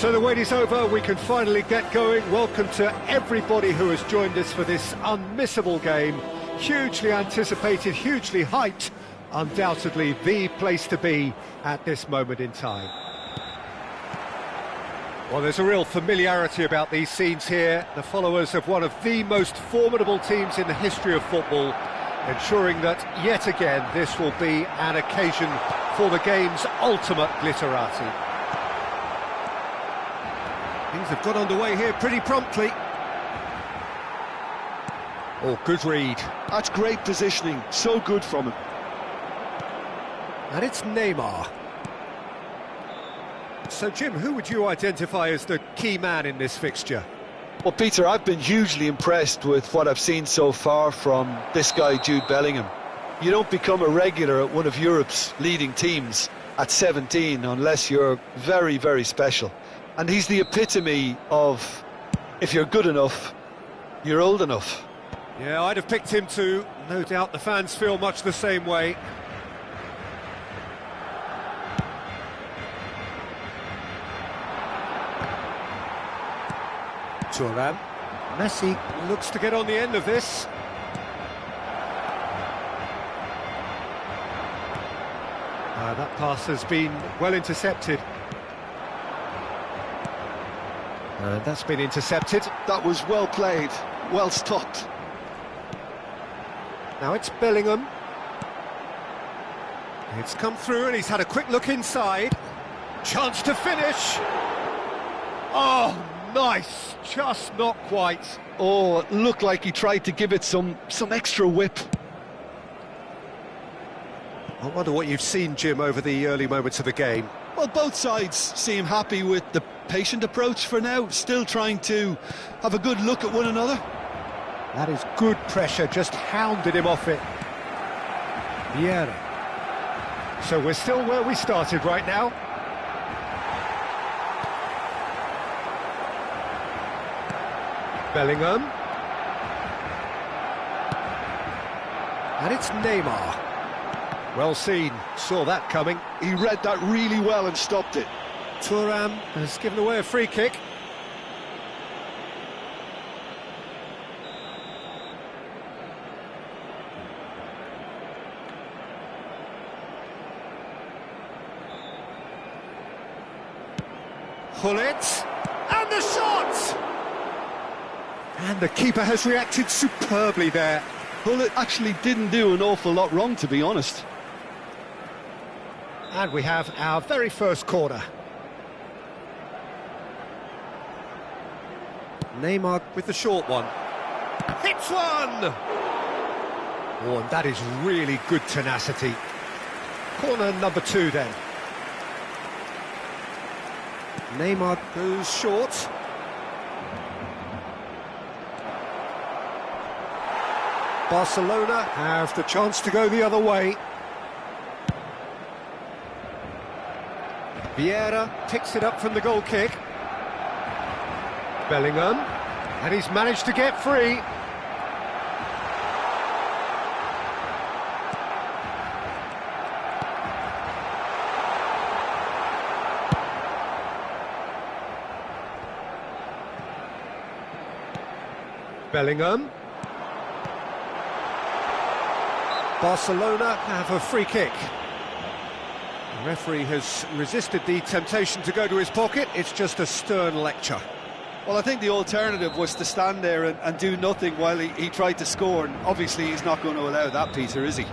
So the wait is over, we can finally get going. Welcome to everybody who has joined us for this unmissable game. Hugely anticipated, hugely hyped, undoubtedly the place to be at this moment in time. Well, there's a real familiarity about these scenes here. The followers of one of the most formidable teams in the history of football, ensuring that, yet again, this will be an occasion for the game's ultimate glitterati. Things have got underway here pretty promptly. Oh, good read. That's great positioning, so good from him. And it's Neymar. So, Jim, who would you identify as the key man in this fixture? Well, Peter, I've been hugely impressed with what I've seen so far from this guy, Jude Bellingham. You don't become a regular at one of Europe's leading teams at 17 unless you're very, very special. And he's the epitome of, if you're good enough, you're old enough. Yeah, I'd have picked him too. No doubt the fans feel much the same way. Thuram. Messi looks to get on the end of this. That pass has been well intercepted. That's been intercepted. That was well played, well stopped. Now it's Bellingham. It's come through and he's had a quick look inside. Chance to finish. Oh, nice. Just not quite. Oh, it looked like he tried to give it some extra whip. I wonder what you've seen, Jim, over the early moments of the game. Well, both sides seem happy with the patient approach for now, still trying to have a good look at one another. That is good pressure, just hounded him off it. Vieira. So we're still where we started right now. Bellingham. And it's Neymar. Well seen, saw that coming. He read that really well and stopped it. Thuram has given away a free kick. Hullet, and the shot! And the keeper has reacted superbly there. Hullet actually didn't do an awful lot wrong, to be honest. And we have our very first corner. Neymar with the short one. Hits one! Oh, and that is really good tenacity. Corner number 2 then. Neymar goes short. Barcelona have the chance to go the other way. Vieira picks it up from the goal kick. Bellingham, and he's managed to get free. Bellingham. Barcelona have a free kick. The referee has resisted the temptation to go to his pocket. It's just a stern lecture. Well, I think the alternative was to stand there and do nothing while he tried to score, and obviously he's not going to allow that, Peter, is he?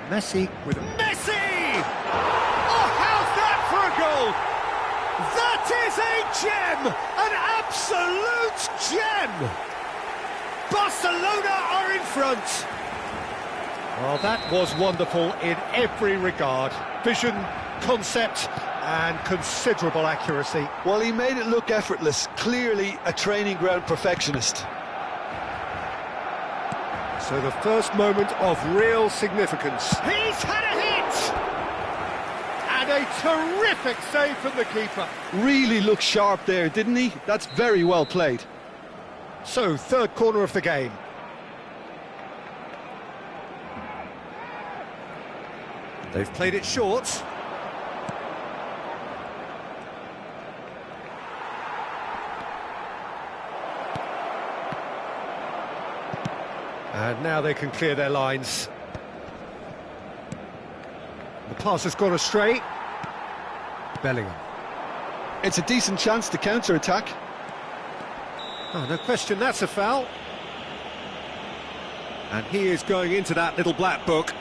Messi with Messi! Oh, how's that for a goal? That is a gem! An absolute gem! Barcelona are in front. Well, that was wonderful in every regard. Vision, concept, and considerable accuracy. Well, he made it look effortless. Clearly a training ground perfectionist. So the first moment of real significance. He's had a hit! And a terrific save from the keeper. Really looked sharp there, didn't he? That's very well played. So, third corner of the game. They've played it short. And now they can clear their lines. The pass has gone astray. Bellingham. It's a decent chance to counter-attack. Oh, no question, that's a foul. And he is going into that little black book.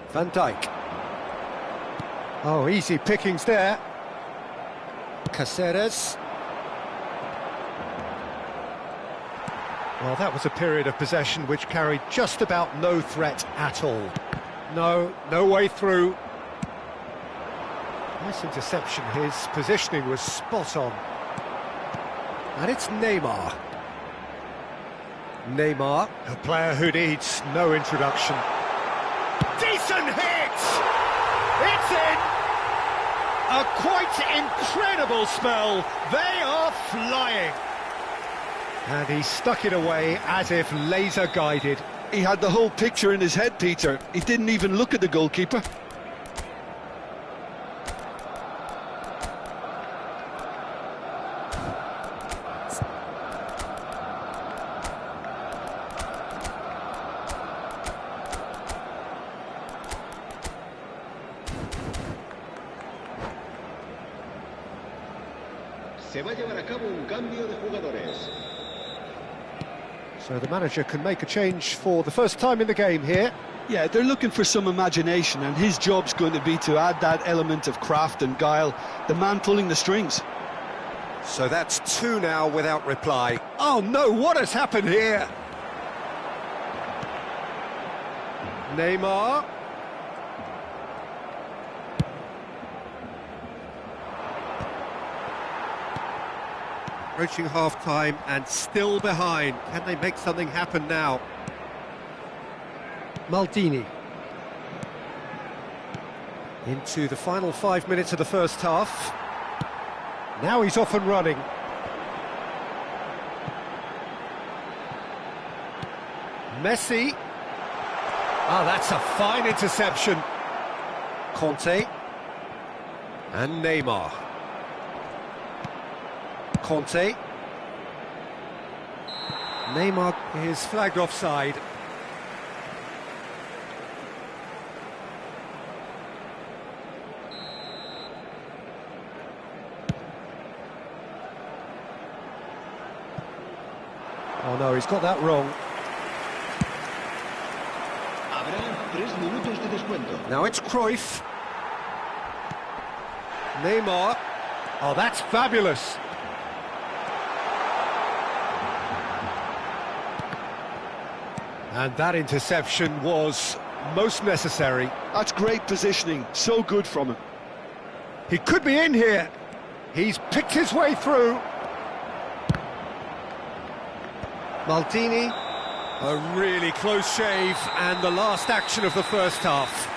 Van Dijk. Oh, easy pickings there. Caceres. Well, that was a period of possession which carried just about no threat at all. No way through. Nice interception, his positioning was spot on. And it's Neymar. Neymar, a player who needs no introduction. Decent hit! It's in! A quite incredible spell. They are flying. And he stuck it away as if laser guided. He had the whole picture in his head, Peter. He didn't even look at the goalkeeper. Se va a llevar a cabo un cambio de jugadores. So the manager can make a change for the first time in the game here. Yeah, they're looking for some imagination, and his job's going to be to add that element of craft and guile, the man pulling the strings. So that's two now without reply. Oh no, what has happened here? Neymar. Approaching half-time and still behind. Can they make something happen now? Maldini. Into the final 5 minutes of the first half. Now he's off and running. Messi. Oh, that's a fine interception. Conte. And Neymar. Conte. Neymar is flagged offside. Oh no, he's got that wrong. Habrá 3 minutos de descuento. Now it's Cruyff. Neymar. Oh, that's fabulous. And that interception was most necessary. That's great positioning, so good from him. He could be in here. He's picked his way through. Maldini, a really close shave, and the last action of the first half.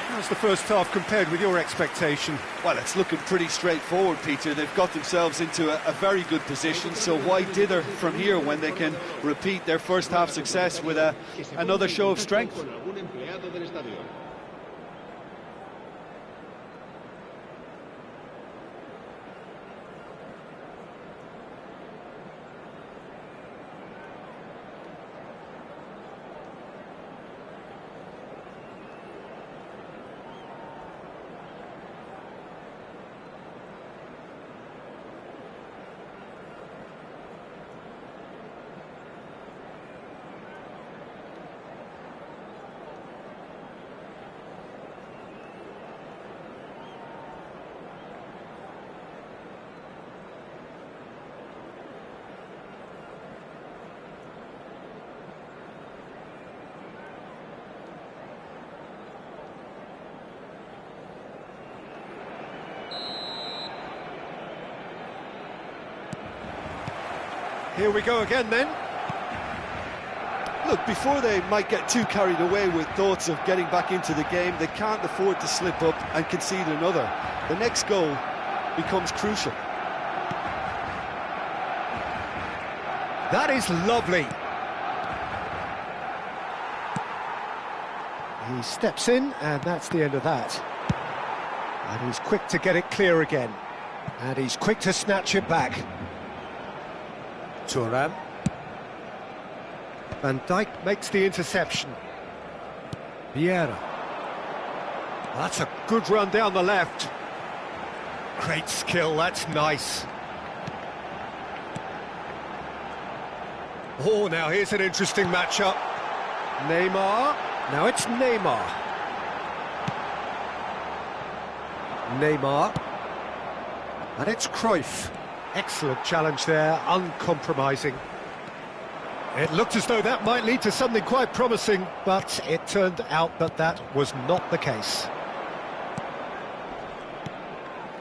How's the first half compared with your expectation? Well, it's looking pretty straightforward, Peter. They've got themselves into a very good position, so why dither from here when they can repeat their first half success with another show of strength? Here we go again then. Look, before they might get too carried away with thoughts of getting back into the game, they can't afford to slip up and concede another. The next goal becomes crucial. That is lovely. He steps in, and that's the end of that. And he's quick to get it clear again. And he's quick to snatch it back. Thuram. Van Dijk makes the interception. Vieira. That's a good run down the left. Great skill, that's nice. Oh, now here's an interesting matchup. Neymar. Now it's Neymar. Neymar. And it's Cruyff. Excellent challenge there, uncompromising. It looked as though that might lead to something quite promising, but it turned out that that was not the case.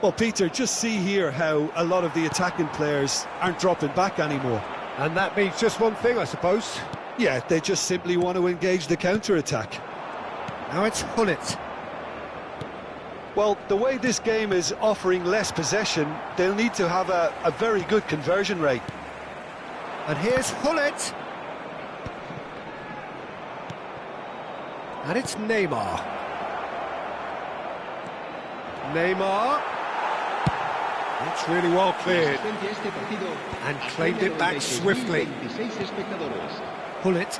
Well, Peter, just see here how a lot of the attacking players aren't dropping back anymore. And that means just one thing, I suppose. Yeah, they just simply want to engage the counter-attack. Now it's Hullet. Well, the way this game is offering less possession, they'll need to have a very good conversion rate. And here's Hullet. And it's Neymar. Neymar. It's really well cleared. And claimed it back swiftly. Hullet.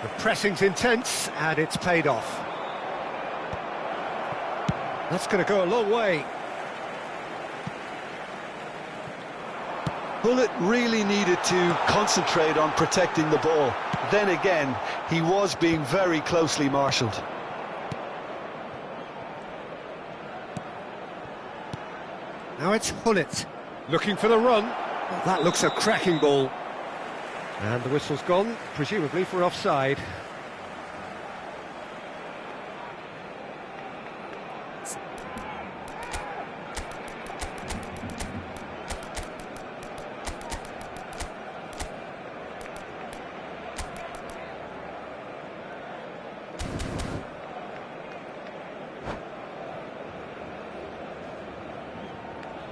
The pressing's intense, and it's paid off. That's going to go a long way. Hullet really needed to concentrate on protecting the ball. Then again, he was being very closely marshalled. Now it's Hullet, looking for the run. Well, that looks a cracking ball. And the whistle's gone, presumably for offside.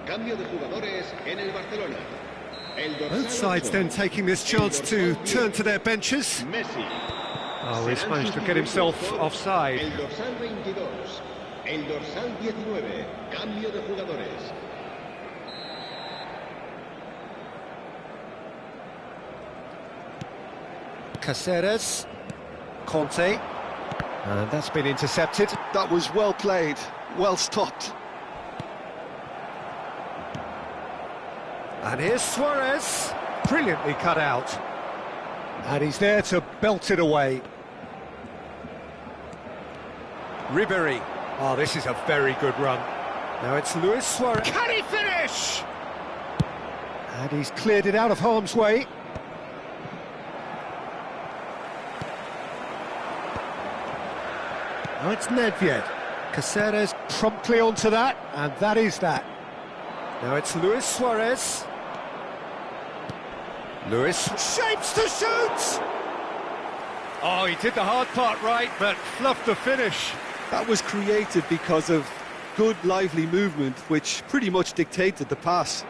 Cambio de jugadores en el Barcelona. Both sides then taking this chance to turn to their benches. Messi. Oh, he's managed to get himself offside. El dorsal 22. El dorsal 19. Cambio de jugadores. Caceres. Conte. And that's been intercepted. That was well played, well stopped. And here's Suarez, brilliantly cut out. And he's there to belt it away. Ribéry. Oh, this is a very good run. Now it's Luis Suarez. Can he finish? And he's cleared it out of harm's way. Now it's Nedved. Caceres promptly onto that, and that is that. Now it's Luis Suarez. Luis shapes to shoot! Oh, he did the hard part right, but fluffed the finish. That was created because of good, lively movement, which pretty much dictated the pass.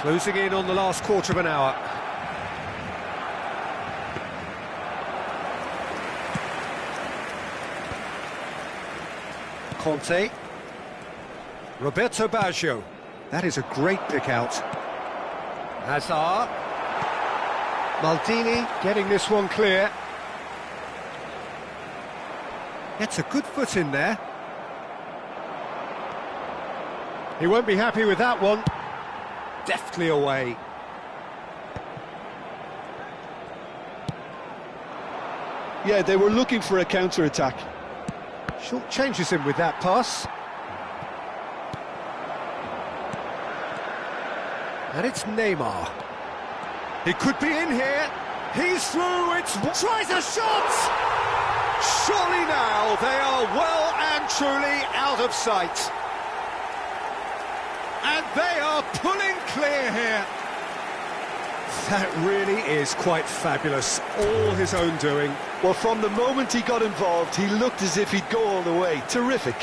Closing in on the last quarter of an hour. Conte. Roberto Baggio. That is a great pick out. Hazard. Maldini getting this one clear. Gets a good foot in there. He won't be happy with that one. Deftly away. Yeah, they were looking for a counter-attack. Short changes him with that pass. And it's Neymar. He could be in here. He's through. Tries a shot. Surely now they are well and truly out of sight. And they are pulling clear here. That really is quite fabulous. All his own doing. Well, from the moment he got involved, he looked as if he'd go all the way. Terrific.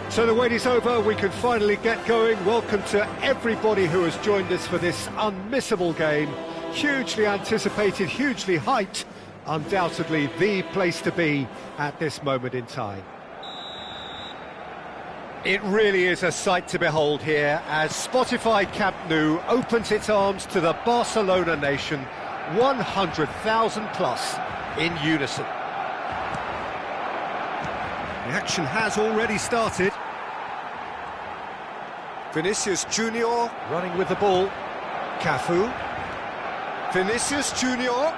So the wait is over, we can finally get going. Welcome to everybody who has joined us for this unmissable game. Hugely anticipated, hugely hyped, undoubtedly the place to be at this moment in time. It really is a sight to behold here as Spotify Camp Nou opens its arms to the Barcelona nation, 100,000 plus in unison. The action has already started. Vinicius Junior running with the ball. Cafu. Vinicius Junior.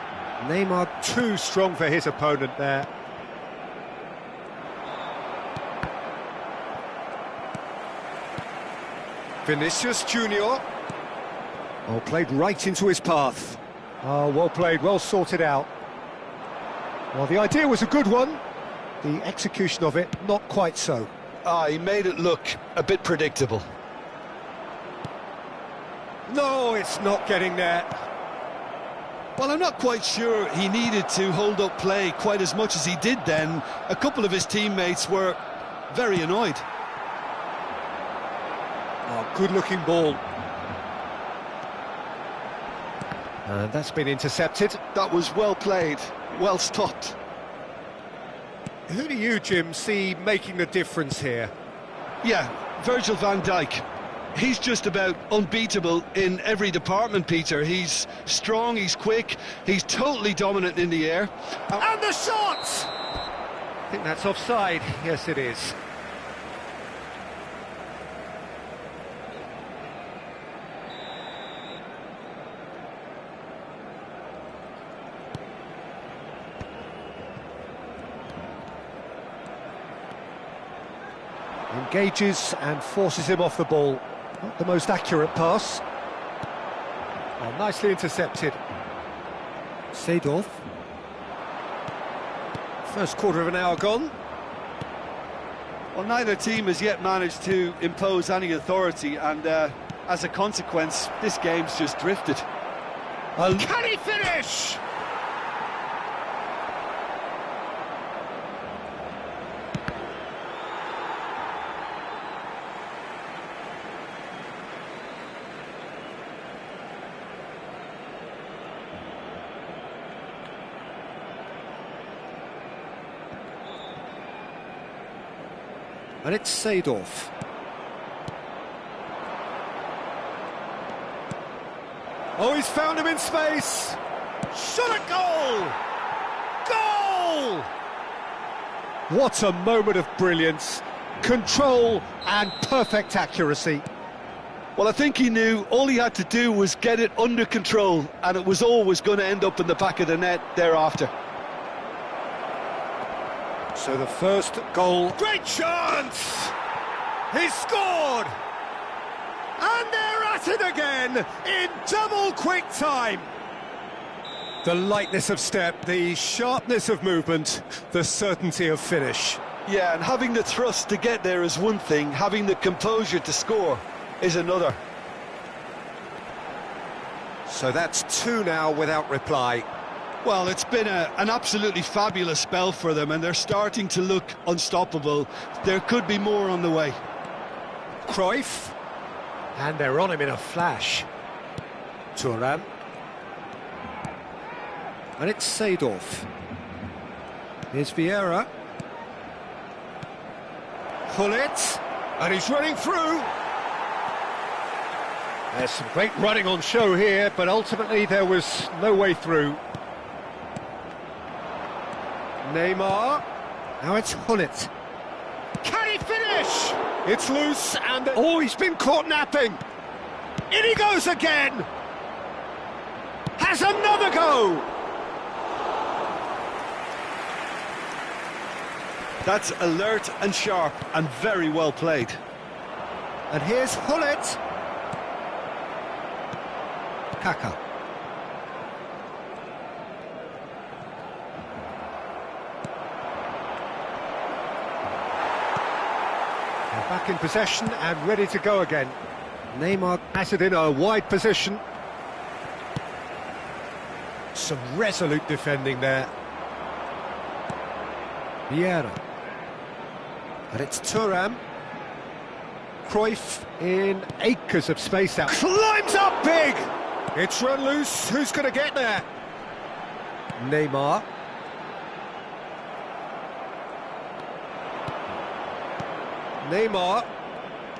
Neymar too strong for his opponent there. Vinicius Junior. Oh, played right into his path. Oh, well played, well sorted out. Well, the idea was a good one. The execution of it, not quite so. He made it look a bit predictable. No, it's not getting there. Well, I'm not quite sure he needed to hold up play quite as much as he did then. A couple of his teammates were very annoyed. Oh, good-looking ball. And that's been intercepted. That was well played, well stopped. Who do you, Jim, see making the difference here? Yeah, Virgil van Dijk. He's just about unbeatable in every department, Peter. He's strong, he's quick, he's totally dominant in the air. And the shot! I think that's offside. Yes, it is. Engages and forces him off the ball. Not the most accurate pass. Well, nicely intercepted. Seedorf. First quarter of an hour gone. Well, neither team has yet managed to impose any authority, and as a consequence, this game's just drifted. Can he finish? And it's Seedorf. Oh, he's found him in space. Shot a goal! Goal! What a moment of brilliance. Control and perfect accuracy. Well, I think he knew all he had to do was get it under control, and it was always going to end up in the back of the net thereafter. So the first goal... Great chance! He's scored! And they're at it again in double quick time. The lightness of step, the sharpness of movement, the certainty of finish. Yeah, and having the thrust to get there is one thing, having the composure to score is another. So that's two now without reply. Well, it's been an absolutely fabulous spell for them, and they're starting to look unstoppable. There could be more on the way. Cruyff. And they're on him in a flash. Thuram. And it's Seedorf. Here's Vieira. Gullit. And he's running through. There's some great running on show here, but ultimately there was no way through. Neymar. Now it's Gullit. Can he finish? It's loose and... Oh, he's been caught napping. In he goes again. Has another go. That's alert and sharp and very well played. And here's Gullit. Kaka. They're back in possession and ready to go again. Neymar has it in a wide position. Some resolute defending there. Vieira. And it's Thuram. Cruyff in acres of space out. Climbs up big! It's run loose. Who's going to get there? Neymar. Neymar.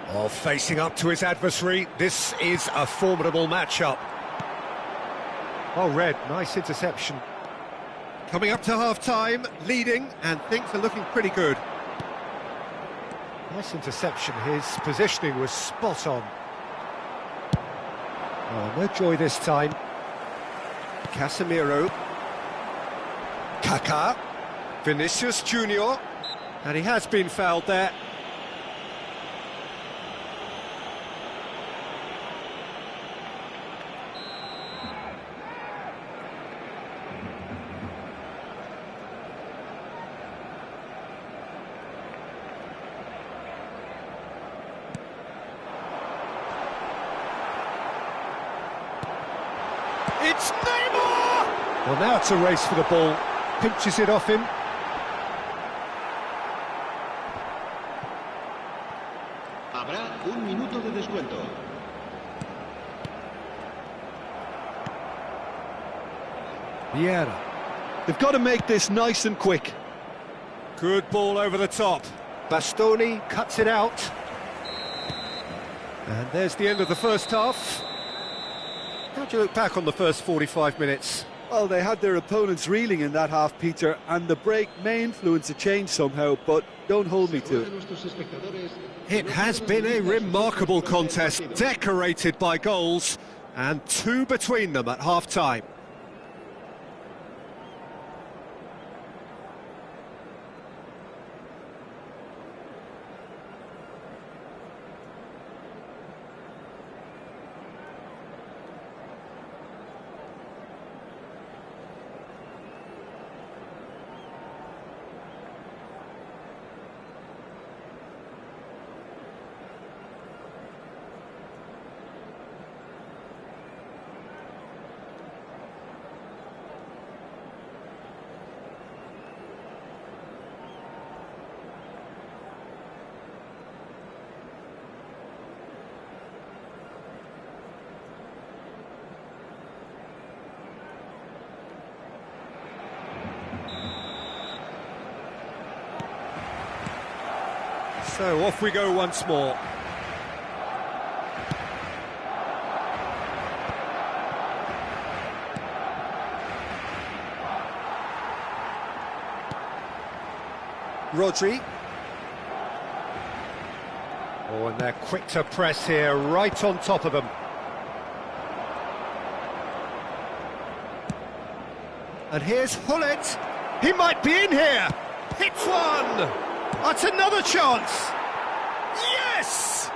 Oh, facing up to his adversary. This is a formidable matchup. Oh, Red, nice interception. Coming up to half-time, leading, and things are looking pretty good. Nice interception. His positioning was spot on. Oh, no joy this time. Casemiro. Kaká. Vinicius Junior. And he has been fouled there. It's Neymar! Well, now it's a race for the ball. Pinches it off him. Habrá un minuto de descuento. Vieira. They've got to make this nice and quick. Good ball over the top. Bastoni cuts it out. And there's the end of the first half. How do you look back on the first 45 minutes? Well, they had their opponents reeling in that half, Peter, and the break may influence a change somehow, but don't hold me to it. It has been a remarkable contest, decorated by goals, and two between them at half-time. So off we go once more. Rodri. Oh, and they're quick to press here, right on top of them. And here's Gullit. He might be in here. Hits one. That's another chance. Yes!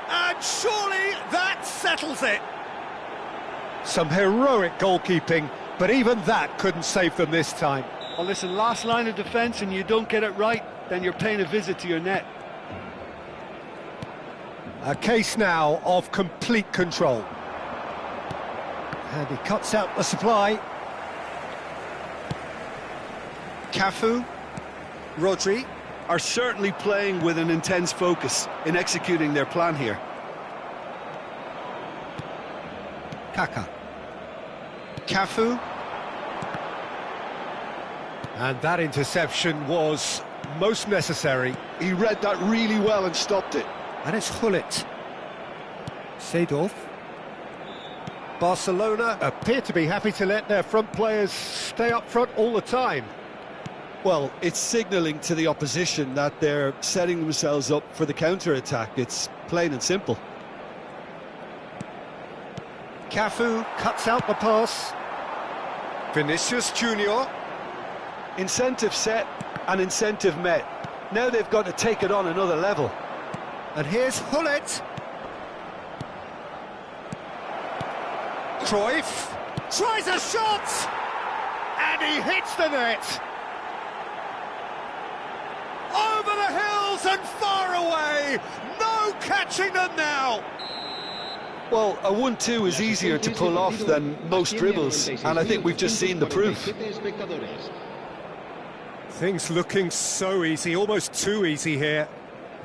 And surely that settles it. Some heroic goalkeeping, but even that couldn't save them this time. Well, listen, last line of defence and you don't get it right, then you're paying a visit to your net. A case now of complete control. And he cuts out the supply. Cafu, Rodri. are certainly playing with an intense focus in executing their plan here. Kaka. Cafu, And that interception was most necessary. he read that really well and stopped it. And it's Gullit. Seedorf. Barcelona appear to be happy to let their front players stay up front all the time. Well, it's signalling to the opposition that they're setting themselves up for the counter-attack. It's plain and simple. Cafu cuts out the pass. Vinicius Junior. Incentive set and incentive met. Now they've got to take it on another level. And here's Gullit. Cruyff tries a shot! And he hits the net! Over the hills and far away! No catching them now! Well, a 1-2 is easier to pull off than most dribbles, and I think we've just seen the proof. Things looking so easy, almost too easy here.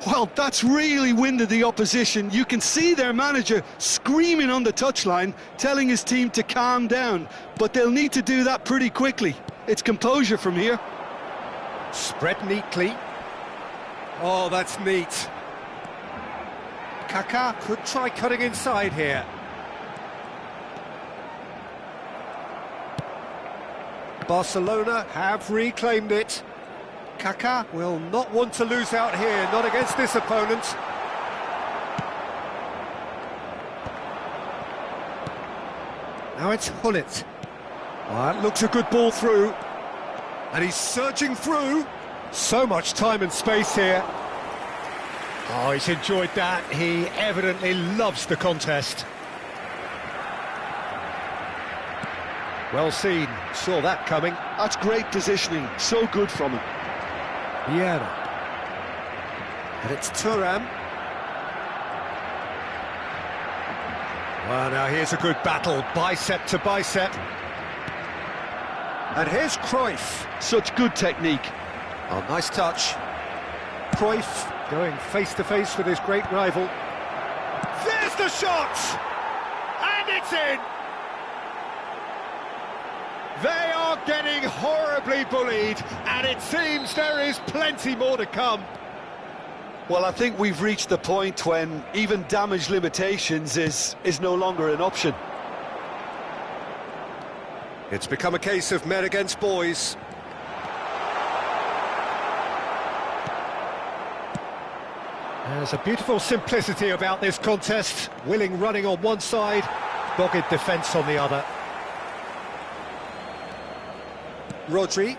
Well, that's really winded the opposition. You can see their manager screaming on the touchline, telling his team to calm down. But they'll need to do that pretty quickly. It's composure from here. Spread neatly. Oh, that's neat. Kaká could try cutting inside here. Barcelona have reclaimed it. Kaká will not want to lose out here, not against this opponent. Now it's Gullit. Oh, that looks a good ball through. And he's surging through. So much time and space here. Oh, he's enjoyed that. He evidently loves the contest. Well seen. Saw that coming. That's great positioning. So good from him. Vieira. And it's Thuram. Well, now here's a good battle, bicep to bicep. And here's Cruyff. Such good technique. Oh, nice touch. Cruyff going face-to-face with his great rival. There's the shot! And it's in! They are getting horribly bullied, and it seems there is plenty more to come. Well, I think we've reached the point when even damage limitations is no longer an option. It's become a case of men against boys. There's a beautiful simplicity about this contest. Willing running on one side, dogged defence on the other. Rodri.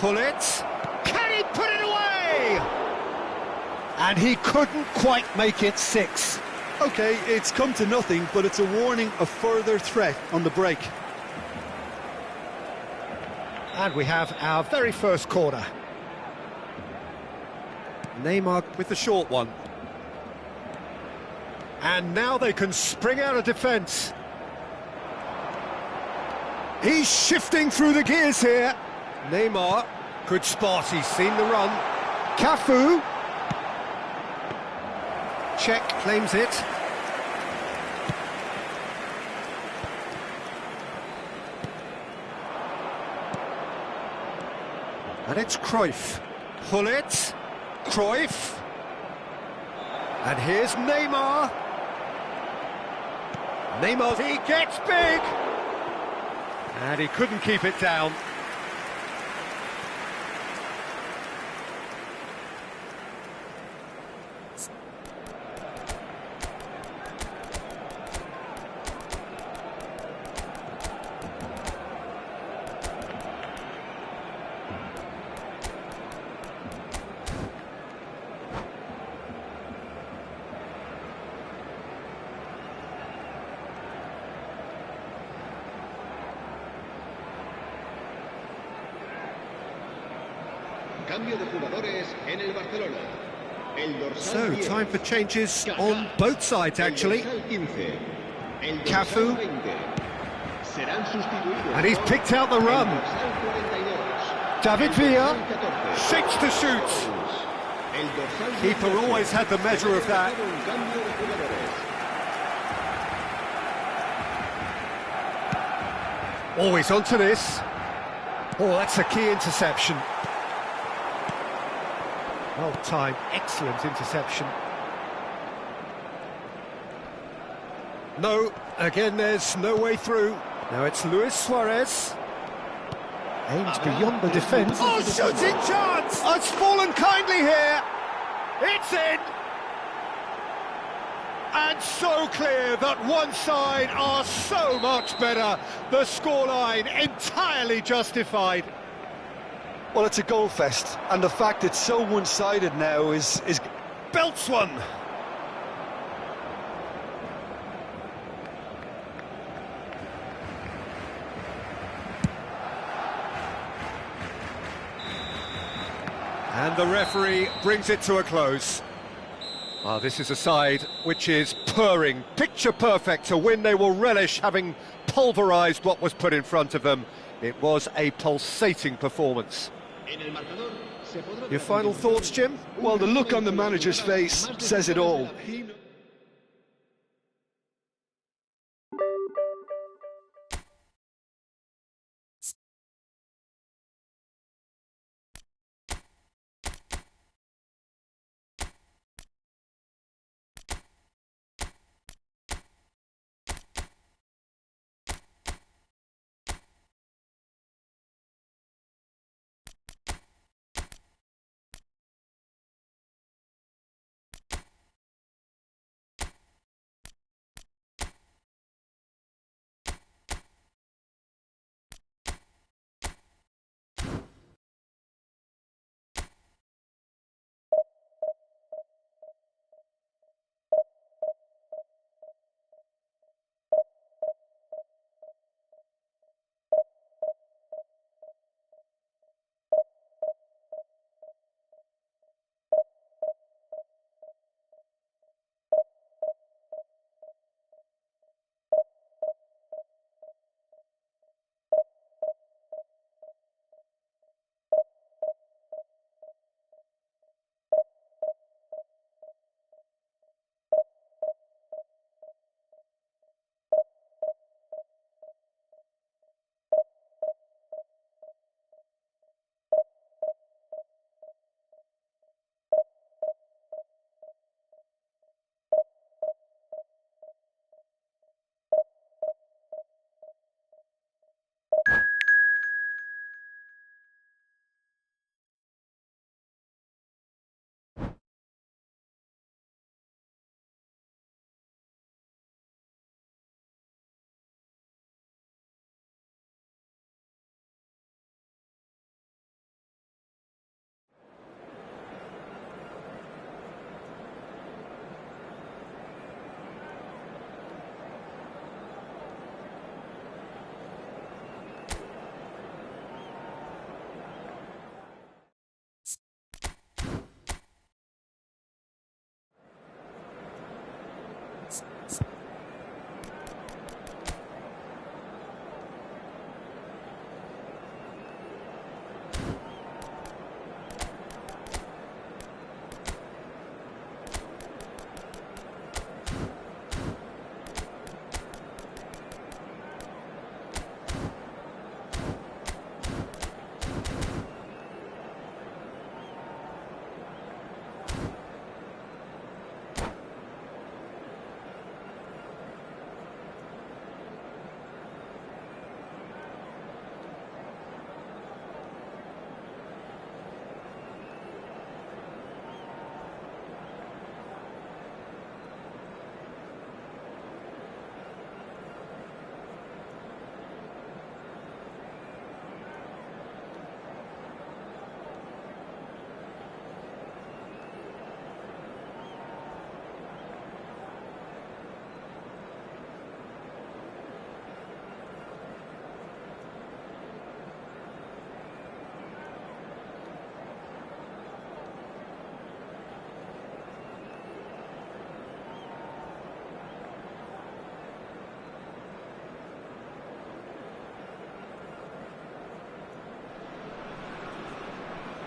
Gullit. Can he put it away? And he couldn't quite make it 6. Okay, it's come to nothing, but it's a warning of further threat on the break. And we have our very first corner. Neymar with the short one. And now they can spring out of defence. He's shifting through the gears here. Neymar, good spot, he's seen the run. Cafu. Czech claims it. And it's Cruyff. Gullit. Cruyff. And here's Neymar. Neymar, he gets big. And he couldn't keep it down. Cambio de jugadores en el Barcelona. So, time for changes on both sides, actually. Cafu. And he's picked out the run. David Villa shakes to shoot. Keeper always had the measure of that. Always onto this. Oh, that's a key interception. Well timed, excellent interception. No, again there's no way through. Now it's Luis Suarez. Aims beyond the defence. Oh, shooting chance! Oh, it's fallen kindly here. It's in. And so clear that one side are so much better. The scoreline entirely justified. Well, it's a goal fest, and the fact it's so one-sided now is... Belts one. And the referee brings it to a close. Well, this is a side which is purring, picture perfect to win. They will relish having pulverised what was put in front of them. It was a pulsating performance. Your final thoughts, Jim? Well, the look on the manager's face says it all.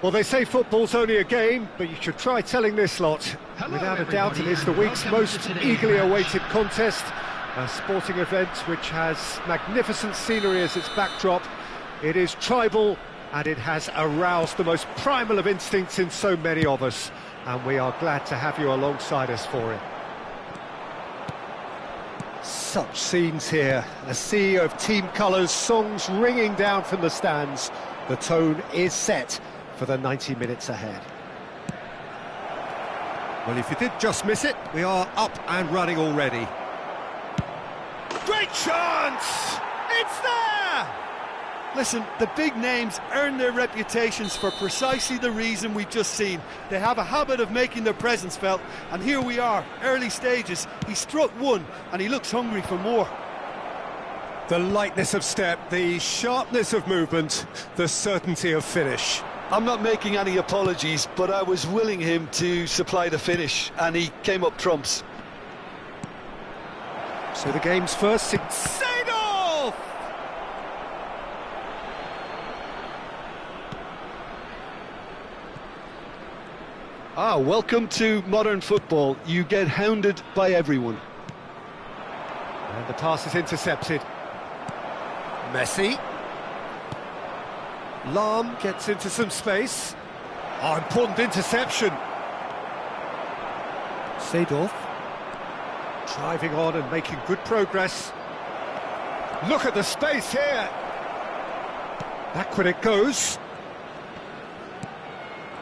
Well, they say football's only a game, but you should try telling this lot. Without a doubt, it is the week's most eagerly awaited contest, a sporting event which has magnificent scenery as its backdrop. It is tribal, and it has aroused the most primal of instincts in so many of us, and we are glad to have you alongside us for it. Such scenes here, a sea of team colours, songs ringing down from the stands. The tone is set for the 90 minutes ahead. Well, if you did just miss it, we are up and running already. Great chance! It's there! Listen, the big names earn their reputations for precisely the reason we've just seen. They have a habit of making their presence felt, and here we are, early stages. He struck one, and he looks hungry for more. The lightness of step, the sharpness of movement, the certainty of finish. I'm not making any apologies, but I was willing him to supply the finish, and he came up trumps. So the game's first... Seedorf! Welcome to modern football. You get hounded by everyone. And the pass is intercepted. Messi. Lahm gets into some space. Important interception. Seedorf. Driving on and making good progress. Look at the space here. Backward it goes.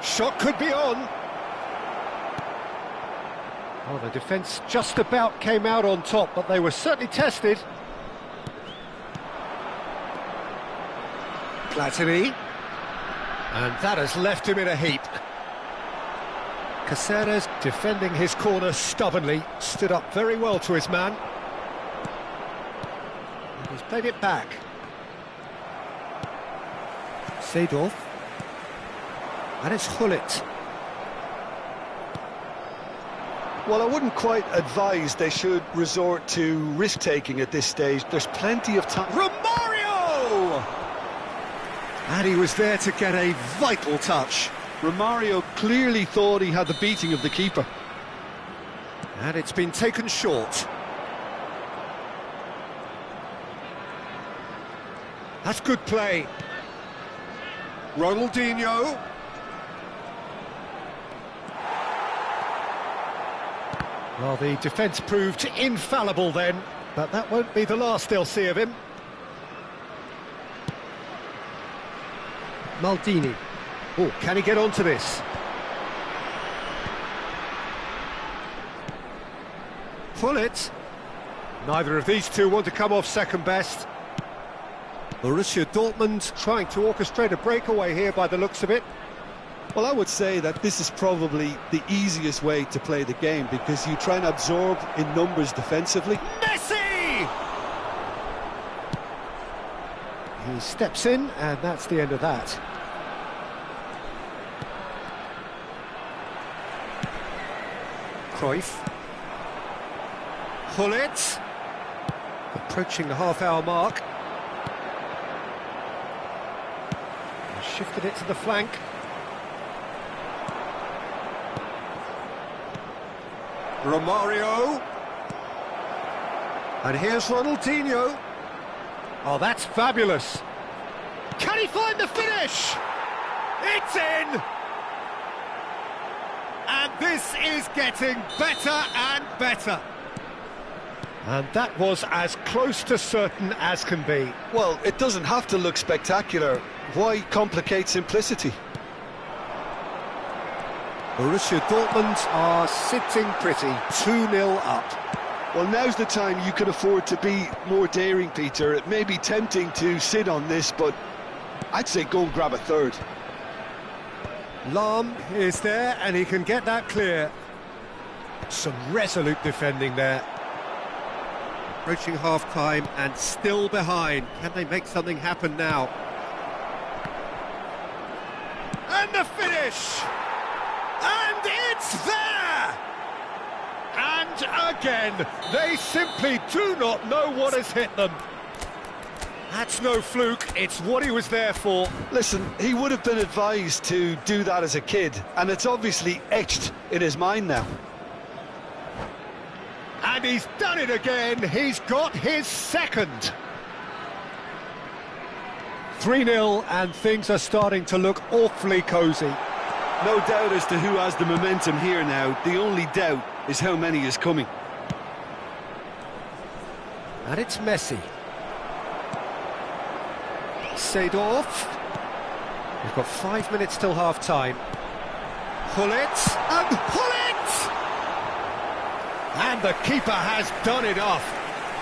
Shot could be on. Oh, the defence just about came out on top, but they were certainly tested. Platini. And that has left him in a heap. Caceres, defending his corner stubbornly, stood up very well to his man. And he's played it back. Seedorf. And it's Hullet. Well, I wouldn't quite advise they should resort to risk-taking at this stage. There's plenty of time. Romario! And he was there to get a vital touch. Romario clearly thought he had the beating of the keeper. And it's been taken short. That's good play. Ronaldinho. Well, the defence proved infallible then, but that won't be the last they'll see of him. Maldini. Oh, can he get onto this? Hullet. Neither of these two want to come off second best. Borussia Dortmund trying to orchestrate a breakaway here by the looks of it. Well, I would say that this is probably the easiest way to play the game, because you try and absorb in numbers defensively. Messi! He steps in, and that's the end of that. Cruyff. Hullet. Approaching the half-hour mark. Shifted it to the flank. Romario. And here's Ronaldinho. Oh, that's fabulous. Can he find the finish? It's in! And this is getting better and better. And that was as close to certain as can be. Well, it doesn't have to look spectacular. Why complicate simplicity? Borussia Dortmund are sitting pretty, 2-0 up. Well, now's the time you can afford to be more daring, Peter. It may be tempting to sit on this, but I'd say go and grab a third. Lahm is there, and he can get that clear. Some resolute defending there. Approaching half-time and still behind. Can they make something happen now? And the finish! And it's there! And again, they simply do not know what has hit them. That's no fluke, it's what he was there for. Listen, he would have been advised to do that as a kid, and it's obviously etched in his mind now. And he's done it again, he's got his second. 3-0, and things are starting to look awfully cosy. No doubt as to who has the momentum here now. The only doubt is how many is coming. And it's Messi. Seedorf. We've got 5 minutes till half-time. Hullet, and Hullet! And the keeper has done it off.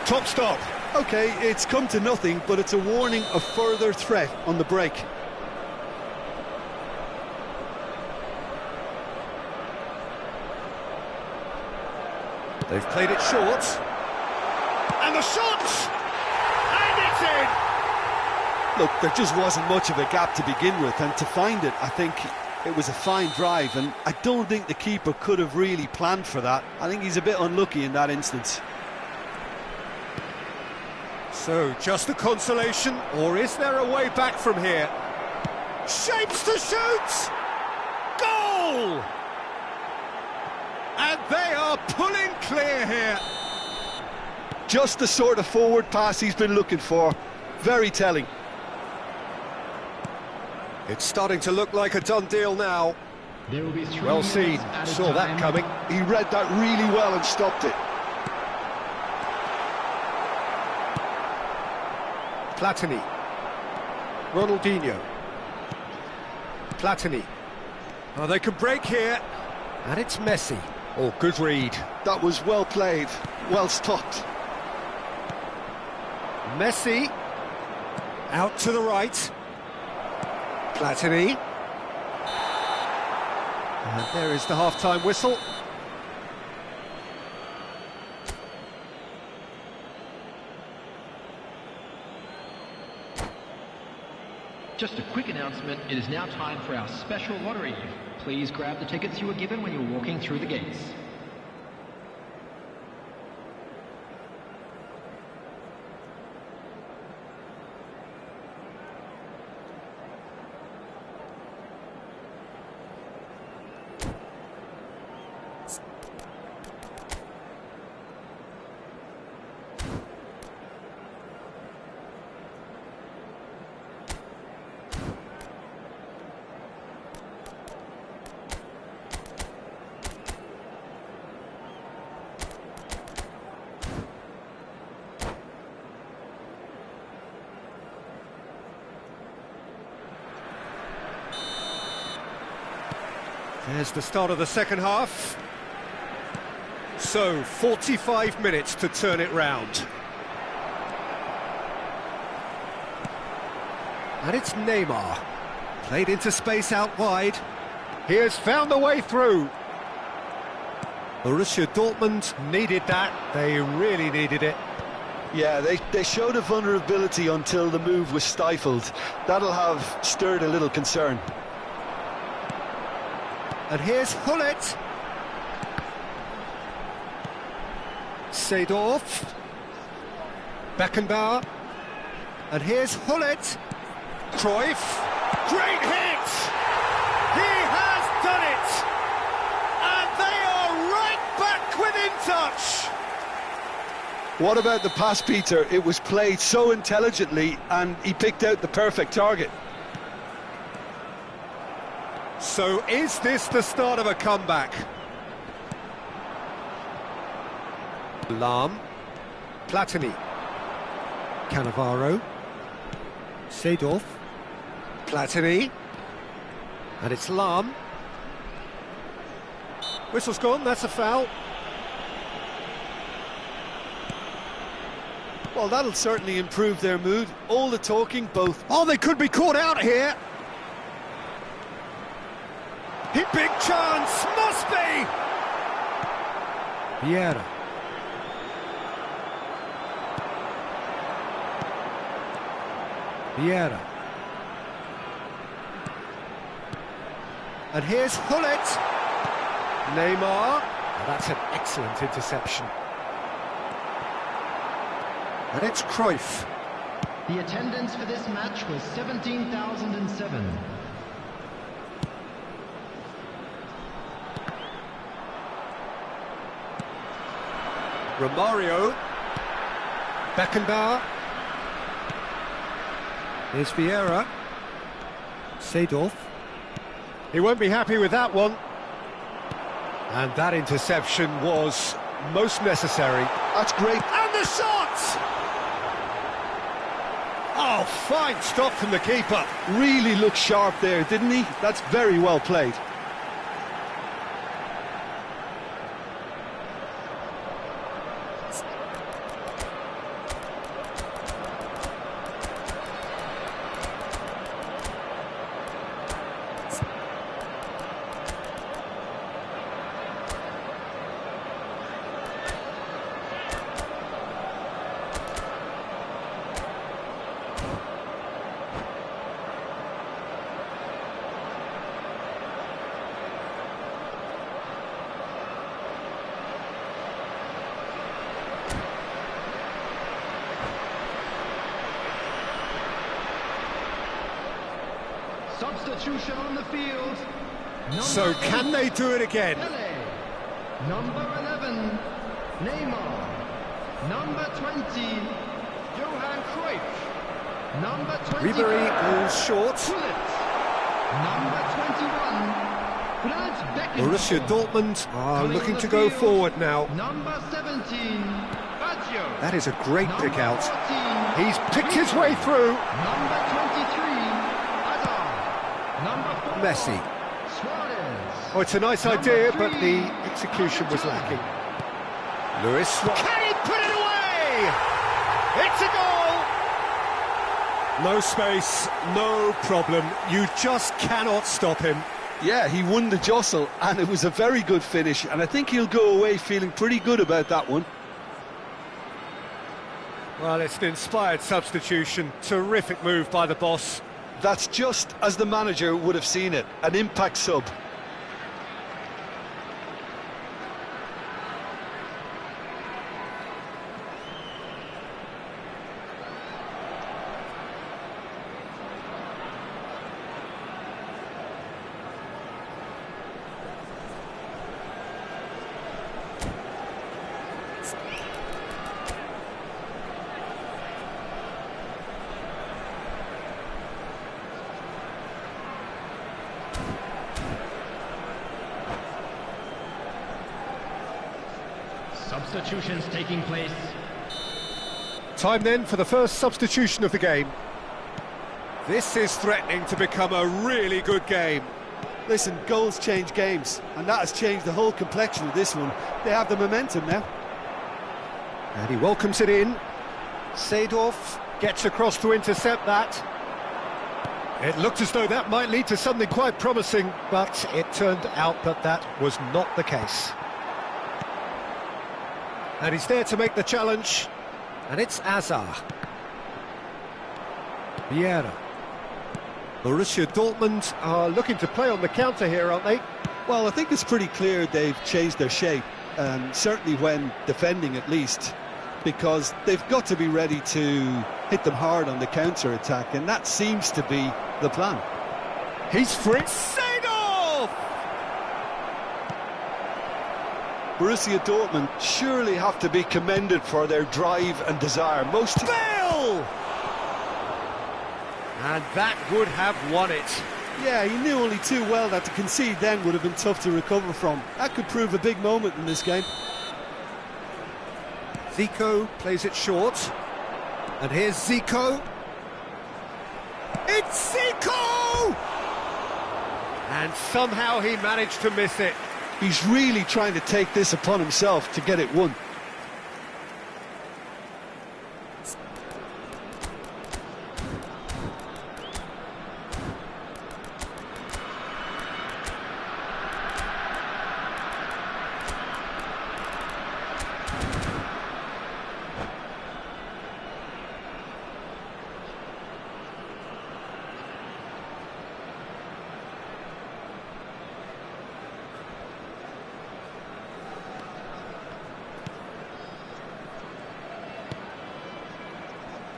Top stop. OK, it's come to nothing, but it's a warning of further threat on the break. They've played it short. And the shot! And it's in! Look, there just wasn't much of a gap to begin with, and to find it, I think it was a fine drive, and I don't think the keeper could have really planned for that. I think he's a bit unlucky in that instance. So, just a consolation, or is there a way back from here? Shapes to shoot! Goal! And they are pulling clear here. Just the sort of forward pass he's been looking for. Very telling. It's starting to look like a done deal now. There will be 3 Well seen, minutes added saw that time. coming. He read that really well and stopped it. Platini. Ronaldinho. Platini. Oh, they can break here. And it's Messi. Oh, good read. That was well played, well stopped. Messi. Out to the right. Platini. And there is the half-time whistle. Just a quick announcement, it is now time for our special lottery. Please grab the tickets you were given when you were walking through the gates. There's the start of the second half. So, 45 minutes to turn it round. And it's Neymar. Played into space out wide. He has found the way through. Borussia Dortmund needed that. They really needed it. Yeah, they showed a vulnerability until the move was stifled. That'll have stirred a little concern. And here's Hullet. Seedorf. Beckenbauer. And here's Hullet. Cruyff. Great hit! He has done it! And they are right back within touch! What about the pass, Peter? It was played so intelligently and he picked out the perfect target. So is this the start of a comeback? Lahm. Platini. Cannavaro. Seedorf. Platini. And it's Lahm. Whistle's gone, that's a foul. Well, that'll certainly improve their mood. All the talking, both. Oh, they could be caught out here. Big chance, must be! Vieira. Vieira. And here's Hullet. Neymar. Oh, that's an excellent interception. And it's Cruyff. The attendance for this match was 17,007. Romario. Beckenbauer. Here's Vieira. Seedorf. He won't be happy with that one. And that interception was most necessary. That's great. And the shot! Oh, fine stop from the keeper. Really looked sharp there, didn't he? That's very well played. Substitution on the field. So can they do it again? Pele. Number 11, Neymar. Number 20, Johan Cruyff. Number 21, Ribéry falls short. Gullit. Number 21, Brad Beckenbauer. Borussia Dortmund are Coming looking on to the go field, forward now. Number 17, Baggio. That is a great Number pick out. 14, He's picked his way through. Number 23, Hazard. Number 4, Messi. Suarez. Oh, it's a nice Number idea, 3, but the execution was lacking. Lewis. Can he put it away? It's a goal! No space, no problem. You just cannot stop him. Yeah, he won the jostle, and it was a very good finish, and I think he'll go away feeling pretty good about that one. Well, it's an inspired substitution. Terrific move by the boss. That's just as the manager would have seen it, an impact sub. Substitutions taking place. Time then for the first substitution of the game. This is threatening to become a really good game. Listen, goals change games, and that has changed the whole complexion of this one. They have the momentum now. And he welcomes it in. Seedorf gets across to intercept that. It looked as though that might lead to something quite promising, but it turned out that that was not the case. And he's there to make the challenge, and it's Hazard. Vieira. Borussia Dortmund are looking to play on the counter here, aren't they? Well, I think it's pretty clear they've changed their shape, certainly when defending at least, because they've got to be ready to hit them hard on the counter-attack, and that seems to be the plan. He's free. Seedorf! Borussia Dortmund surely have to be commended for their drive and desire. Bale! And that would have won it. Yeah, he knew only too well that to concede then would have been tough to recover from. That could prove a big moment in this game. Zico plays it short. And here's Zico. It's Zico! And somehow he managed to miss it. He's really trying to take this upon himself to get it won.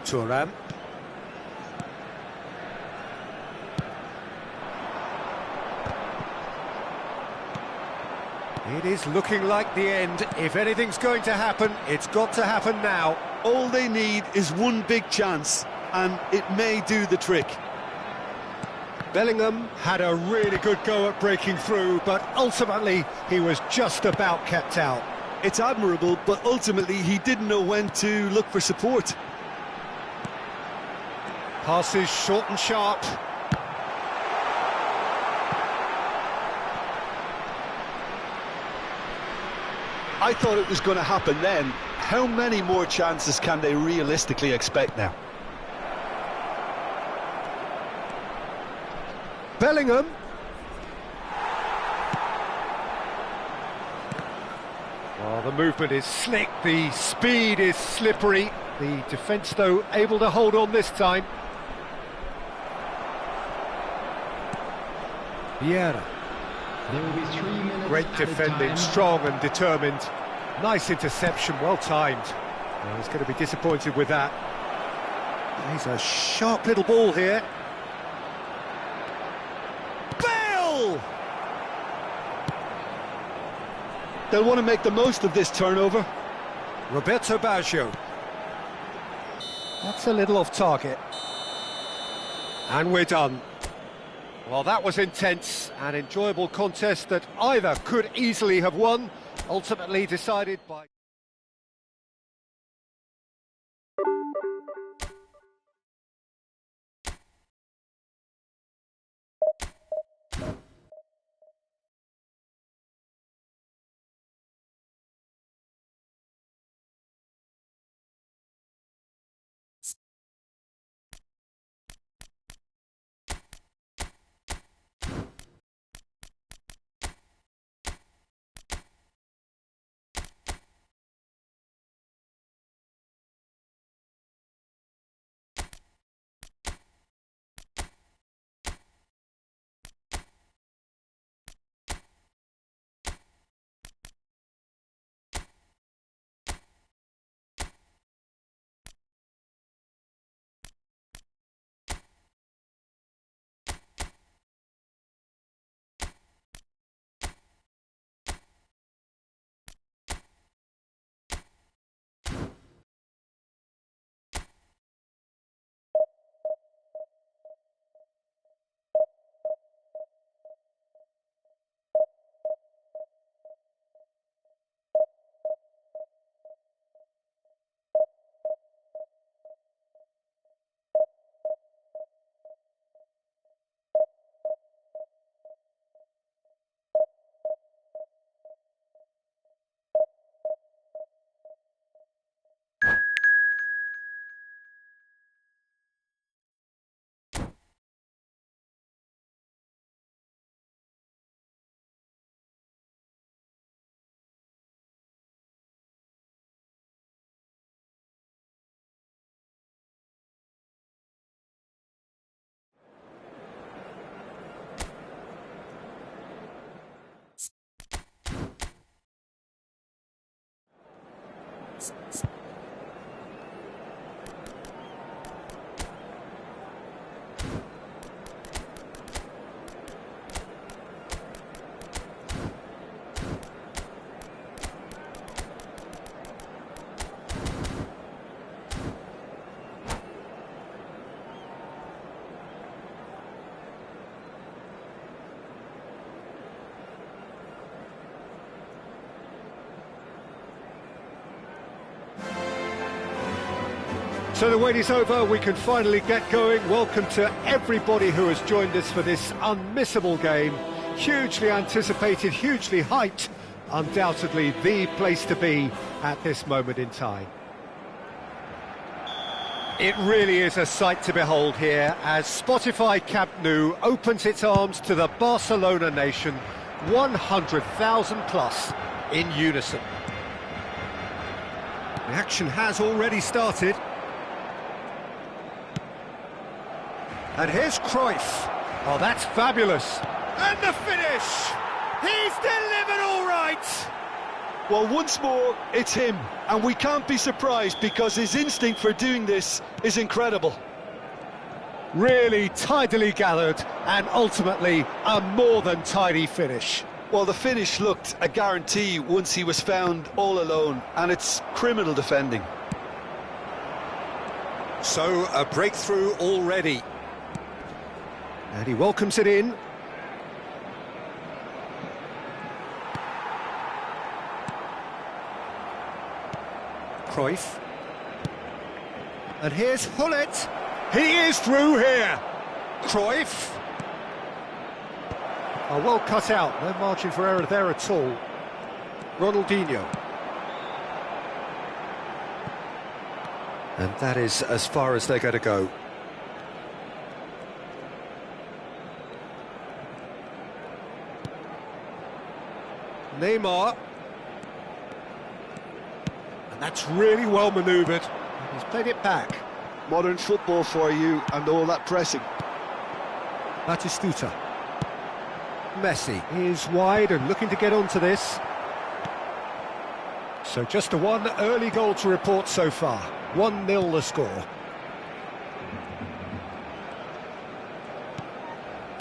Thuram. It is looking like the end. If anything's going to happen, it's got to happen now. All they need is one big chance, and it may do the trick. Bellingham had a really good go at breaking through, but ultimately he was just about kept out. It's admirable, but ultimately he didn't know when to look for support. Passes short and sharp. I thought it was going to happen then. How many more chances can they realistically expect now? Bellingham. Well, the movement is slick, the speed is slippery. The defence, though, able to hold on this time. Vieira. There will be 3 minutes. Great defending, time. strong and determined. Nice interception, well timed. Well, he's going to be disappointed with that. He's a sharp little ball here. Bale! They'll want to make the most of this turnover. Roberto Baggio. That's a little off target. And we're done. Well, that was intense, an enjoyable contest that either could easily have won, ultimately decided by... So the wait is over, we can finally get going. Welcome to everybody who has joined us for this unmissable game. Hugely anticipated, hugely hyped. Undoubtedly the place to be at this moment in time. It really is a sight to behold here as Spotify Camp Nou opens its arms to the Barcelona nation, 100,000 plus in unison. The action has already started. And here's Cruyff. Oh, that's fabulous. And the finish! He's delivered all right! Well, once more, it's him. And we can't be surprised because his instinct for doing this is incredible. Really tidily gathered and ultimately a more than tidy finish. Well, the finish looked a guarantee once he was found all alone, and it's criminal defending. So, a breakthrough already. And he welcomes it in. Cruyff. And here's Hullet. He is through here. Cruyff. Oh, well cut out. No margin for error there at all. Ronaldinho. And that is as far as they're going to go. Neymar. And that's really well manoeuvred. He's played it back. Modern football for you and all that pressing. Batistuta. Messi is wide and looking to get onto this. So just a one early goal to report so far. 1-0 the score.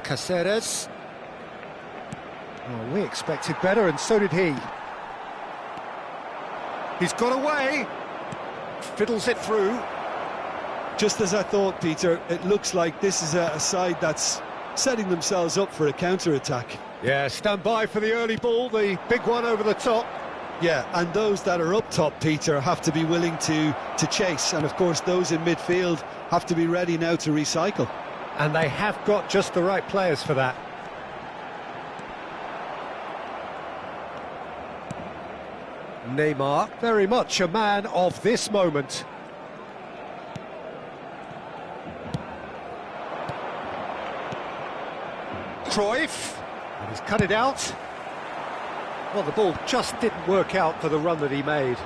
Caceres. Oh, we expected better, and so did he. He's got away. Fiddles it through. Just as I thought, Peter, it looks like this is a side that's setting themselves up for a counter-attack. Yeah, stand by for the early ball, the big one over the top. Yeah, and those that are up top, Peter, have to be willing to chase. And, of course, those in midfield have to be ready now to recycle. And they have got just the right players for that. Neymar, very much a man of this moment. Cruyff, and he's cut it out. Well, the ball just didn't work out for the run that he made.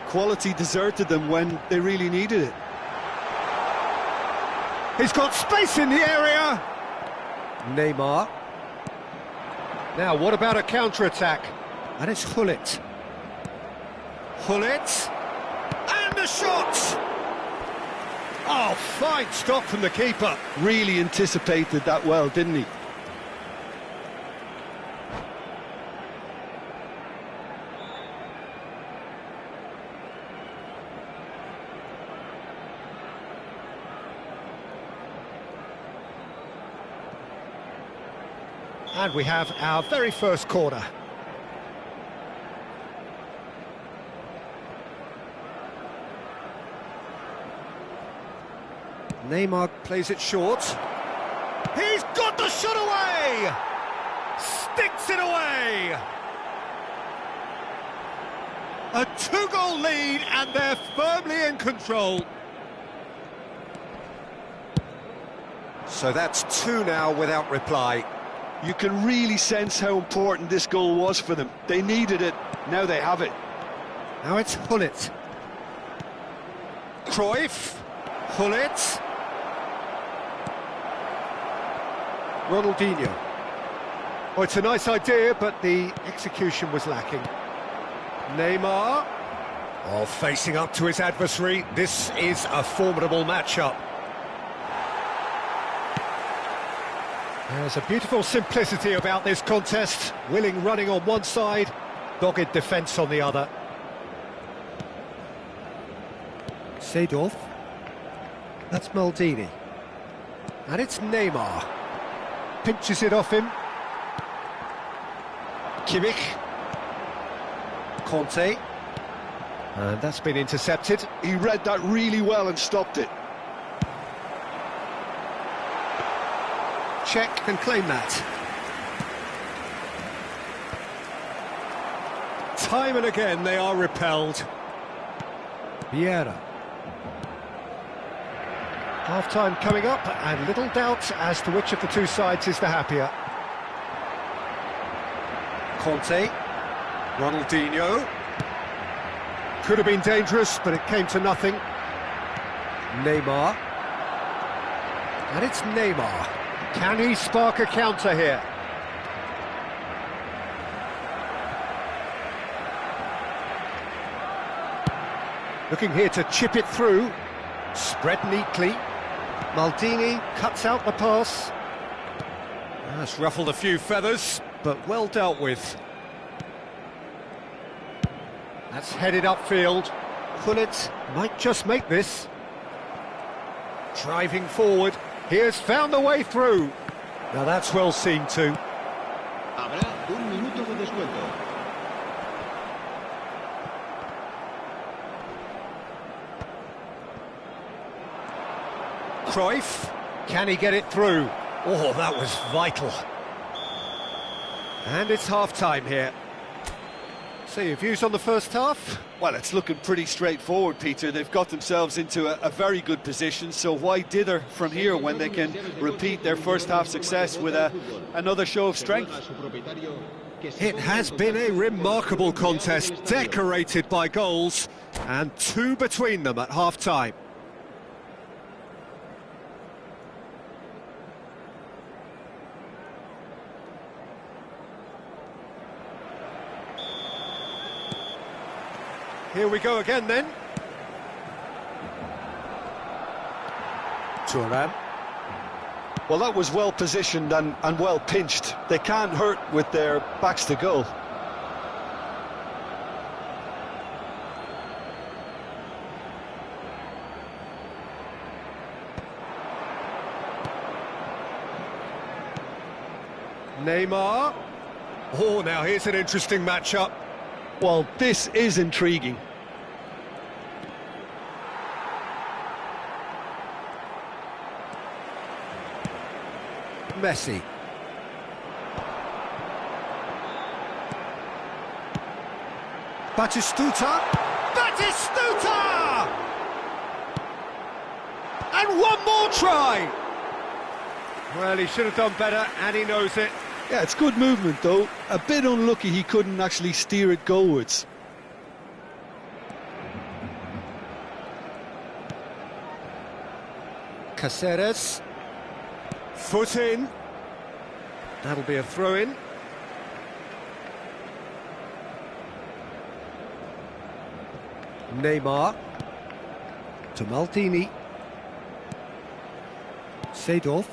Quality deserted them when they really needed it. He's got space in the area. Neymar. Now, what about a counter-attack? And it's Hullet. Hullet. And the shot! Oh, fine stop from the keeper. Really anticipated that well, didn't he? And we have our very first corner. Neymar plays it short. He's got the shot away! Sticks it away! A 2-goal lead, and they're firmly in control. So that's 2 now without reply. You can really sense how important this goal was for them. They needed it, now they have it. Now it's Hullet. Cruyff. Hullet. Ronaldinho. Oh, it's a nice idea, but the execution was lacking. Neymar. Oh, facing up to his adversary. This is a formidable matchup. There's a beautiful simplicity about this contest. Willing running on one side, dogged defence on the other. Seedorf. That's Maldini. And it's Neymar. Pinches it off him. Kimmich. Conte. And that's been intercepted. He read that really well and stopped it. Check and claim that. Time and again they are repelled. Vieira. Half-time coming up, and little doubt as to which of the two sides is the happier. Conte. Ronaldinho. Could have been dangerous, but it came to nothing. Neymar. And it's Neymar. Can he spark a counter here? Looking here to chip it through. Spread neatly. Maldini cuts out the pass. That's ruffled a few feathers. but well dealt with. That's headed upfield. Gullit might just make this. Driving forward, he has found the way through. Now that's well seen too. Habrá un minuto de descuento. Cruyff, can he get it through? Oh, that was vital. And it's half-time here. So your views on the first half? Well, it's looking pretty straightforward, Peter. They've got themselves into a very good position, so why dither from here when they can repeat their first half success with another show of strength? It has been a remarkable contest, decorated by goals, and two between them at half-time. Here we go again then. Thuram. Well, that was well positioned and well pinched. They can't hurt with their backs to goal. Neymar. Oh, now here's an interesting matchup. Well, this is intriguing. Messi. Batistuta. Batistuta! And one more try! Well, he should have done better, and he knows it. Yeah, it's good movement, though. A bit unlucky he couldn't actually steer it goalwards. Caceres. Foot in. That'll be a throw-in. Neymar. To Maldini. Seedorf.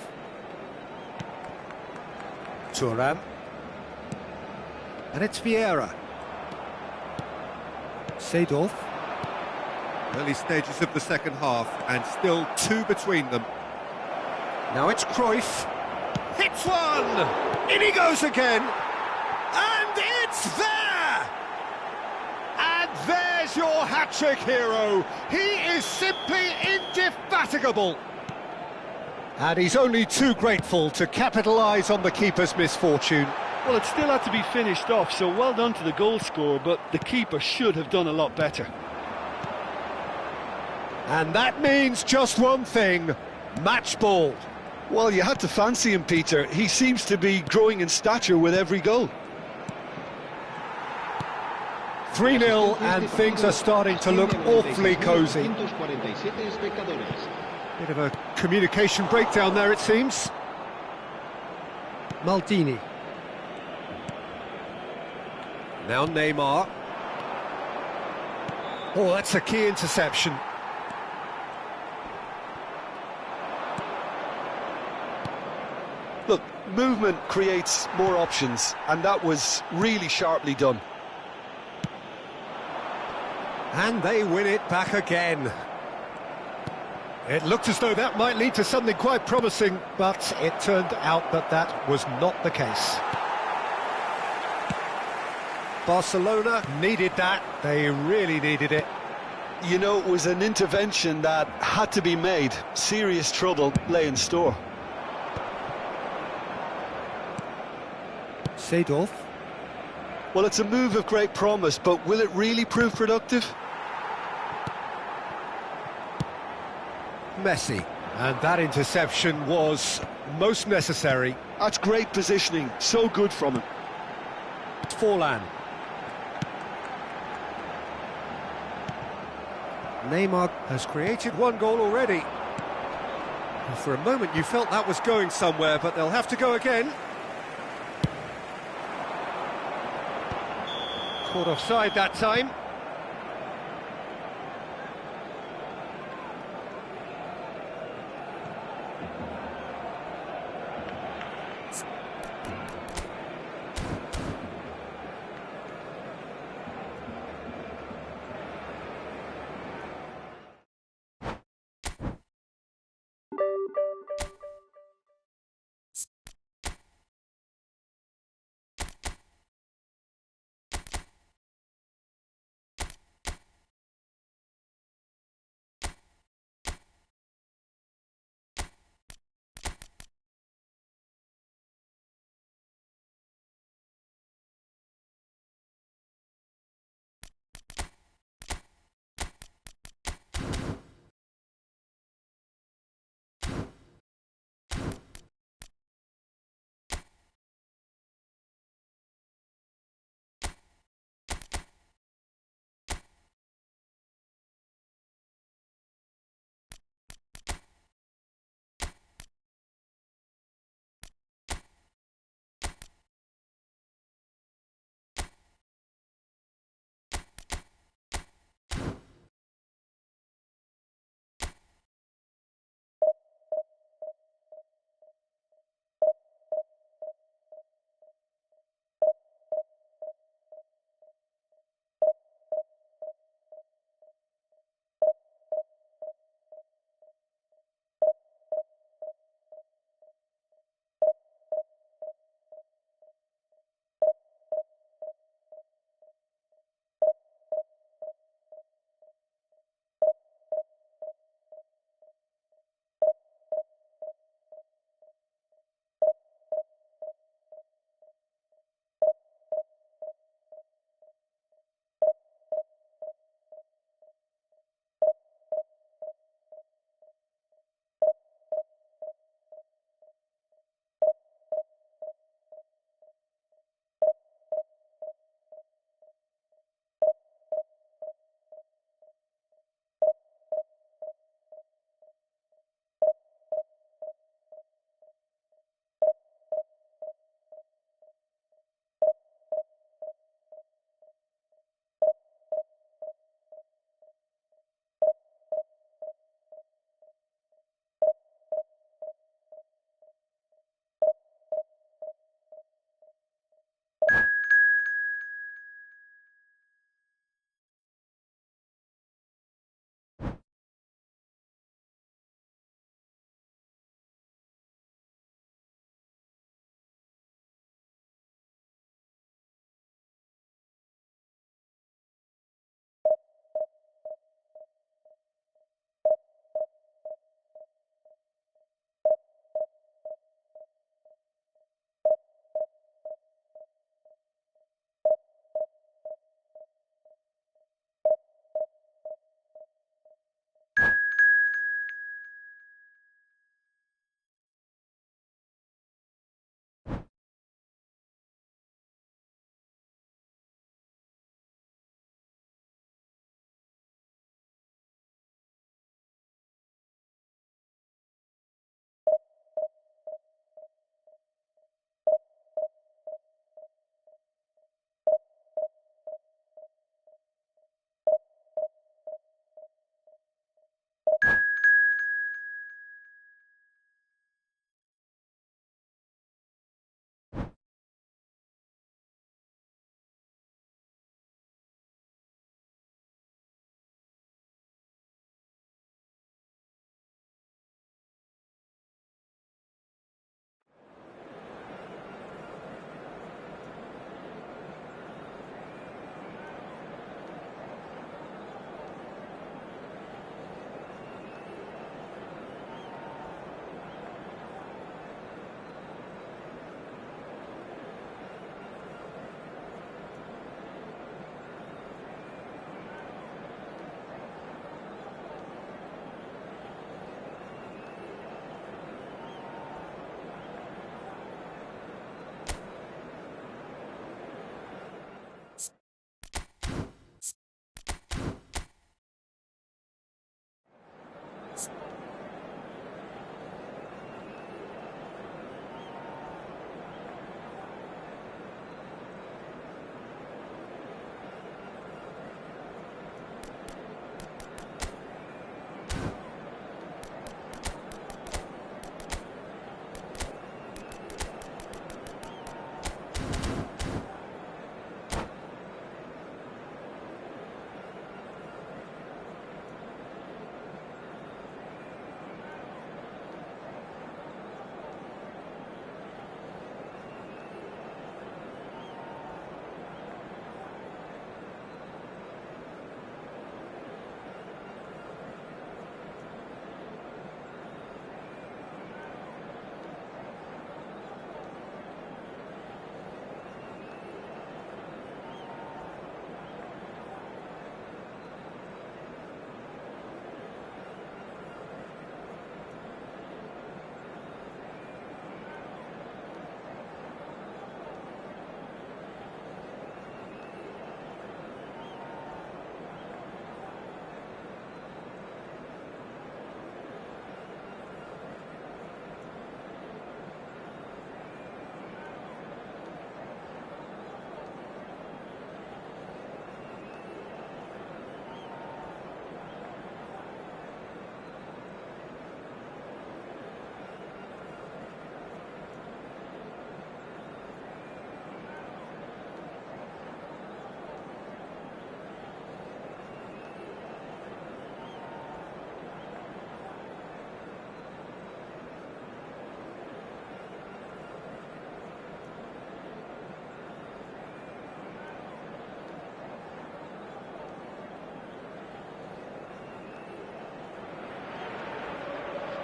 Thuram. And it's Vieira. Seedorf. Early stages of the second half, and still two between them. Now it's Cruyff. Hits one! In he goes again! And it's there! And there's your hat-trick hero. He is simply indefatigable. And he's only too grateful to capitalise on the keeper's misfortune. Well, it still had to be finished off, so well done to the goal scorer, but the keeper should have done a lot better. And that means just one thing, match ball. Well, you had to fancy him, Peter. He seems to be growing in stature with every goal. 3-0 and things are starting to look awfully cosy. Bit of a communication breakdown there, it seems. Maldini. Now Neymar. Oh, that's a key interception. Look, movement creates more options, and that was really sharply done. And they win it back again. It looked as though that might lead to something quite promising, but it turned out that that was not the case. Barcelona needed that. They really needed it. You know, it was an intervention that had to be made. Serious trouble lay in store. Seedorf. Well, it's a move of great promise, but will it really prove productive? Messi. And that interception was most necessary. That's great positioning, so good from him. Forlan. Neymar has created one goal already. And for a moment you felt that was going somewhere, but they'll have to go again. Caught offside that time.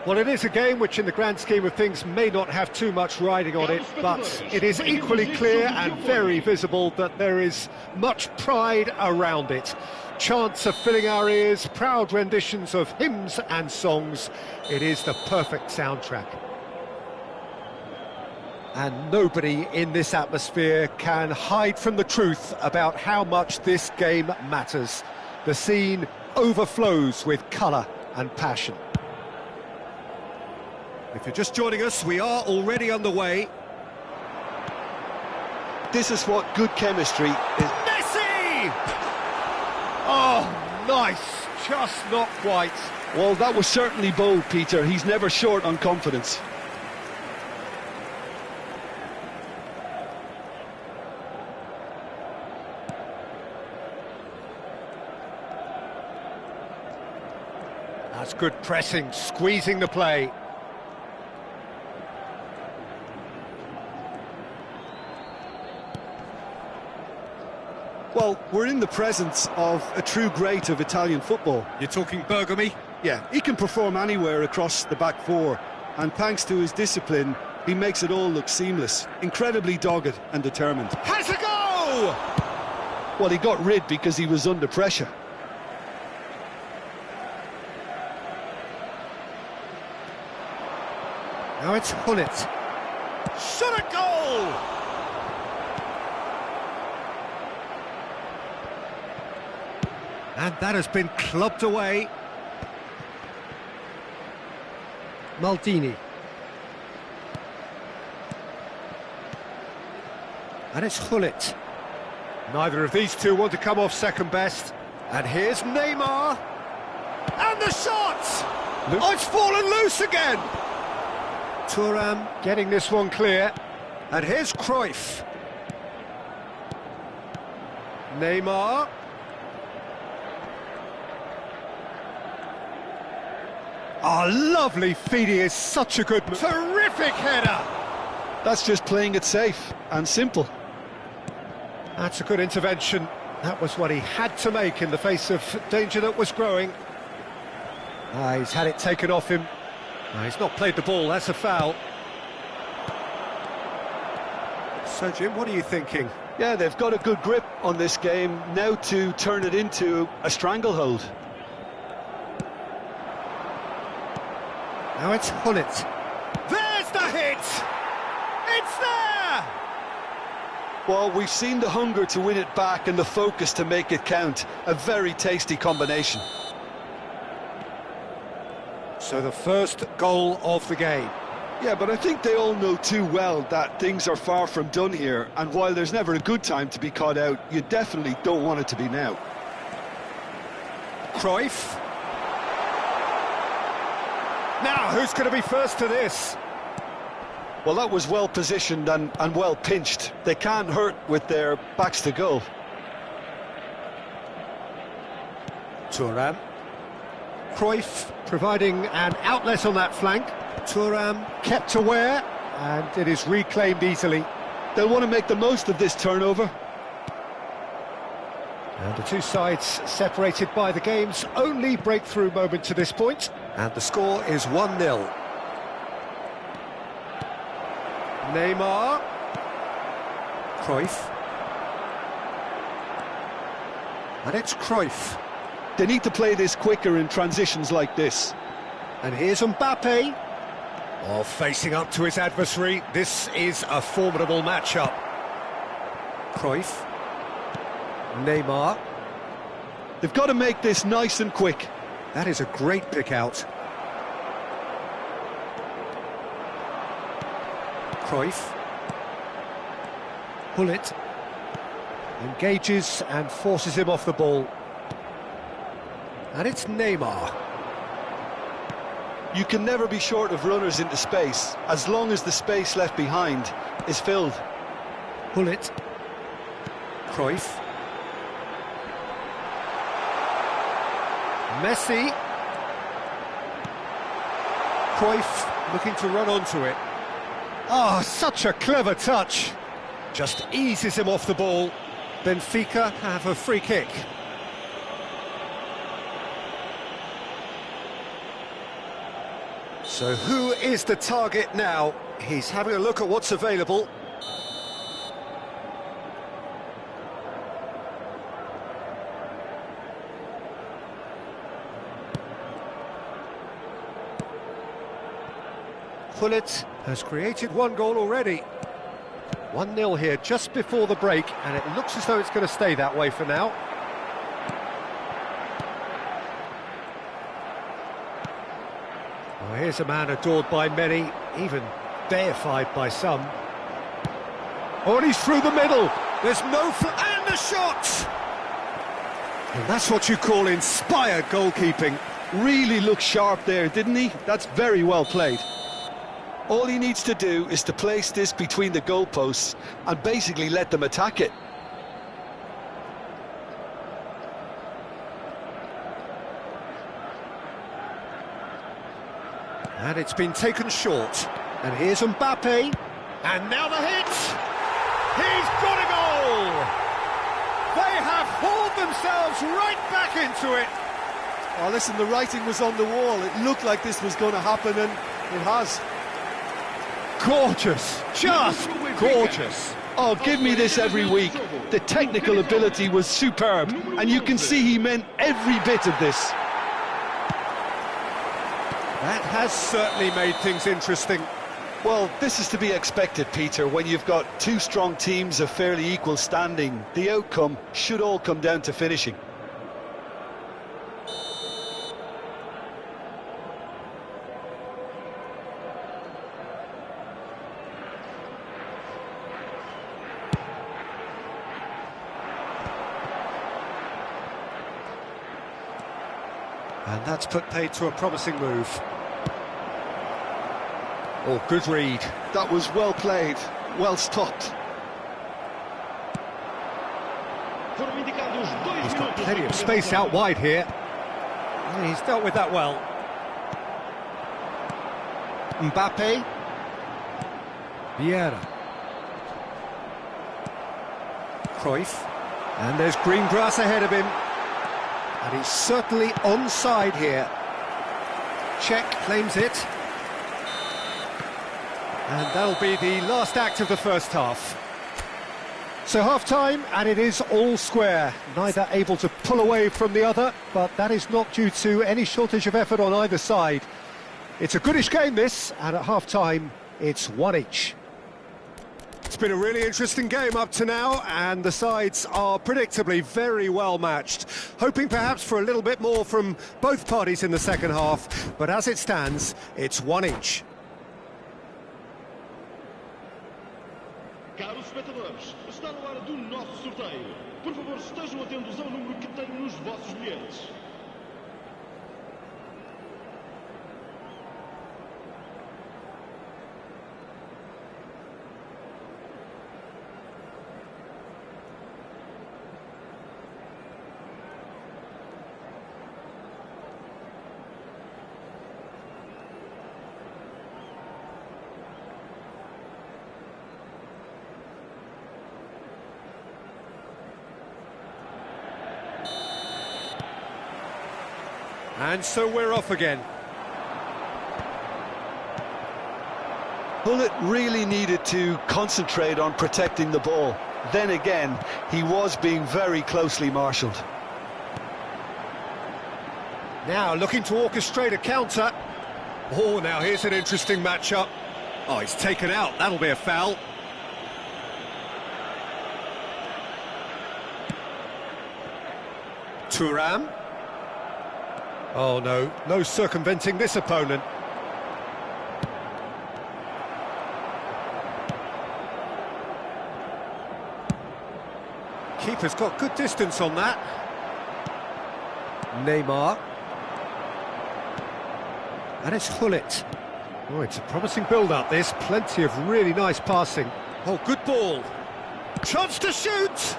Well, it is a game which in the grand scheme of things may not have too much riding on it, but it is equally clear and very visible that there is much pride around it. Chants are filling our ears, proud renditions of hymns and songs. It is the perfect soundtrack. And nobody in this atmosphere can hide from the truth about how much this game matters. The scene overflows with colour and passion. If you're just joining us, we are already underway. This is what good chemistry is. Messi! Oh, nice. Just not quite. Well, that was certainly bold, Peter. He's never short on confidence. That's good pressing, squeezing the play. Well, we're in the presence of a true great of Italian football. You're talking Bergami? Yeah, he can perform anywhere across the back four, and thanks to his discipline, he makes it all look seamless. Incredibly dogged and determined. Has a go! Well, he got rid because he was under pressure. Now it's Hullet. Shot a goal! And that has been clubbed away. Maldini. And it's Hullet. Neither of these two want to come off second best. And here's Neymar. And the shot! Oh, it's fallen loose again! Thuram getting this one clear. And here's Cruyff. Neymar. Oh, lovely feed, he is such a good... Terrific header! That's just playing it safe and simple. That's a good intervention. That was what he had to make in the face of danger that was growing. He's had it taken off him. He's not played the ball, that's a foul. So, Jim, what are you thinking? Yeah, they've got a good grip on this game, now to turn it into a stranglehold. Now it's Hullet. There's the hit! It's there! Well, we've seen the hunger to win it back and the focus to make it count. A very tasty combination. So the first goal of the game. Yeah, but I think they all know too well that things are far from done here, and while there's never a good time to be caught out, you definitely don't want it to be now. Cruyff. Now, who's going to be first to this? Well, that was well positioned and well pinched. They can't hurt with their backs to goal. Thuram. Cruyff providing an outlet on that flank. Thuram kept aware, and it is reclaimed easily. They'll want to make the most of this turnover. And the two sides separated by the game's only breakthrough moment to this point. And the score is 1-0. Neymar. Cruyff. And it's Cruyff. They need to play this quicker in transitions like this. And here's Mbappe. Oh, facing up to his adversary. This is a formidable matchup. Cruyff. Neymar. They've got to make this nice and quick. That is a great pick out. Cruyff. Hullet. Engages and forces him off the ball. And it's Neymar. You can never be short of runners into space, as long as the space left behind is filled. Hullet. Cruyff. Messi. Cruyff looking to run onto it. Oh, such a clever touch. Just eases him off the ball. Benfica have a free kick. So who is the target now? He's having a look at what's available. Pullet has created one goal already. 1-0 here just before the break, and it looks as though it's going to stay that way for now. Well, here's a man adored by many, even deified by some. Oh, and he's through the middle. There's no... and the shot! And that's what you call inspired goalkeeping. Really looked sharp there, didn't he? That's very well played. All he needs to do is to place this between the goalposts and basically let them attack it. And it's been taken short. And here's Mbappe. And now the hit! He's got a goal! They have hauled themselves right back into it. Oh, listen, the writing was on the wall. It looked like this was going to happen, and it has. Gorgeous, just gorgeous. Oh, give me this every week. The technical ability was superb, and you can see he meant every bit of this. That has certainly made things interesting. Well, this is to be expected, Peter. When you've got two strong teams of fairly equal standing, the outcome should all come down to finishing. And that's put paid to a promising move. Oh, good read. That was well played, well stopped. He's got plenty of space out wide here. And he's dealt with that well. Mbappe. Vieira. Cruyff. And there's green grass ahead of him. And he's certainly onside here. Czech claims it. And that'll be the last act of the first half. So half-time, and it is all square. Neither able to pull away from the other, but that is not due to any shortage of effort on either side. It's a goodish game, this, and at half-time, it's one each. It's been a really interesting game up to now, and the sides are predictably very well matched. Hoping perhaps for a little bit more from both parties in the second half, but as it stands, it's one each. Caros espectadores, está no ar do nosso sorteio. Por favor, estejam atentos ao número que tem nos vossos bilhetes. And so we're off again. Pullet really needed to concentrate on protecting the ball. Then again, he was being very closely marshalled. Now looking to orchestrate a counter. Oh, now here's an interesting matchup. Oh, he's taken out. That'll be a foul. Thuram. Oh no, no circumventing this opponent. Keeper's got good distance on that. Neymar. And it's Hullet. Oh, it's a promising build-up, this. Plenty of really nice passing. Oh, good ball. Chance to shoot!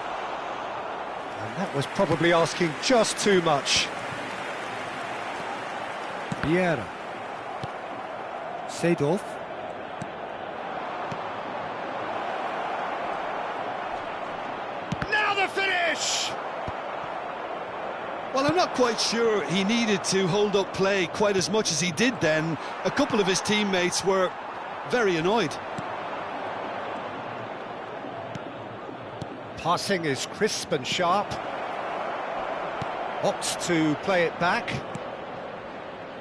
And that was probably asking just too much. Vieira. Seedorf. Now the finish! Well, I'm not quite sure he needed to hold up play quite as much as he did then. A couple of his teammates were very annoyed. Passing is crisp and sharp. Opts to play it back.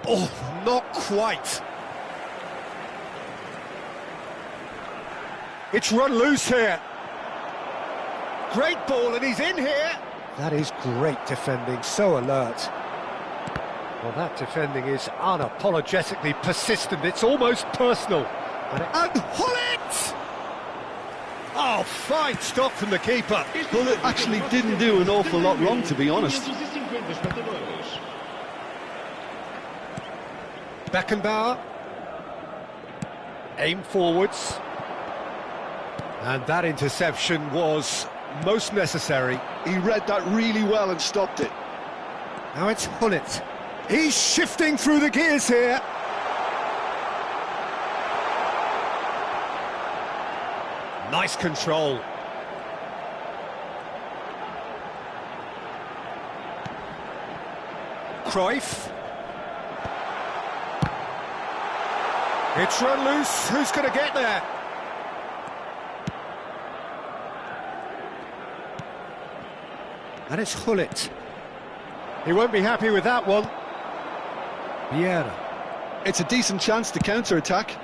Oh, not quite. It's run loose here. Great ball, and he's in here. That is great defending, so alert. Well, that defending is unapologetically persistent. It's almost personal. And Hullet! Oh, fine stop from the keeper. Hullet actually didn't do an awful lot wrong, to be honest. Beckenbauer. Aim forwards. And that interception was most necessary. He read that really well and stopped it. Now it's Hullet. He's shifting through the gears here. Nice control. Cruyff. It's run loose. Who's going to get there? And it's Hullet. He won't be happy with that one. Vieira. It's a decent chance to counter-attack.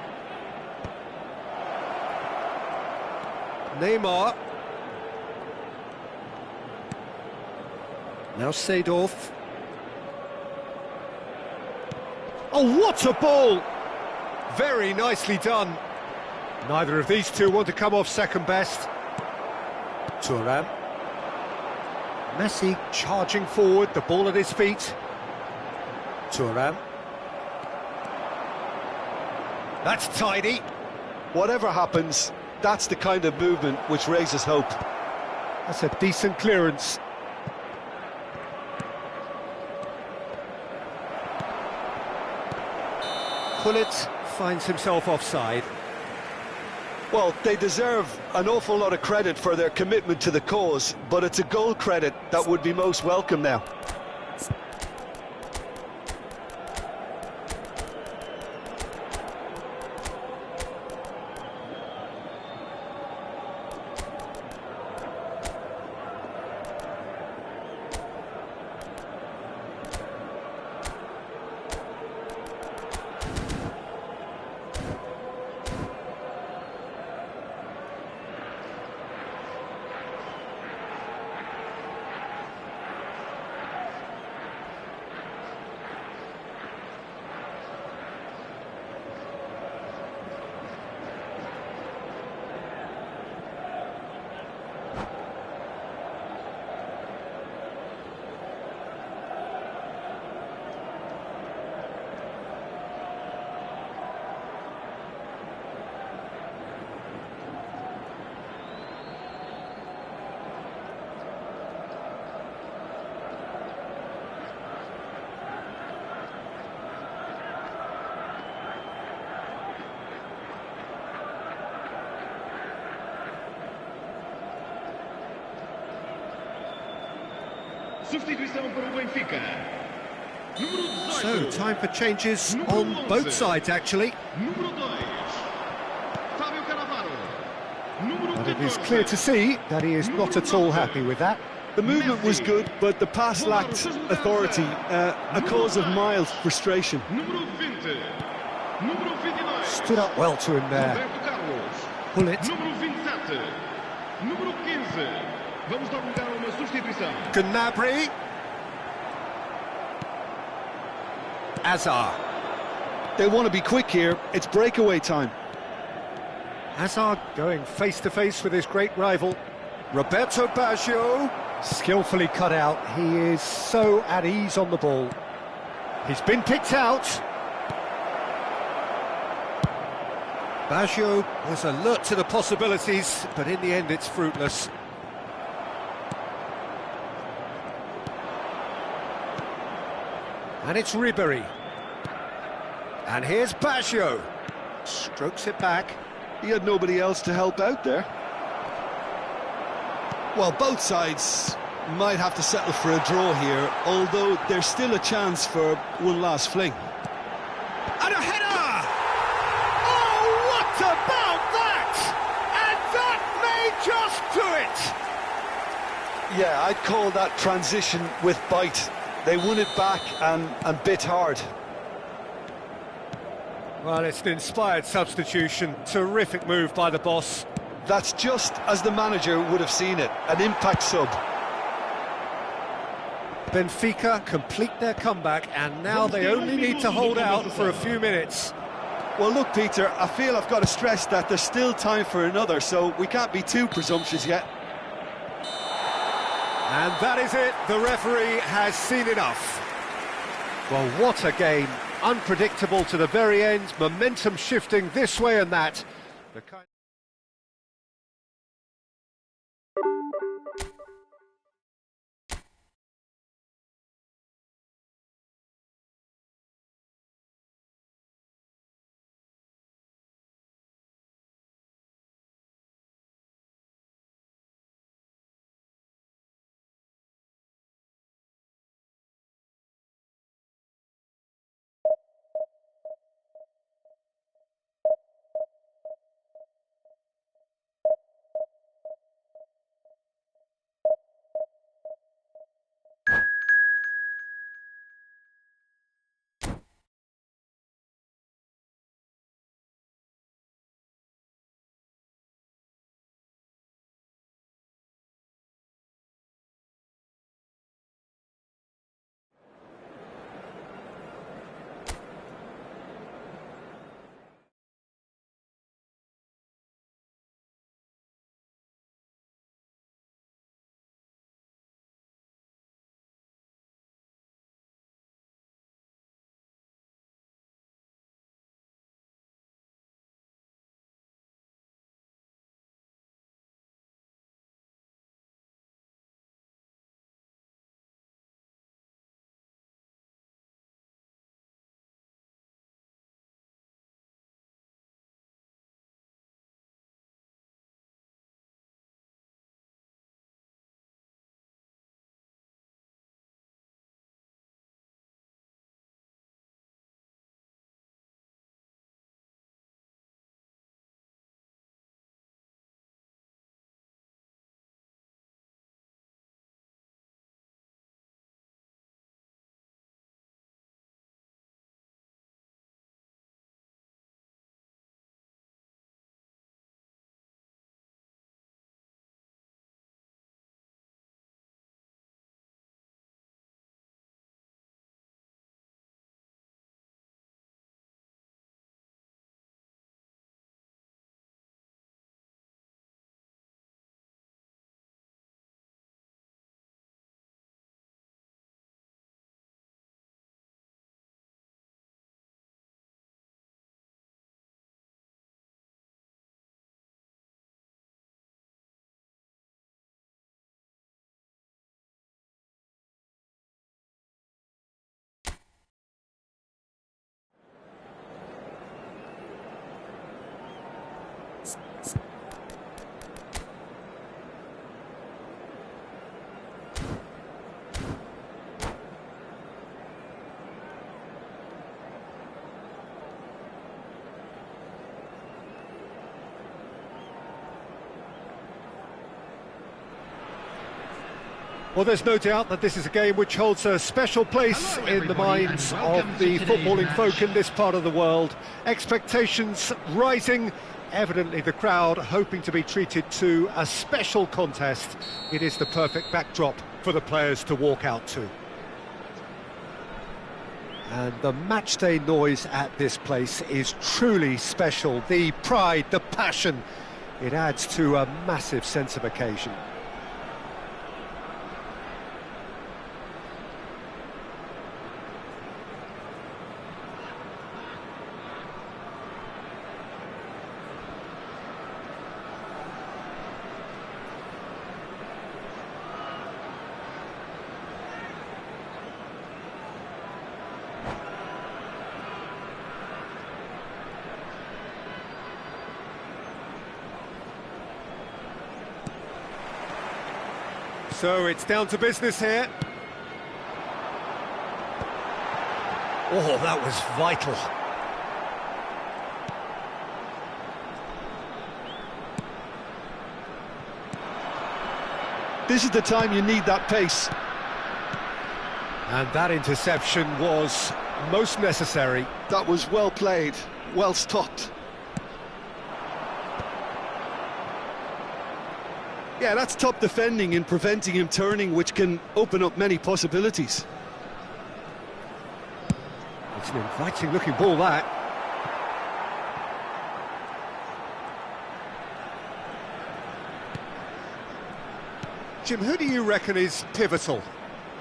Neymar. Now Seedorf. Oh, what a ball! Very nicely done. Neither of these two want to come off second best. Thuram. Messi charging forward, the ball at his feet. Thuram. That's tidy. Whatever happens, that's the kind of movement which raises hope. That's a decent clearance. Hullet finds himself offside. Well, they deserve an awful lot of credit for their commitment to the cause, but it's a goal credit that would be most welcome now. Substituição para o Benfica. Número 18. So, time for changes on both sides, actually. Número 2. Fábio Cannavaro. Número But it is 14. clear to see that he is not at all happy with that. The movement was good, but the pass lacked authority, a cause of mild frustration. Número 20. Número 29. Stood up well to him there. Roberto Carlos. Hullet. Número 27. Número 15. Vamos dar lugar a uma substituição. Gnabry. Azar. They want to be quick here. It's breakaway time. Hazard going face-to-face with his great rival. Roberto Baggio. Skillfully cut out. He is so at ease on the ball. He's been picked out. Baggio was alert to the possibilities, but in the end it's fruitless. And it's Ribéry. And here's Baggio. Strokes it back. He had nobody else to help out there. Well, both sides Might have to settle for a draw here, although there's still a chance for one last fling. And a header! Oh, what about that? And that may just do it! Yeah, I'd call that transition with bite. They won it back and bit hard. Well, it's an inspired substitution. Terrific move by the boss. That's just as the manager would have seen it, an impact sub. Benfica complete their comeback, and now they only need to hold out for a few minutes. Well, look, Peter, I feel I've got to stress that there's still time for another, so we can't be too presumptuous yet. And that is it. The referee has seen enough. Well, what a game. Unpredictable to the very end. Momentum shifting this way and that. The kind Well, there's no doubt that this is a game which holds a special place in the minds of the footballing folk in this part of the world. Expectations rising, evidently the crowd hoping to be treated to a special contest. It is the perfect backdrop for the players to walk out to. And the matchday noise at this place is truly special. The pride, the passion, it adds to a massive sense of occasion. So it's down to business here. Oh, that was vital. This is the time you need that pace. And that interception was most necessary. That was well played, well stopped. Yeah, that's top defending and preventing him turning, which can open up many possibilities. It's an inviting looking ball, that. Jim, who do you reckon is pivotal?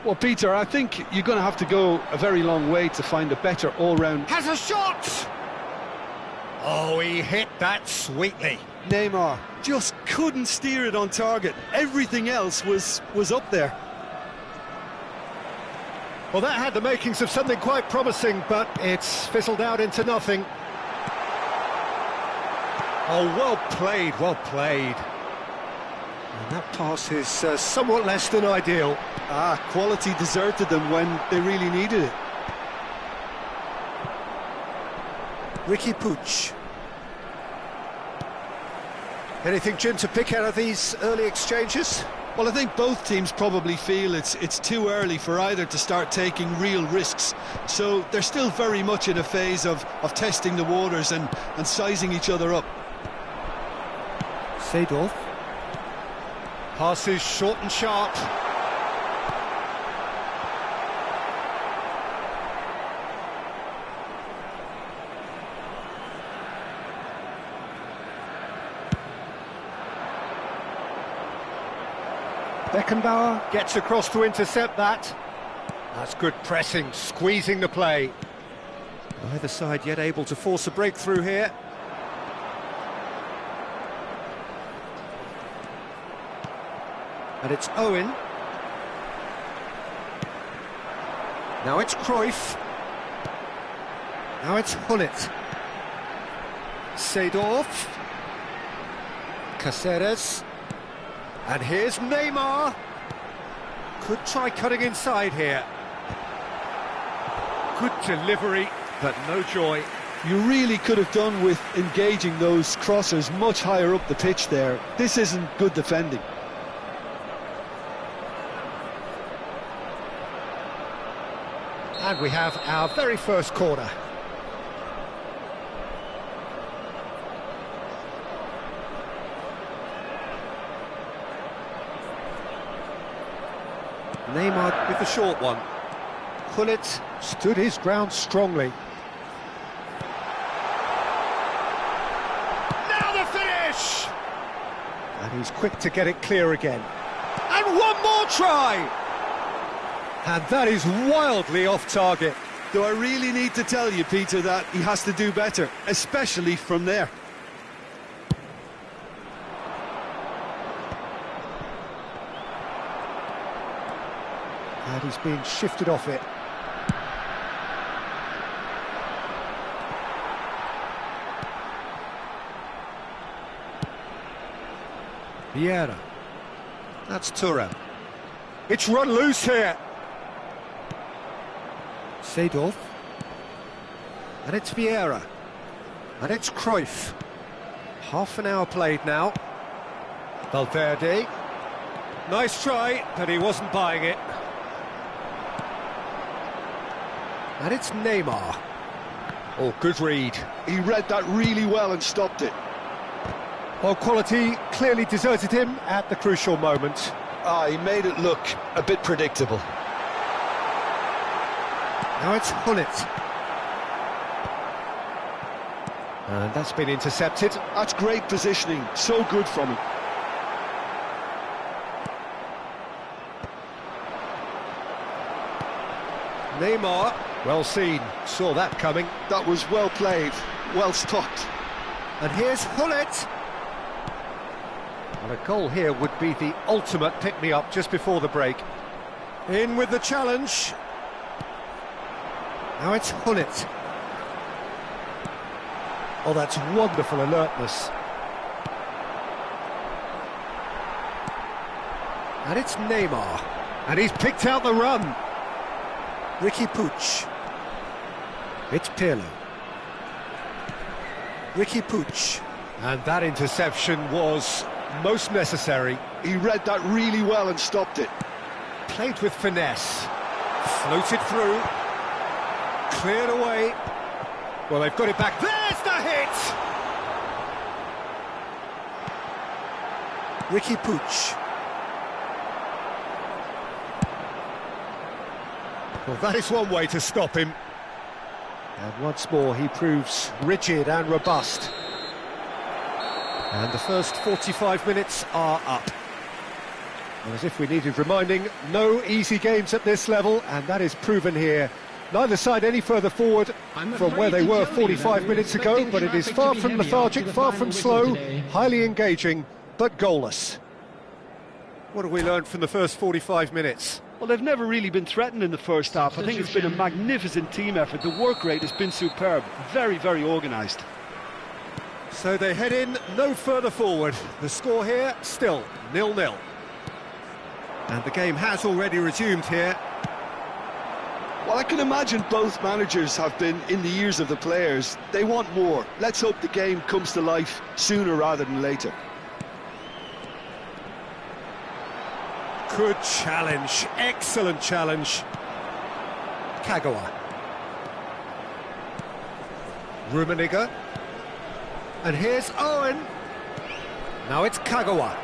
Well, Peter, I think you're going to have to go a very long way to find a better all-round... Has a shot! Oh, he hit that sweetly. Neymar just couldn't steer it on target. Everything else was up there. Well, that had the makings of something quite promising, but it's fizzled out into nothing. Oh, well played, well played. And that pass is somewhat less than ideal. Quality deserted them when they really needed it. Ricky Puig. Anything, Jim, to pick out of these early exchanges? Well, I think both teams probably feel it's too early for either to start taking real risks. So they're still very much in a phase of testing the waters and sizing each other up. Seedorf. Passes short and sharp. Beckenbauer gets across to intercept that. That's good pressing, squeezing the play. Neither side yet able to force a breakthrough here. And it's Owen. Now it's Cruyff. Now it's Hullet. Seedorf. Caceres. And here's Neymar. Could try cutting inside here. Good delivery, but no joy. You really could have done with engaging those crossers much higher up the pitch there. This isn't good defending. And we have our very first corner. Neymar with the short one. Hullet stood his ground strongly. Now the finish! And he's quick to get it clear again. And one more try! And that is wildly off target. Do I really need to tell you, Peter, that he has to do better, especially from there? And he's being shifted off it. Vieira. That's Thuram. It's run loose here. Seedorf. And it's Vieira. And it's Cruyff. Half an hour played now. Valverde. Nice try, but he wasn't buying it. And it's Neymar. Oh, good read. He read that really well and stopped it. Well, quality clearly deserted him at the crucial moment. He made it look a bit predictable. Now it's Hullet. And that's been intercepted. That's great positioning, so good from him. Neymar, well seen, saw that coming. That was well played, well stopped. And here's Hullet. And a goal here would be the ultimate pick-me-up just before the break. In with the challenge. Now it's Hullet. Oh, that's wonderful alertness. And it's Neymar. And he's picked out the run. Ricky Puig. It's Pirlo. Ricky Puig. And that interception was most necessary. He read that really well and stopped it. Played with finesse. Floated through. Cleared away. Well, they've got it back. There's the hit! Ricky Puig. Well, that is one way to stop him. And once more, he proves rigid and robust. And the first 45 minutes are up. And as if we needed reminding, no easy games at this level, and that is proven here. Neither side any further forward from where they were 45 minutes ago, but it is far from lethargic, far from slow, highly engaging, but goalless. What have we learned from the first 45 minutes? Well, they've never really been threatened in the first half. I think it's been a magnificent team effort. The work rate has been superb. Very, very organised. So they head in no further forward. The score here, still 0-0. And the game has already resumed here. Well, I can imagine both managers have been in the ears of the players. They want more. Let's hope the game comes to life sooner rather than later. Good challenge, excellent challenge. Kagawa. Rummenigge. And here's Owen. Now it's Kagawa.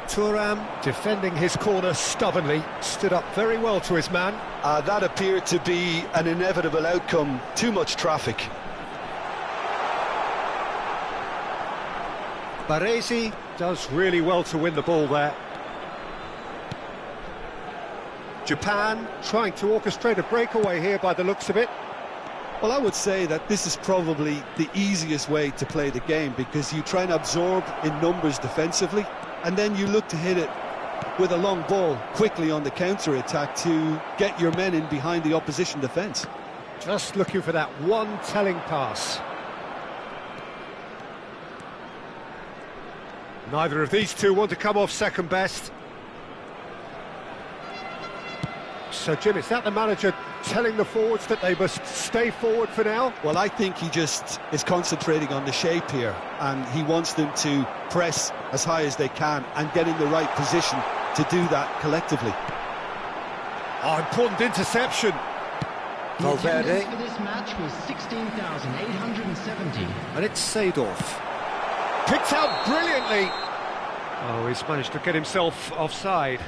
Thuram defending his corner stubbornly, stood up very well to his man. That appeared to be an inevitable outcome. Too much traffic. Baresi does really well to win the ball there. Japan trying to orchestrate a breakaway here by the looks of it. Well, I would say that this is probably the easiest way to play the game, because you try and absorb in numbers defensively, and then you look to hit it with a long ball quickly on the counter-attack to get your men in behind the opposition defence. Just looking for that one telling pass. Neither of these two want to come off second best. So, Jim, is that the manager telling the forwards that they must stay forward for now? Well, I think he just is concentrating on the shape here, and he wants them to press as high as they can and get in the right position to do that collectively. Oh, important interception. The attendance for this match was 16,870. And it's Seedorf. Picked out brilliantly. Oh, he's managed to get himself offside.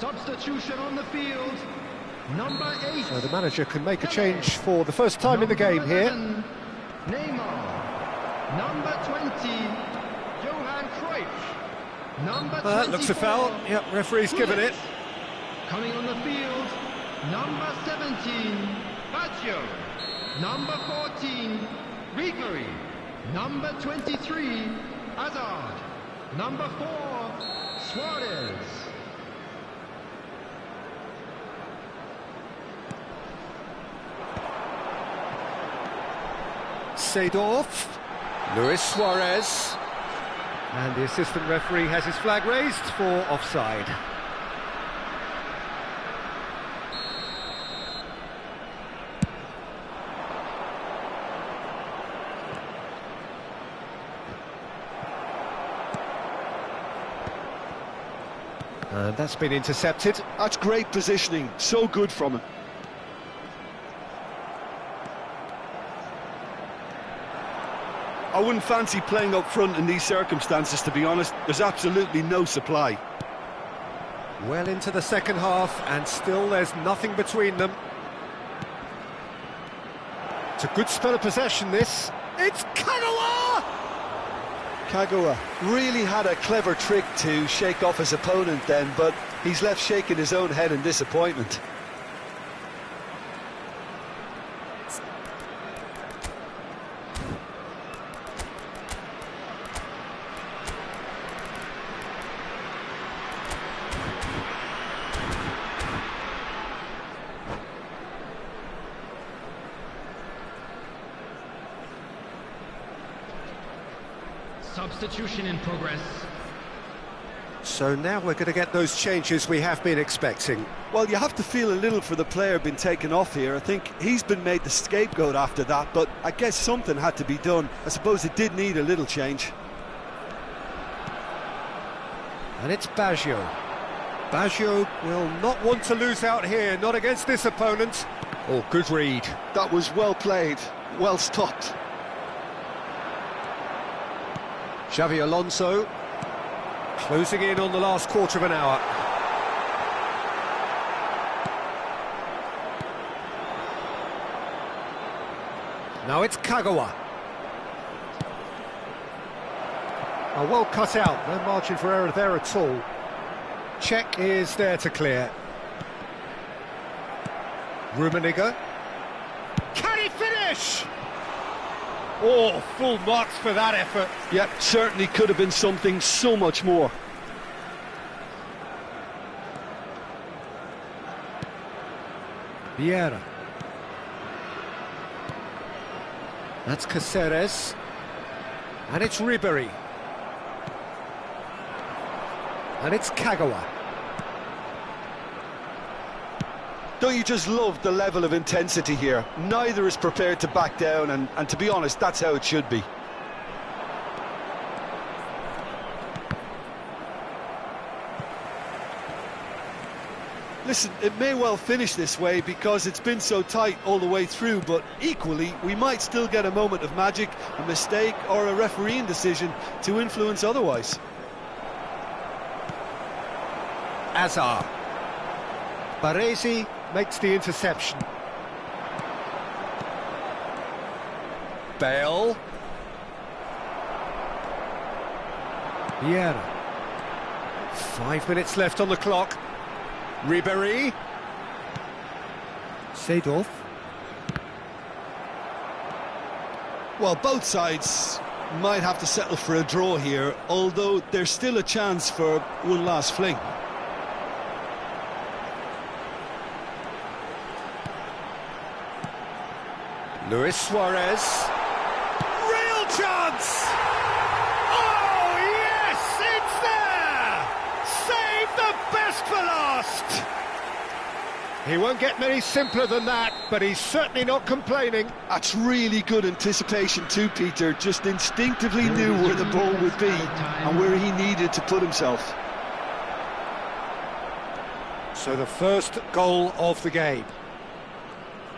Substitution on the field, number 8. So the manager can make a change for the first time in the game here. Neymar. Number 20, Johan Cruyff. Number 24. That looks a foul. Yep, referee's given it. Coming on the field, number 17, Baggio. Number 14, Ribery. Number 23, Hazard. Number 4, Suarez. Seedorf, Luis Suarez, and the assistant referee has his flag raised for offside. And that's been intercepted. That's great positioning, so good from him. I wouldn't fancy playing up front in these circumstances, to be honest. There's absolutely no supply. Well into the second half, and still there's nothing between them. It's a good spell of possession, this. It's Kagawa! Kagawa really had a clever trick to shake off his opponent then, but he's left shaking his own head in disappointment. Substitution in progress. So now we're going to get those changes we have been expecting. Well, you have to feel a little for the player being taken off here. I think he's been made the scapegoat after that, but I guess something had to be done. I suppose it did need a little change. And it's Baggio. Baggio will not want to lose out here, not against this opponent. Oh, good read. That was well played, well stopped. Xavi Alonso closing in on the last quarter of an hour. Now it's Kagawa. Oh, well cut out, no margin for error there at all. Check is there to clear. Rummenigge. Can he finish? Oh, full marks for that effort. Yep, certainly could have been something so much more. Vieira. That's Caceres. And it's Ribery. And it's Kagawa. Don't you just love the level of intensity here? Neither is prepared to back down, and to be honest, that's how it should be. Listen, it may well finish this way because it's been so tight all the way through, but equally, we might still get a moment of magic, a mistake or a refereeing decision to influence otherwise. Azar. Baresi makes the interception. Bale. Vieira. 5 minutes left on the clock. Ribery. Seedorf. Well, both sides might have to settle for a draw here, although there's still a chance for one last fling. Luis Suarez. Real chance! Oh, yes, it's there! Save the best for last! He won't get many simpler than that, but he's certainly not complaining. That's really good anticipation too, Peter. Just instinctively knew where the ball would be and where he needed to put himself. So the first goal of the game.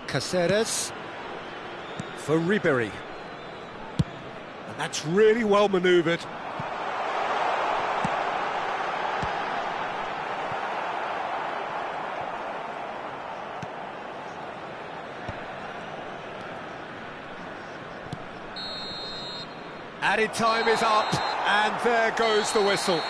Caceres for Ribery. And that's really well manoeuvred. Added time is up, and there goes the whistle.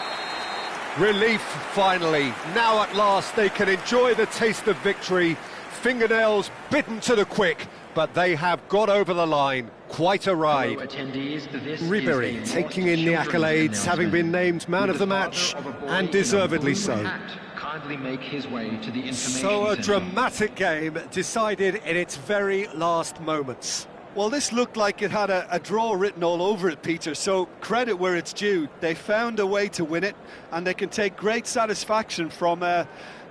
Relief, finally. Now at last they can enjoy the taste of victory. Fingernails bitten to the quick, but they have got over the line. Quite a ride. Ribery taking in the accolades, having been named man of the match, and deservedly so. So a dramatic game decided in its very last moments. Well, this looked like it had a draw written all over it, Peter, so credit where it's due. They found a way to win it, and they can take great satisfaction from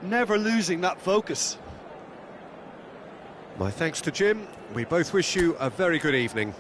never losing that focus. My thanks to Jim. We both wish you a very good evening.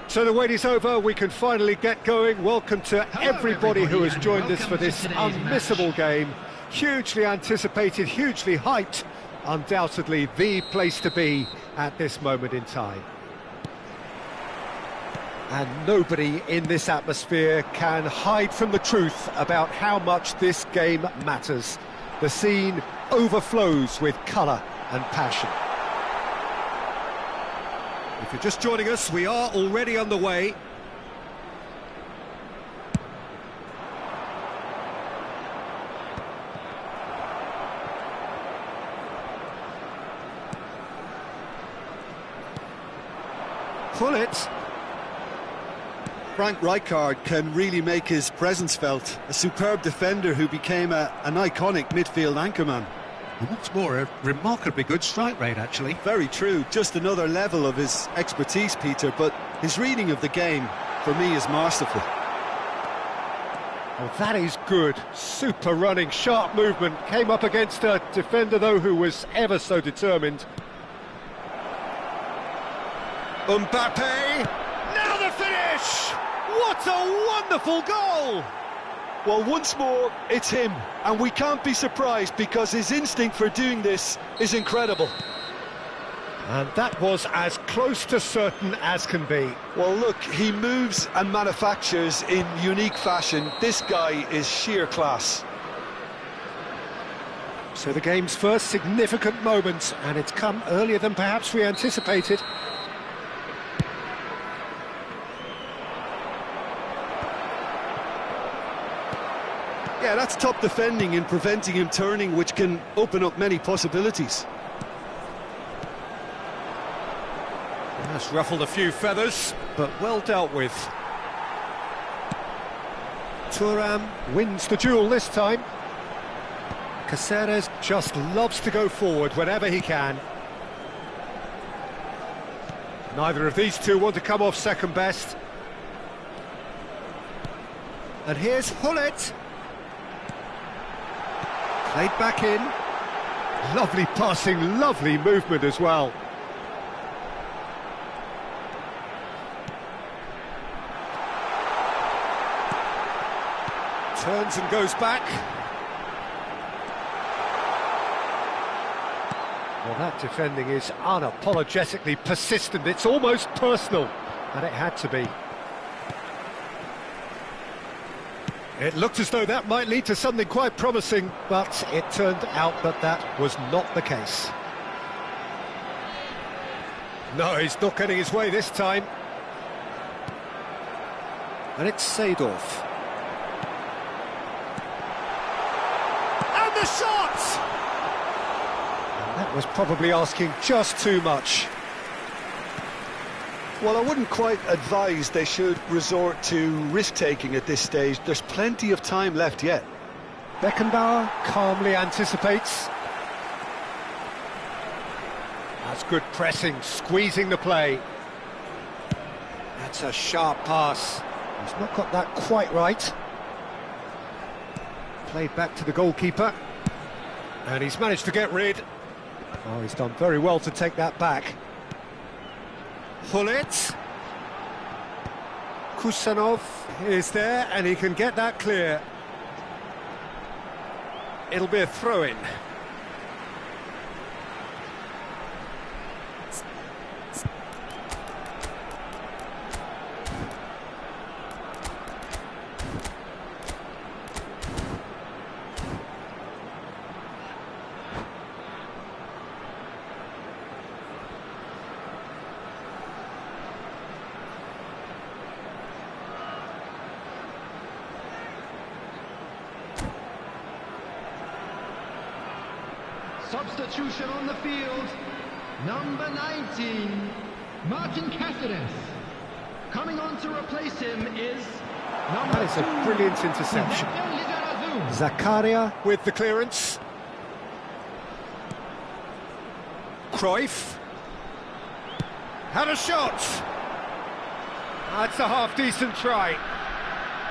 So the wait is over, we can finally get going. Welcome to everybody who has joined us for this unmissable game. Hugely anticipated, hugely hyped, undoubtedly the place to be at this moment in time. And nobody in this atmosphere can hide from the truth about how much this game matters. The scene overflows with colour and passion. If you're just joining us, we are already underway. Pull it. Frank Rijkaard can really make his presence felt. A superb defender who became an iconic midfield anchorman. And what's more, a remarkably good strike rate, actually. Very true, just another level of his expertise, Peter, but his reading of the game, for me, is masterful. Oh, that is good. Super running, sharp movement. Came up against a defender, though, who was ever so determined. Mbappe! Now the finish! What a wonderful goal! Well, once more, it's him, and we can't be surprised because his instinct for doing this is incredible. And that was as close to certain as can be. Well, look, he moves and manufactures in unique fashion. This guy is sheer class. So the game's first significant moment, and it's come earlier than perhaps we anticipated. Yeah, that's top defending and preventing him turning, which can open up many possibilities. That's ruffled a few feathers, but well dealt with. Thuram wins the duel this time. Caceres just loves to go forward whenever he can. Neither of these two want to come off second best. And here's Hullet. Played back in. Lovely passing, lovely movement as well. Turns and goes back. Well, that defending is unapologetically persistent. It's almost personal, and it had to be. It looked as though that might lead to something quite promising, but it turned out that that was not the case. No, he's not getting his way this time. And it's Seedorf. And the shot! And that was probably asking just too much. Well, I wouldn't quite advise they should resort to risk-taking at this stage. There's plenty of time left yet. Beckenbauer calmly anticipates. That's good pressing, squeezing the play. That's a sharp pass. He's not got that quite right. Played back to the goalkeeper. And he's managed to get rid. Oh, he's done very well to take that back. Hullet. Kusanov is there, and he can get that clear. It'll be a throw-in. Substitution on the field, number 19, Martin Cáceres. Coming on to replace him is number That is a brilliant interception. Zakaria with the clearance. Cruyff. Had a shot. That's a half-decent try.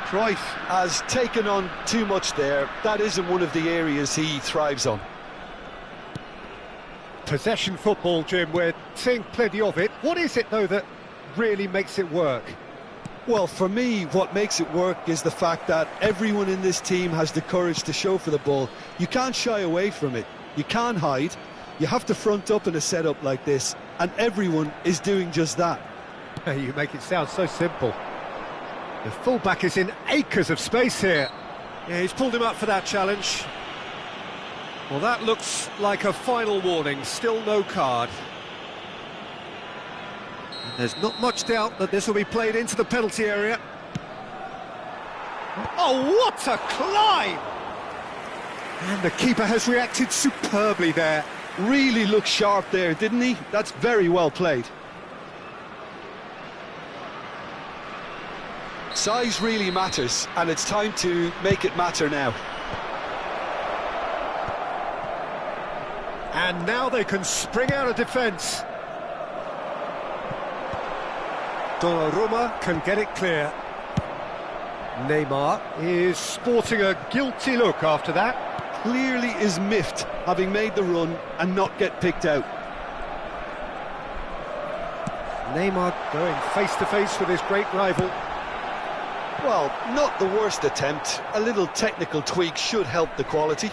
Cruyff has taken on too much there. That isn't one of the areas he thrives on. Possession football, Jim, we're seeing plenty of it. What is it, though, that really makes it work? Well, for me, what makes it work is the fact that everyone in this team has the courage to show for the ball. You can't shy away from it. You can't hide. You have to front up in a setup like this, and everyone is doing just that. You make it sound so simple. The fullback is in acres of space here. Yeah, he's pulled him up for that challenge. Well, that looks like a final warning, still no card. And there's not much doubt that this will be played into the penalty area. Oh, what a climb! And the keeper has reacted superbly there. Really looked sharp there, didn't he? That's very well played. Size really matters, and it's time to make it matter now. And now they can spring out of defence. Donnarumma can get it clear. Neymar is sporting a guilty look after that. Clearly is miffed, having made the run and not get picked out. Neymar going face-to-face with his great rival. Well, not the worst attempt. A little technical tweak should help the quality.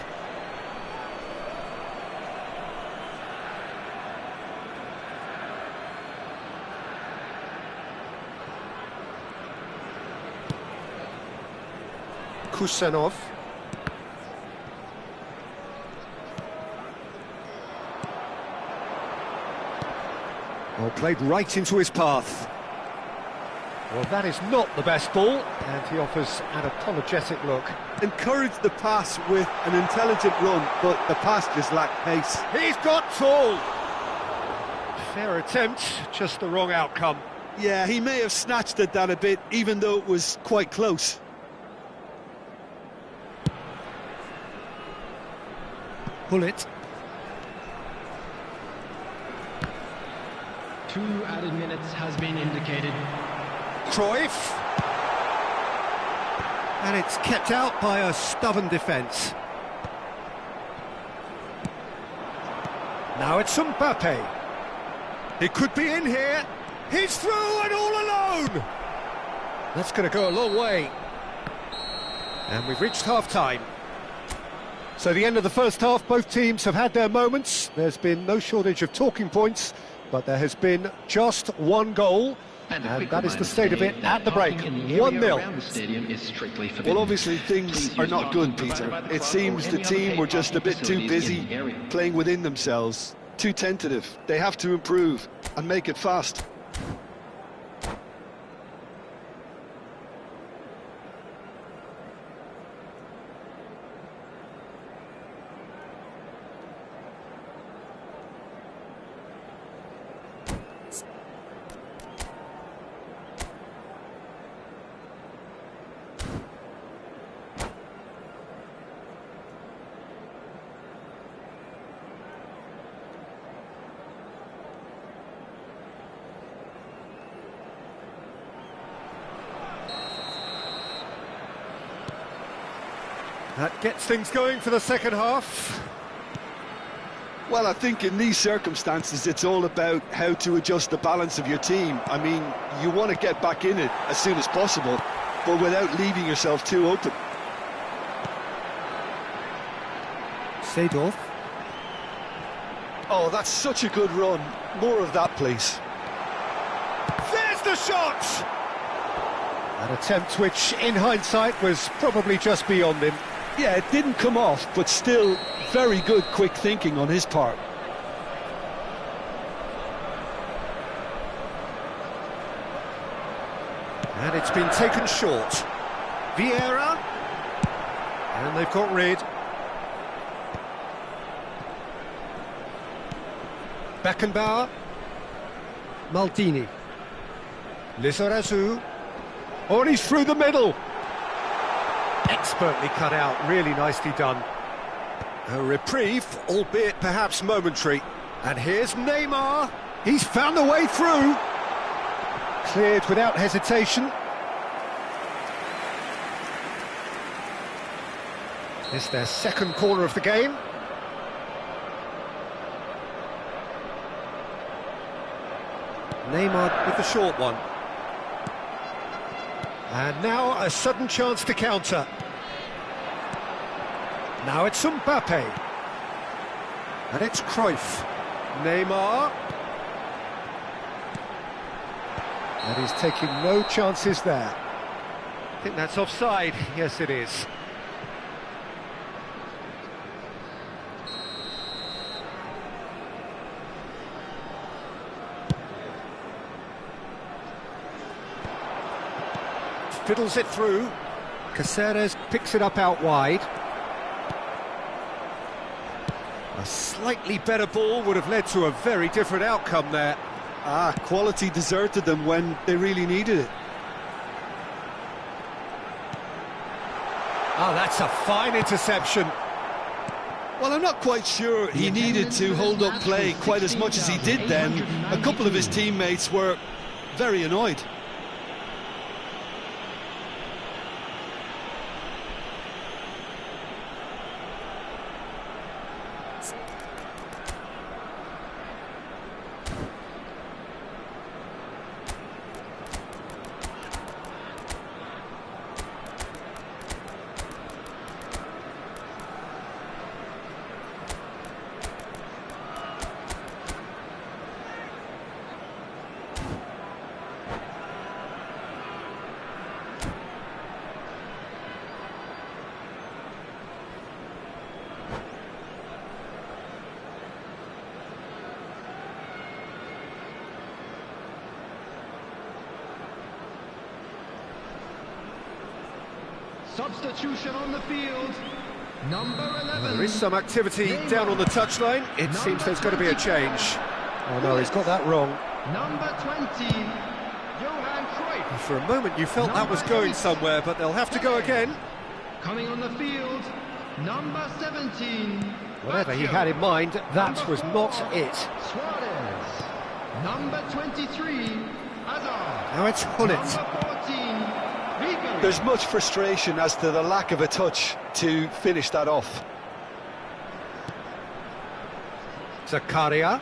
Kusanov. Well, played right into his path. Well, that is not the best ball, and he offers an apologetic look. Encouraged the pass with an intelligent run, but the pass just lacked pace. He's got tall. Fair attempt, just the wrong outcome. Yeah, he may have snatched at that a bit, even though it was quite close. Bullet. 2 added minutes has been indicated. Cruyff. And it's kept out by a stubborn defence. Now it's Mbappe. He could be in here. He's through and all alone. That's going to go a long way. And we've reached half-time. So the end of the first half, both teams have had their moments. There's been no shortage of talking points, but there has been just one goal. And that is the state of it at the break, 1-0. Well, obviously things are not good, Peter. It seems the team were just a bit too busy playing within themselves, too tentative. They have to improve and make it fast. That gets things going for the second half. Well, I think in these circumstances, it's all about how to adjust the balance of your team. I mean, you want to get back in it as soon as possible, but without leaving yourself too open. Seedorf. Oh, that's such a good run. More of that, please. There's the shot! An attempt which, in hindsight, was probably just beyond him. Yeah, it didn't come off, but still very good quick thinking on his part. And it's been taken short. Vieira. And they've got rid. Beckenbauer. Maldini. Lizarazu. Oh, and he's through the middle. Expertly cut out, really nicely done. A reprieve, albeit perhaps momentary. And here's Neymar. He's found a way through. Cleared without hesitation. It's their second corner of the game. Neymar with the short one. And now a sudden chance to counter. Now it's Mbappe. And it's Cruyff. Neymar. And he's taking no chances there. I think that's offside. Yes, it is. Fiddles it through. Caceres picks it up out wide. A slightly better ball would have led to a very different outcome there. Quality deserted them when they really needed it. Oh, that's a fine interception. Well, I'm not quite sure he needed to hold up play quite as much as he did then. A couple of his teammates were very annoyed. Substitution on the field. Number 11. There is some activity down on the touchline. It seems there's going to be a change. Oh no, he's got that wrong. Number 20. Johan Cruyff. For a moment you felt that was going somewhere, but they'll have to go again. Coming on the field. Number 17. Whatever he had in mind, that was not it. Suarez. Number 23. Hazard. Now it's Hullet. Number 14. Ribery. There's much frustration as to the lack of a touch to finish that off. Zakaria.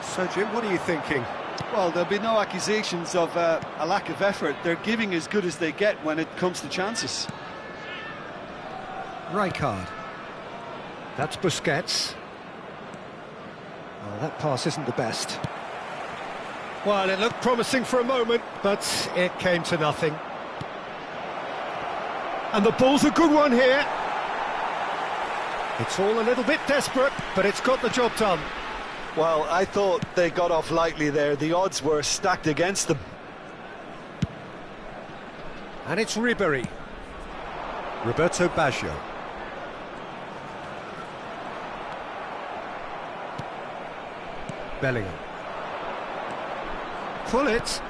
So Jim, what are you thinking? Well, there'll be no accusations of a lack of effort. They're giving as good as they get when it comes to chances. Rijkaard. That's Busquets. Well, that pass isn't the best. Well, it looked promising for a moment, but it came to nothing. And the ball's a good one here. It's all a little bit desperate, but it's got the job done. Well, I thought they got off lightly there. The odds were stacked against them. And it's Ribery. Roberto Baggio. Bellingham. Pull it.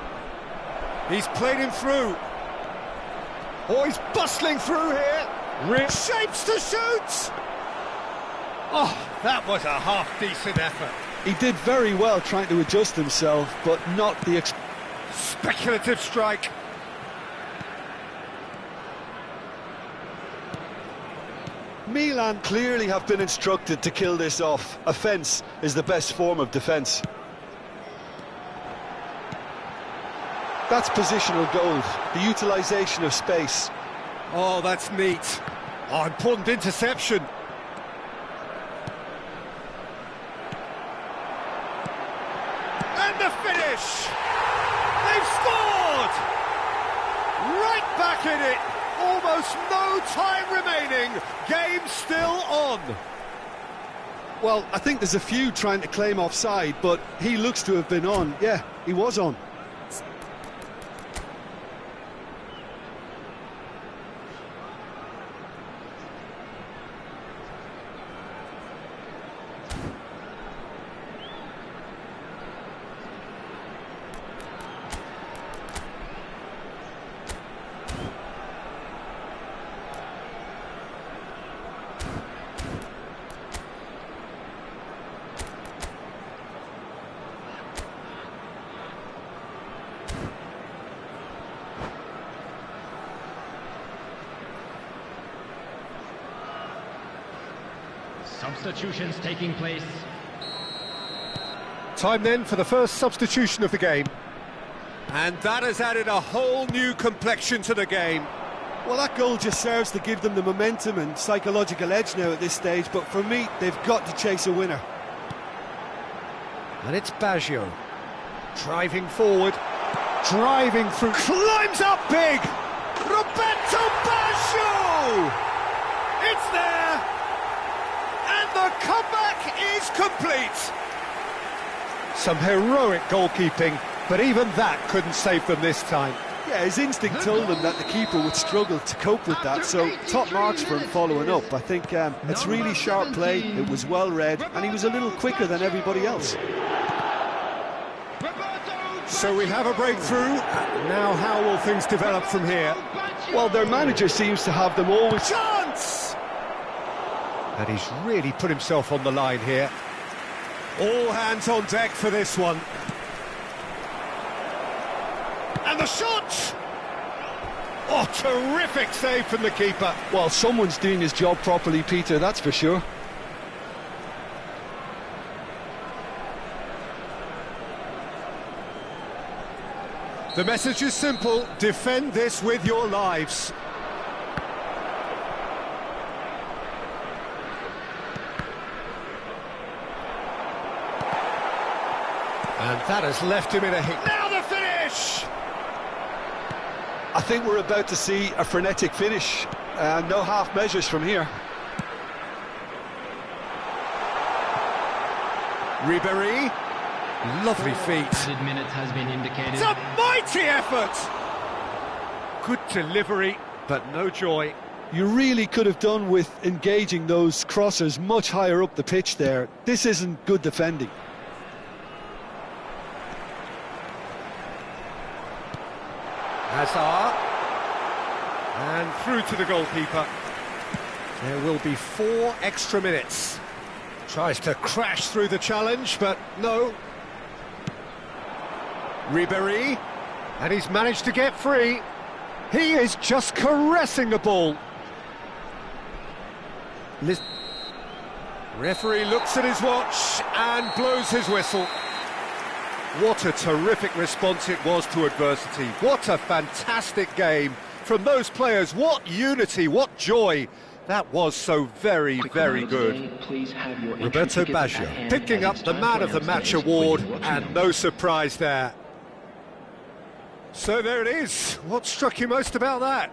He's played him through. Oh, he's bustling through here. Shapes to shoot. Oh, that was a half-decent effort. He did very well trying to adjust himself, but not the... Speculative strike. Milan clearly have been instructed to kill this off. Offence is the best form of defence. That's positional gold, the utilisation of space. Oh, that's neat. Oh, important interception. And the finish! They've scored! Right back in it! Almost no time remaining. Game still on. Well, I think there's a few trying to claim offside, but he looks to have been on. Yeah, he was on. substitutions taking place. Time then for the first substitution of the game. And that has added a whole new complexion to the game. Well, that goal just serves to give them the momentum and psychological edge now at this stage, but for me, they've got to chase a winner. And it's Baggio. Driving forward. Driving through. Climbs up big! Roberto Baggio! It's there! And the comeback is complete! Some heroic goalkeeping, but even that couldn't save them this time. Yeah, his instinct told him that the keeper would struggle to cope with that, so top marks for him following up. I think it's really sharp play, it was well read, and he was a little quicker than everybody else. So we have a breakthrough. Now how will things develop from here? Well, their manager seems to have them always... Chance! And he's really put himself on the line here. All hands on deck for this one. And the shot! Oh, terrific save from the keeper. Well, someone's doing his job properly, Peter, that's for sure. The message is simple: defend this with your lives. And that has left him in a heap. Now the finish! I think we're about to see a frenetic finish. No half measures from here. Ribéry. Lovely feet. Added minutes has been indicated. It's a mighty effort! Good delivery, but no joy. You really could have done with engaging those crossers much higher up the pitch there. This isn't good defending. Hazard. And through to the goalkeeper. There will be 4 extra minutes. Tries to crash through the challenge, but no. Ribéry, and he's managed to get free. He is just caressing the ball. Referee looks at his watch and blows his whistle. What a terrific response it was to adversity. What a fantastic game from those players. What unity, what joy. That was so very, very good. Roberto Baggio picking up the Man of the Match award, and no surprise there. So there it is. What struck you most about that?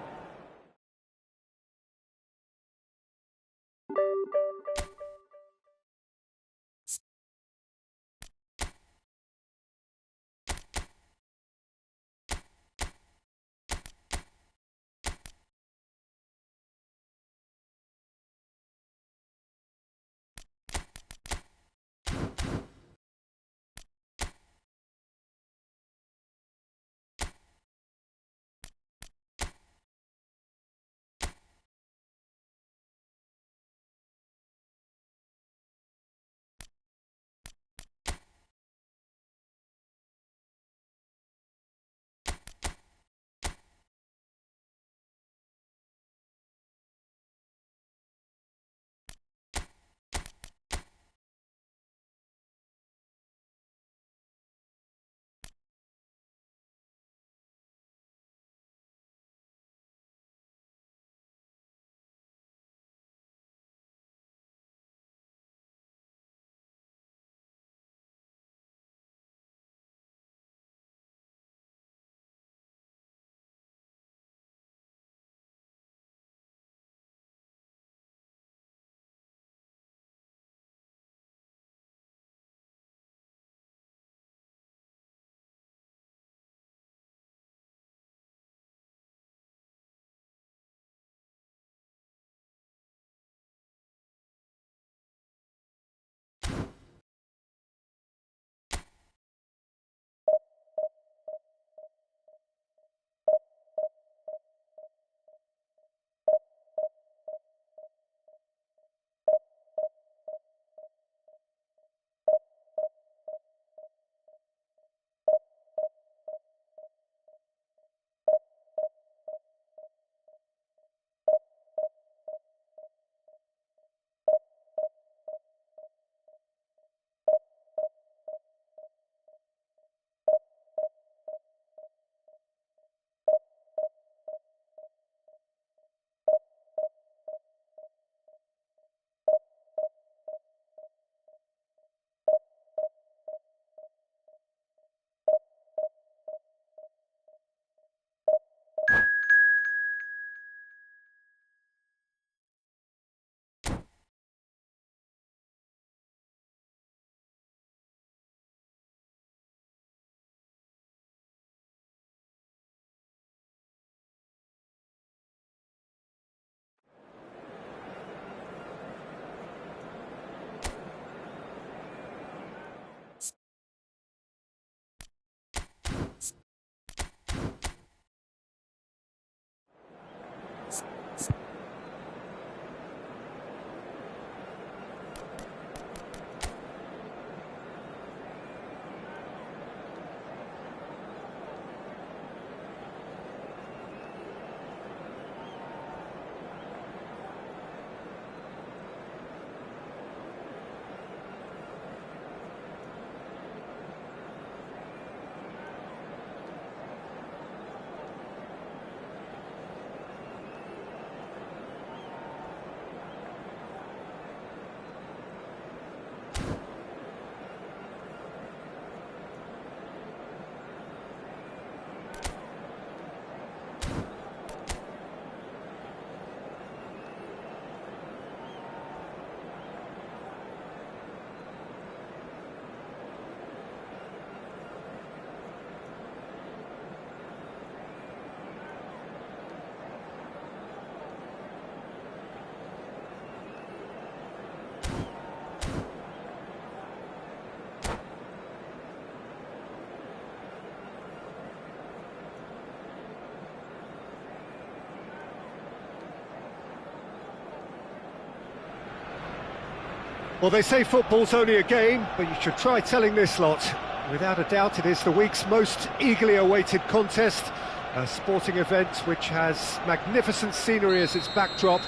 Well, they say football's only a game, but you should try telling this lot. Without a doubt, it is the week's most eagerly awaited contest, a sporting event which has magnificent scenery as its backdrop.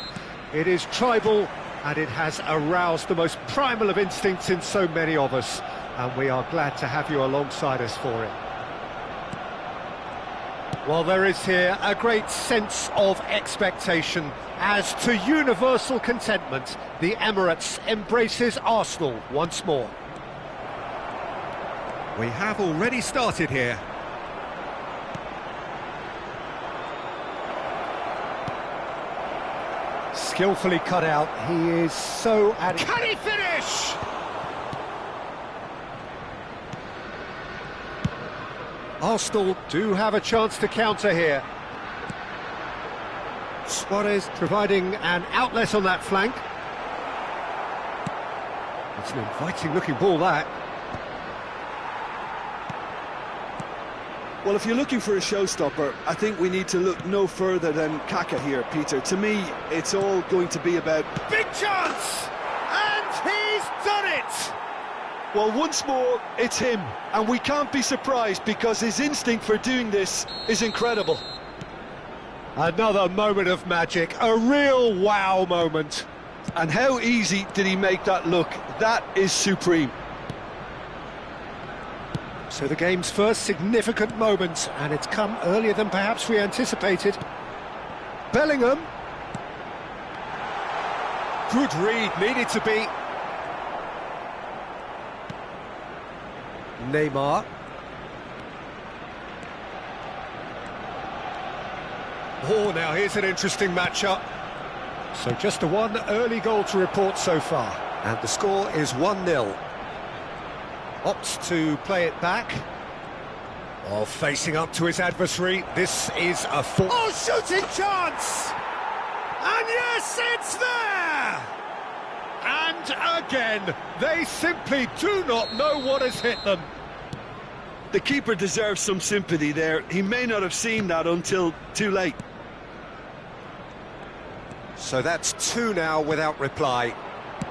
It is tribal, and it has aroused the most primal of instincts in so many of us, and we are glad to have you alongside us for it. Well, there is here a great sense of expectation. As to universal contentment, the Emirates embraces Arsenal once more. We have already started here. Skillfully cut out, he is so... Can he finish? Arsenal do have a chance to counter here. Suarez providing an outlet on that flank. It's an inviting looking ball, that. Well, if you're looking for a showstopper, I think we need to look no further than Kaka here, Peter. To me, it's all going to be about... Big chance! And he's done it! Well, once more, it's him. And we can't be surprised because his instinct for doing this is incredible. Another moment of magic, a real wow moment. And how easy did he make that look? That is supreme. So the game's first significant moment, and it's come earlier than perhaps we anticipated. Bellingham. Good read, needed to be. Neymar. Oh, now here's an interesting matchup. So just the one early goal to report so far, and the score is 1-0. Opts to play it back. Oh, facing up to his adversary. This is a full... Oh, shooting chance! And yes, it's there! And again, they simply do not know what has hit them. The keeper deserves some sympathy there. He may not have seen that until too late. So that's 2 now without reply.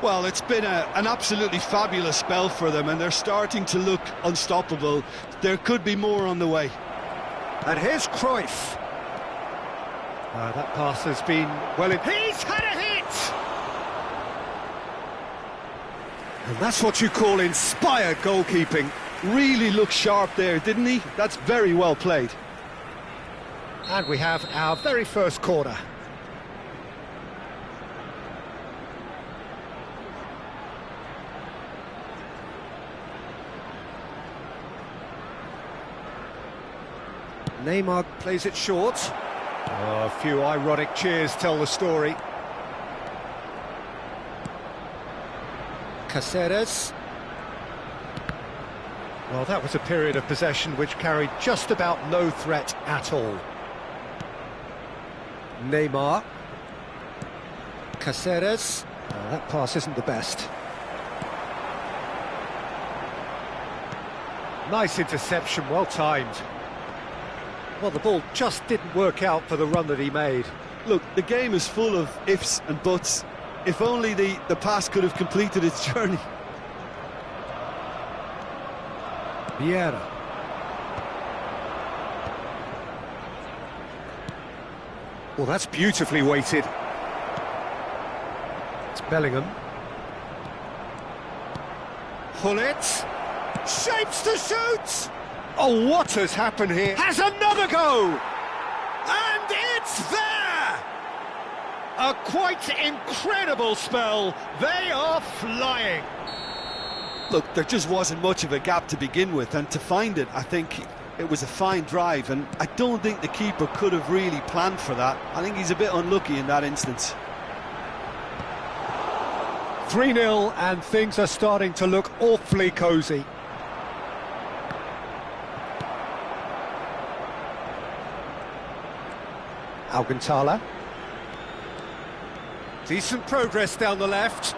Well, it's been an absolutely fabulous spell for them, and they're starting to look unstoppable. There could be more on the way. And here's Cruyff. That pass has been well... He's had a hit! And that's what you call inspired goalkeeping. Really looked sharp there, didn't he? That's very well played. And we have our very first corner. Neymar plays it short. Oh, a few ironic cheers tell the story. Caceres. Well, that was a period of possession which carried just about no threat at all. Neymar. Caceres. Oh, that pass isn't the best. Nice interception, well timed. Well, the ball just didn't work out for the run that he made. Look, the game is full of ifs and buts. If only the pass could have completed its journey. Vieira. Well, that's beautifully weighted. It's Bellingham. Hullet. Shapes to shoot! Oh, what has happened here? Has another go! And it's there! A quite incredible spell. They are flying. Look, there just wasn't much of a gap to begin with, and to find it, I think it was a fine drive, and I don't think the keeper could have really planned for that. I think he's a bit unlucky in that instance. 3-0, and things are starting to look awfully cosy. Alcantara. Decent progress down the left.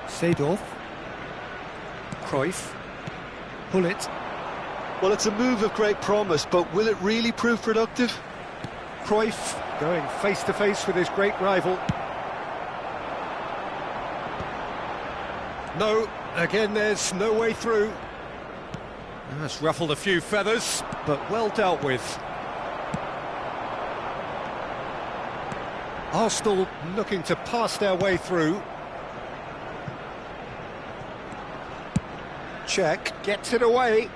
Seedorf. Cruyff. Hullet. Well, it's a move of great promise, but will it really prove productive? Cruyff going face-to-face with his great rival. No, again there's no way through. That's ruffled a few feathers, but well dealt with. Arsenal looking to pass their way through. Check, gets it away.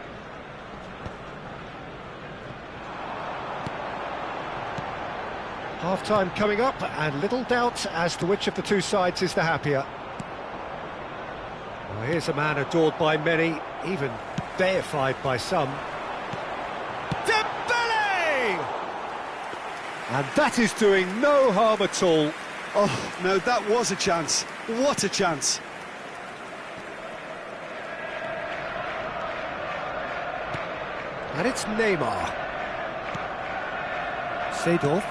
Half-time coming up, and little doubt as to which of the two sides is the happier. Well, here's a man adored by many, even deified by some. Dembele! And that is doing no harm at all. Oh, now that was a chance. What a chance. And it's Neymar. Seedorf.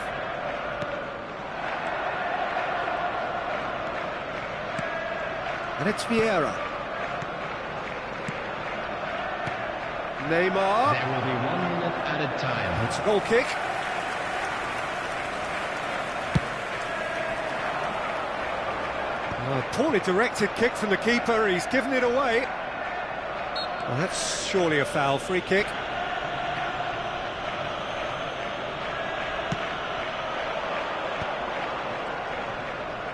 And it's Vieira. Neymar. There will be 1 minute added time. It's a goal kick. A poorly directed kick from the keeper. He's given it away. Well, that's surely a foul. Free kick.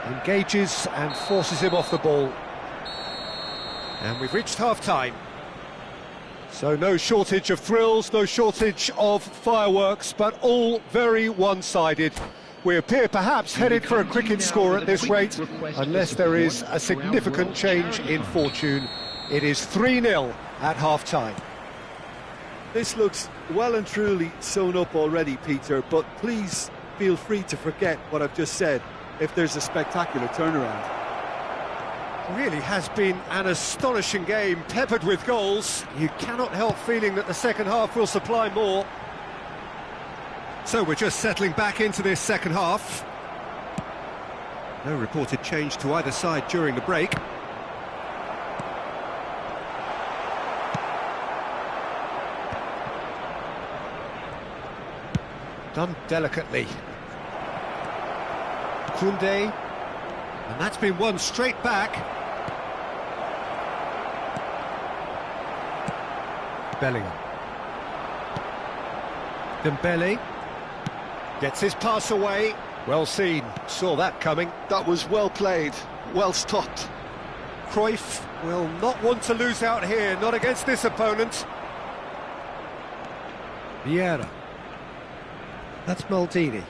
Engages and forces him off the ball. And we've reached half-time. So no shortage of thrills, no shortage of fireworks, but all very one-sided. We appear perhaps headed for a cricket score at this rate, unless there is a significant change in fortune. It is 3-0 at half-time. This looks well and truly sewn up already, Peter, but please feel free to forget what I've just said if there's a spectacular turnaround. Really has been an astonishing game, peppered with goals. You cannot help feeling that the second half will supply more. So we're just settling back into this second half. No reported change to either side during the break. Done delicately. Koundé, and that's been won straight back. Bellingham. Dembele gets his pass away. Well seen, saw that coming. That was well played, well stopped. Cruyff will not want to lose out here, not against this opponent. Vieira. That's Maldini.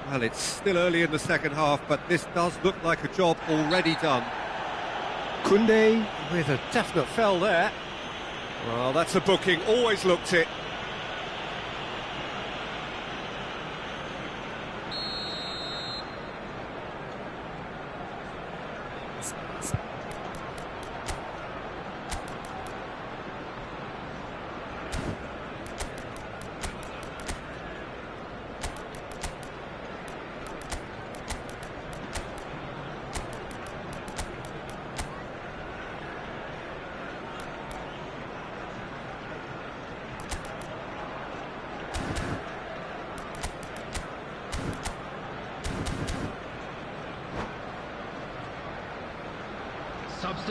Well, it's still early in the second half, but this does look like a job already done. Koundé with a definite foul there. Well, that's a booking, always looked it.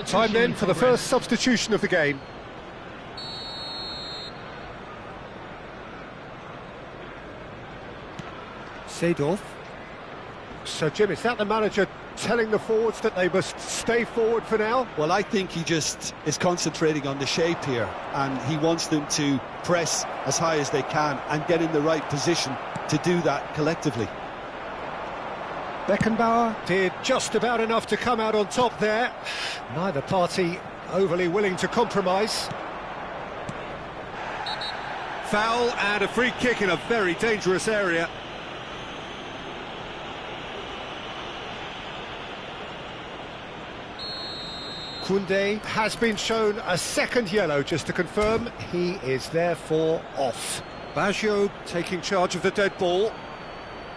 Time then for the first substitution of the game. Seedorf. So, Jim, is that the manager telling the forwards that they must stay forward for now? Well, I think he just is concentrating on the shape here, and he wants them to press as high as they can and get in the right position to do that collectively. Beckenbauer did just about enough to come out on top there. Neither party overly willing to compromise. Foul and a free kick in a very dangerous area. Koundé has been shown a second yellow, just to confirm. He is therefore off. Baggio taking charge of the dead ball.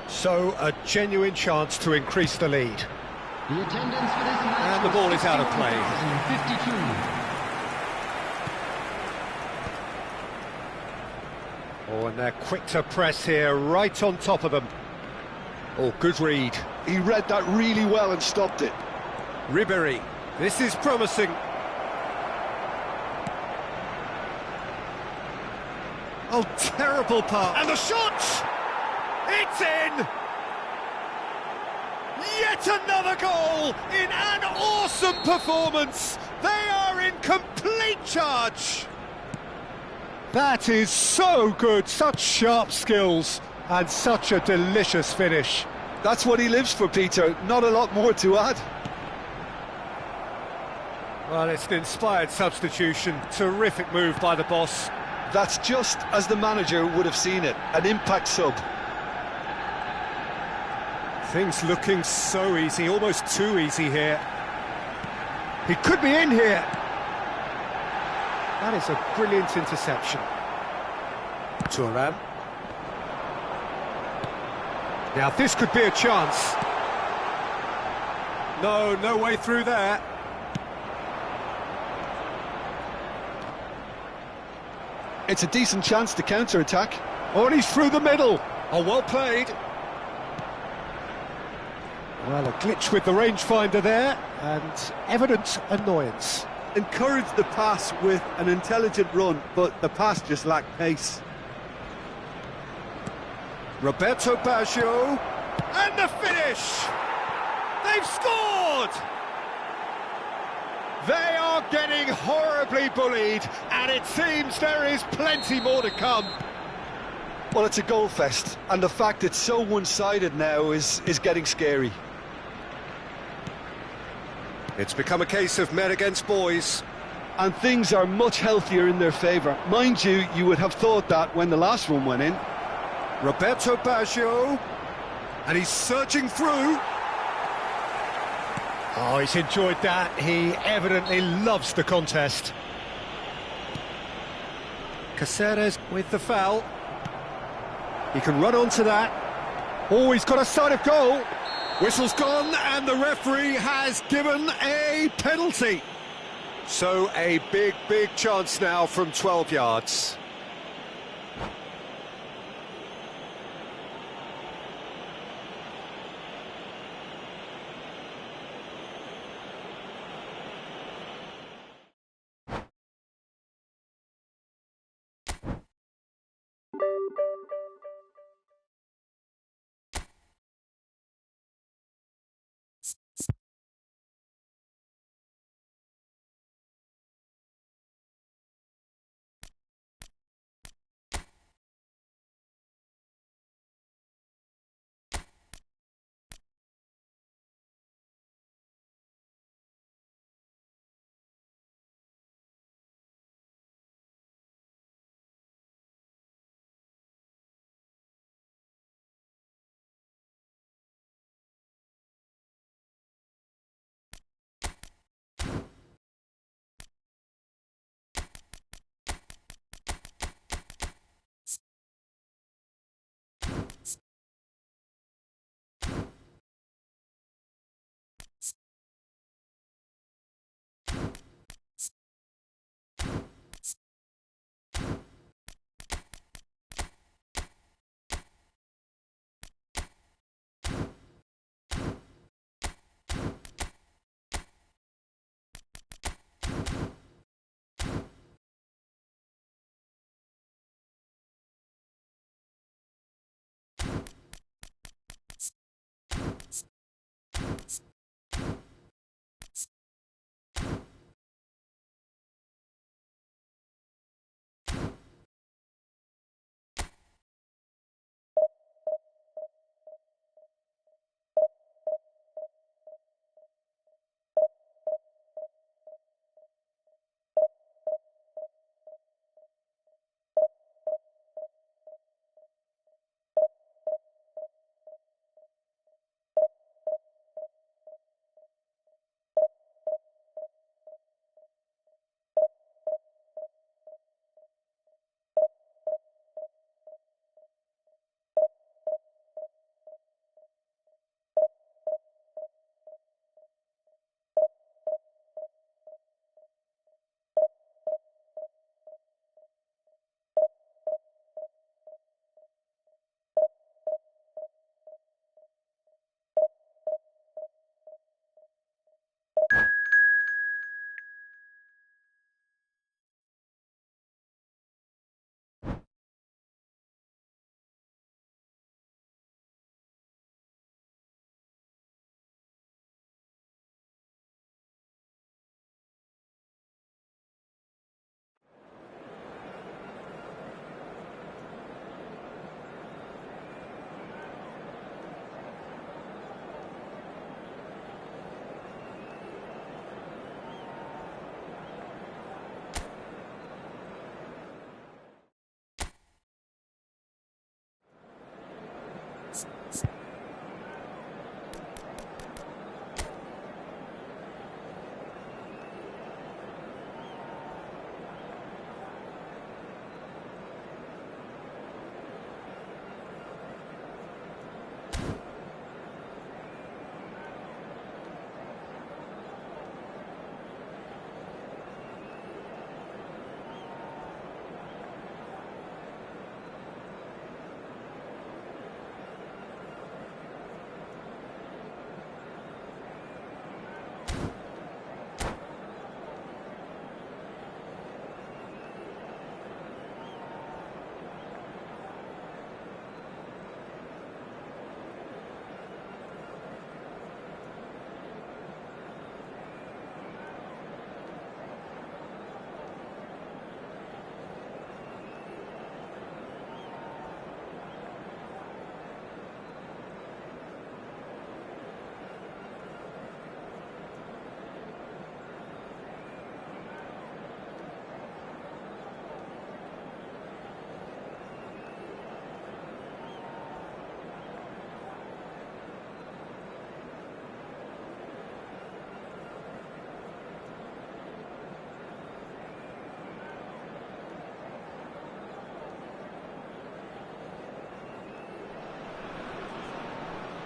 So, a genuine chance to increase the lead. The attendance for this match, and the ball is out of play. 52. Oh, and they're quick to press here, right on top of them. Oh, good read. He read that really well and stopped it. Ribéry. This is promising. Oh, terrible pass. And the shot! It's in! Yet another goal in an awesome performance. They are in complete charge. That is so good, such sharp skills and such a delicious finish. That's what he lives for, Peter. Not a lot more to add. Well, it's an inspired substitution. Terrific move by the boss. That's just as the manager would have seen it. An impact sub. Things looking so easy, almost too easy here. He could be in here. That is a brilliant interception. Turan. Now this could be a chance. No way through there. It's a decent chance to counter-attack. Oh, and he's through the middle. Oh, well played. Well, a glitch with the rangefinder there, and evident annoyance. Encouraged the pass with an intelligent run, but the pass just lacked pace. Roberto Baggio, and the finish! They've scored! They are getting horribly bullied, and it seems there is plenty more to come. Well, it's a goal fest, and the fact it's so one-sided now is getting scary. It's become a case of men against boys. And things are much healthier in their favour. Mind you, you would have thought that when the last one went in. Roberto Baggio, and he's surging through. Oh, he's enjoyed that. He evidently loves the contest. Caceres with the foul. He can run onto that. Oh, he's got a sight of goal. Whistle's gone, and the referee has given a penalty. So a big chance now from 12 yards.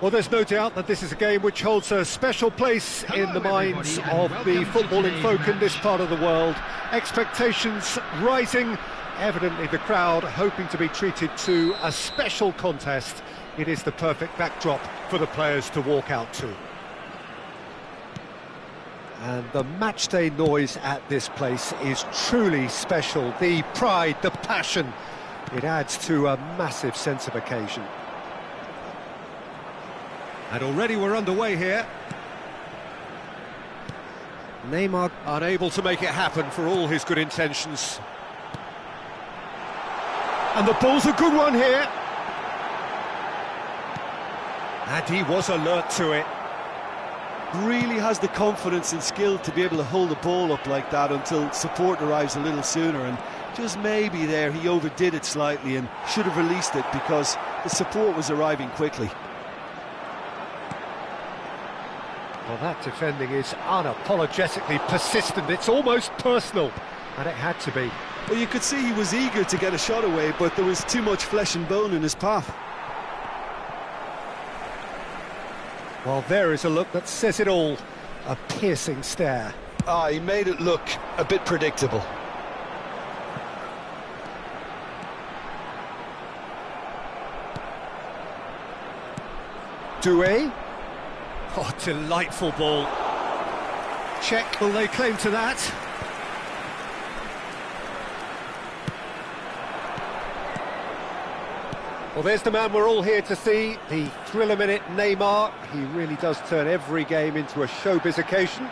Well, there's no doubt that this is a game which holds a special place in the minds of the footballing folk in this part of the world. Expectations rising, evidently the crowd hoping to be treated to a special contest. It is the perfect backdrop for the players to walk out to. And the matchday noise at this place is truly special. The pride, the passion, it adds to a massive sense of occasion. And already we're underway here. Neymar unable to make it happen for all his good intentions. And the ball's a good one here. And he was alert to it. Really has the confidence and skill to be able to hold the ball up like that until support arrives a little sooner, and just maybe there he overdid it slightly and should have released it because the support was arriving quickly. Well, that defending is unapologetically persistent. It's almost personal, and it had to be. Well, you could see he was eager to get a shot away, but there was too much flesh and bone in his path. Well, there is a look that says it all. A piercing stare. He made it look a bit predictable. Doué. Oh, delightful ball. Check, will they claim to that? Well, there's the man we're all here to see, the thriller-minute Neymar. He really does turn every game into a showbiz occasion.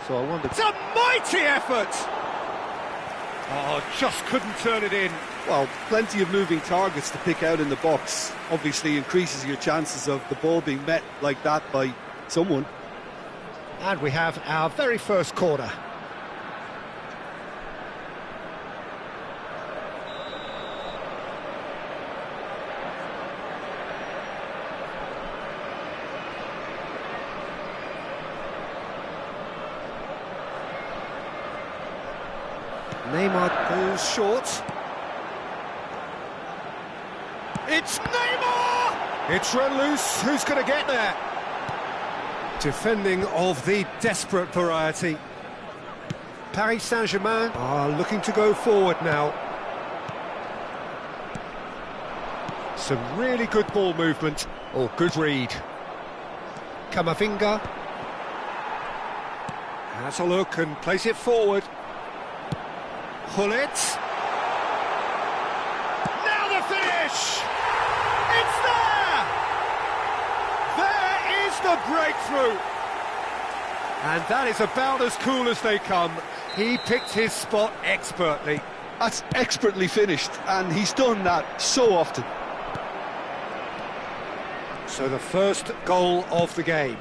So I wonder... It's a mighty effort! Oh, just couldn't turn it in. Well, plenty of moving targets to pick out in the box. Obviously increases your chances of the ball being met like that by someone. And we have our very first corner. Neymar goes short. It's Neymar! It's run loose. Who's going to get there? Defending of the desperate variety. Paris Saint-Germain are looking to go forward now. Some really good ball movement. Oh, good read. Camavinga has a look and plays it forward. Hullet. Now the finish! It's there! There is the breakthrough! And that is about as cool as they come. He picked his spot expertly. That's expertly finished, and he's done that so often. So the first goal of the game.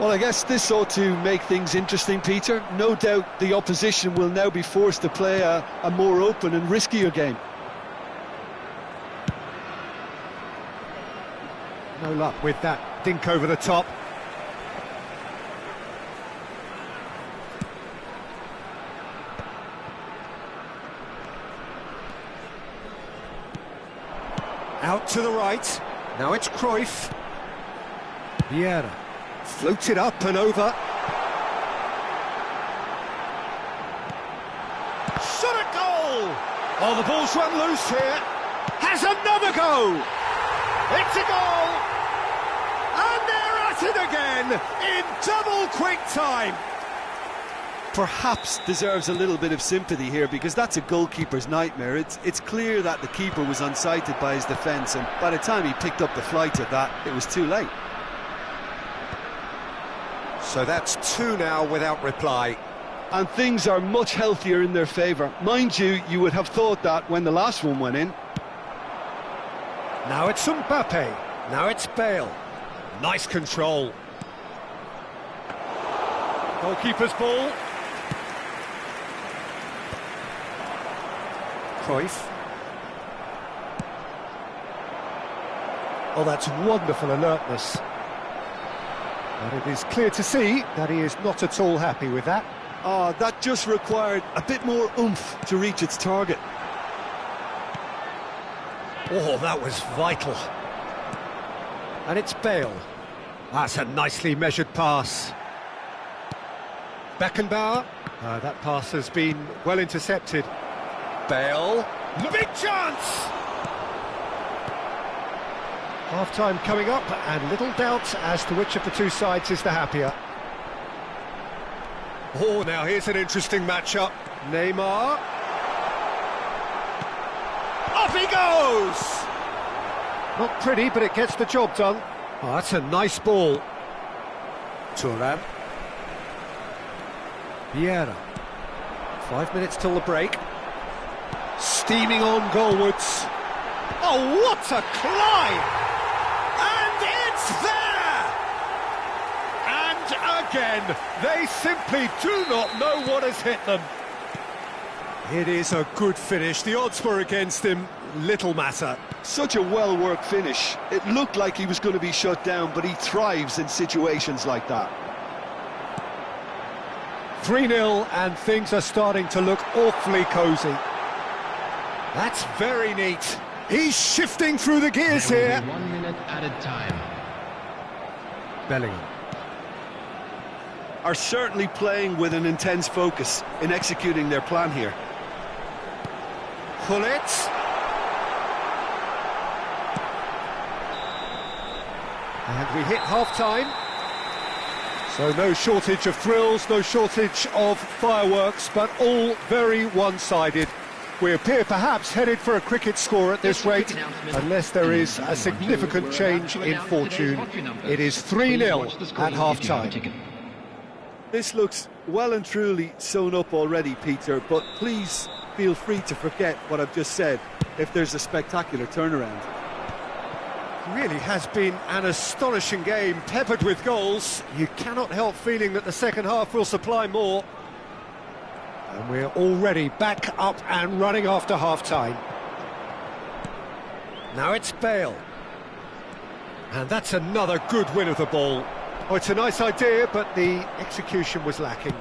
Well, I guess this ought to make things interesting, Peter. No doubt the opposition will now be forced to play a more open and riskier game. No luck with that dink over the top. Out to the right. Now it's Cruyff. Vieira. Floats it up and over. Shot at goal! Oh, the ball's run loose here. Has another go! It's a goal! And they're at it again in double quick time. Perhaps deserves a little bit of sympathy here because that's a goalkeeper's nightmare. It's clear that the keeper was unsighted by his defence, and by the time he picked up the flight of that, it was too late. So that's two now without reply. And things are much healthier in their favour. Mind you, you would have thought that when the last one went in. Now it's Mbappe. Now it's Bale. Nice control. Goalkeeper's ball. Cruyff. Oh, that's wonderful alertness. But it is clear to see that he is not at all happy with that. That just required a bit more oomph to reach its target. Oh, that was vital. And it's Bale. That's a nicely measured pass. Beckenbauer. That pass has been well intercepted. Bale. Big chance! Half-time coming up, and little doubt as to which of the two sides is the happier. Oh, now here's an interesting matchup. Neymar. Off he goes! Not pretty, but it gets the job done. Oh, that's a nice ball. Thuram. Vieira. 5 minutes till the break. Steaming on goalwards. Oh, what a climb! And it's there! And again, they simply do not know what has hit them. It is a good finish. The odds were against him. Little matter. Such a well-worked finish. It looked like he was going to be shut down, but he thrives in situations like that. 3-0, and things are starting to look awfully cosy. That's very neat. He's shifting through the gears here. 1 minute added time. Bellingham. Are certainly playing with an intense focus in executing their plan here. Pull it. And we hit half-time. So no shortage of thrills, no shortage of fireworks, but all very one-sided. We appear perhaps headed for a cricket score at this rate, unless there is a significant change in fortune. It is 3-0 at half-time. This looks well and truly sewn up already, Peter, but please feel free to forget what I've just said if there's a spectacular turnaround. Really has been an astonishing game, peppered with goals. You cannot help feeling that the second half will supply more. And we're already back up and running after half-time. Now it's Bale. And that's another good win of the ball. Oh, it's a nice idea, but the execution was lacking.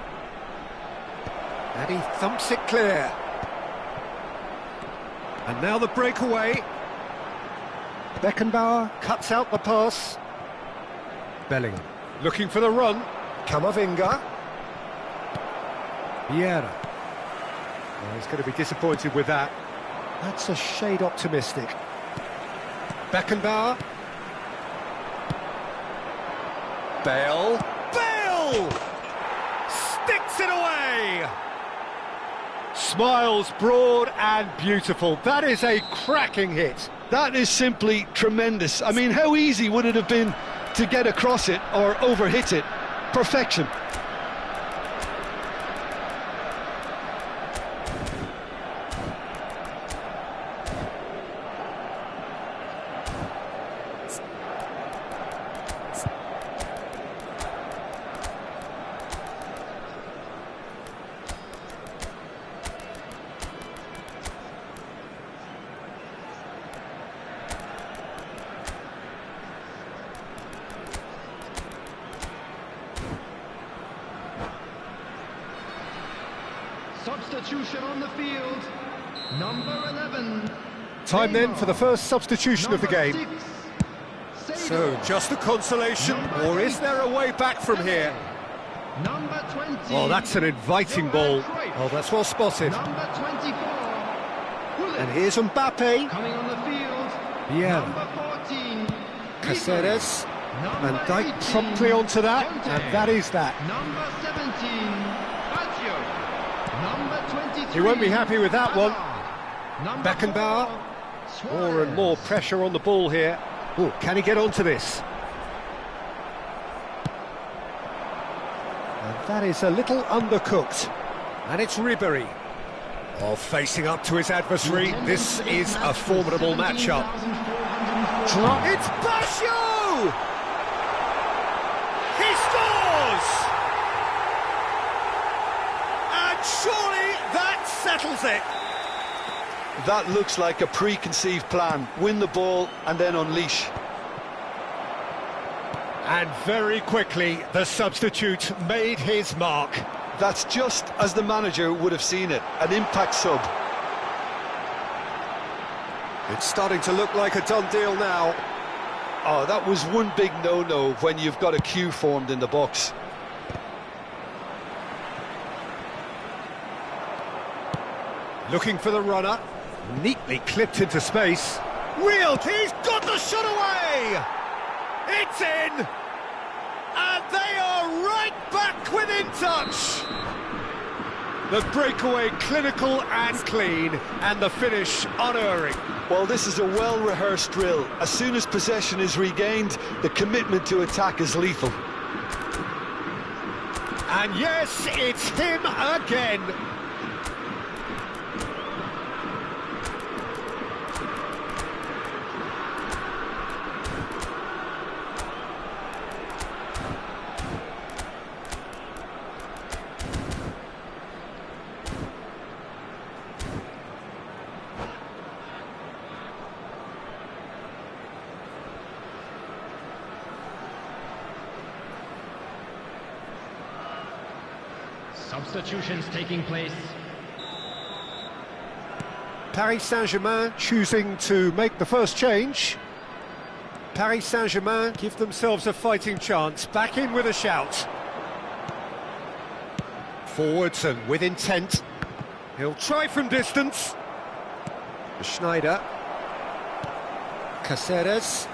And he thumps it clear. And now the breakaway. Beckenbauer cuts out the pass. Bellingham looking for the run. Camavinga. Vieira. Well, he's going to be disappointed with that. That's a shade optimistic. Beckenbauer. Bale. Bale! Sticks it away! Smiles broad and beautiful. That is a cracking hit. That is simply tremendous. I mean, how easy would it have been to get across it or overhit it? Perfection. Substitution on the field. Number 11. Time then for the first substitution of the game. 6, So, just a consolation, or is there a way back from here? Number 20. Oh, that's an inviting ball. Oh, that's well spotted. Number 24. And here's Mbappe. Coming on the field. Yeah. Number 14. Caceres. Number Van Dijk 18, promptly onto that, Conte. and that is that. Number 17. Baggio. Number 23. He won't be happy with that one. Number Beckenbauer. 4, More and more pressure on the ball here. Oh, can he get onto this? And that is a little undercooked. And it's Ribéry. Oh, facing up to his adversary. This is a formidable matchup. It's Baggio! He scores! And surely that settles it. That looks like a preconceived plan. Win the ball and then unleash. And very quickly, the substitute made his mark. That's just as the manager would have seen it, an impact sub. It's starting to look like a done deal now. Oh, that was one big no-no when you've got a queue formed in the box. Looking for the runner, neatly clipped into space. Real, he's got the shot away! It's in! And they are right back within touch! The breakaway clinical and clean, and the finish unerring. Well, this is a well-rehearsed drill. As soon as possession is regained, the commitment to attack is lethal. And yes, it's him again. Substitutions taking place. Paris Saint-Germain choosing to make the first change. Paris Saint-Germain give themselves a fighting chance, back in with a shout. Forwards and with intent. He'll try from distance. Schneider. Caceres.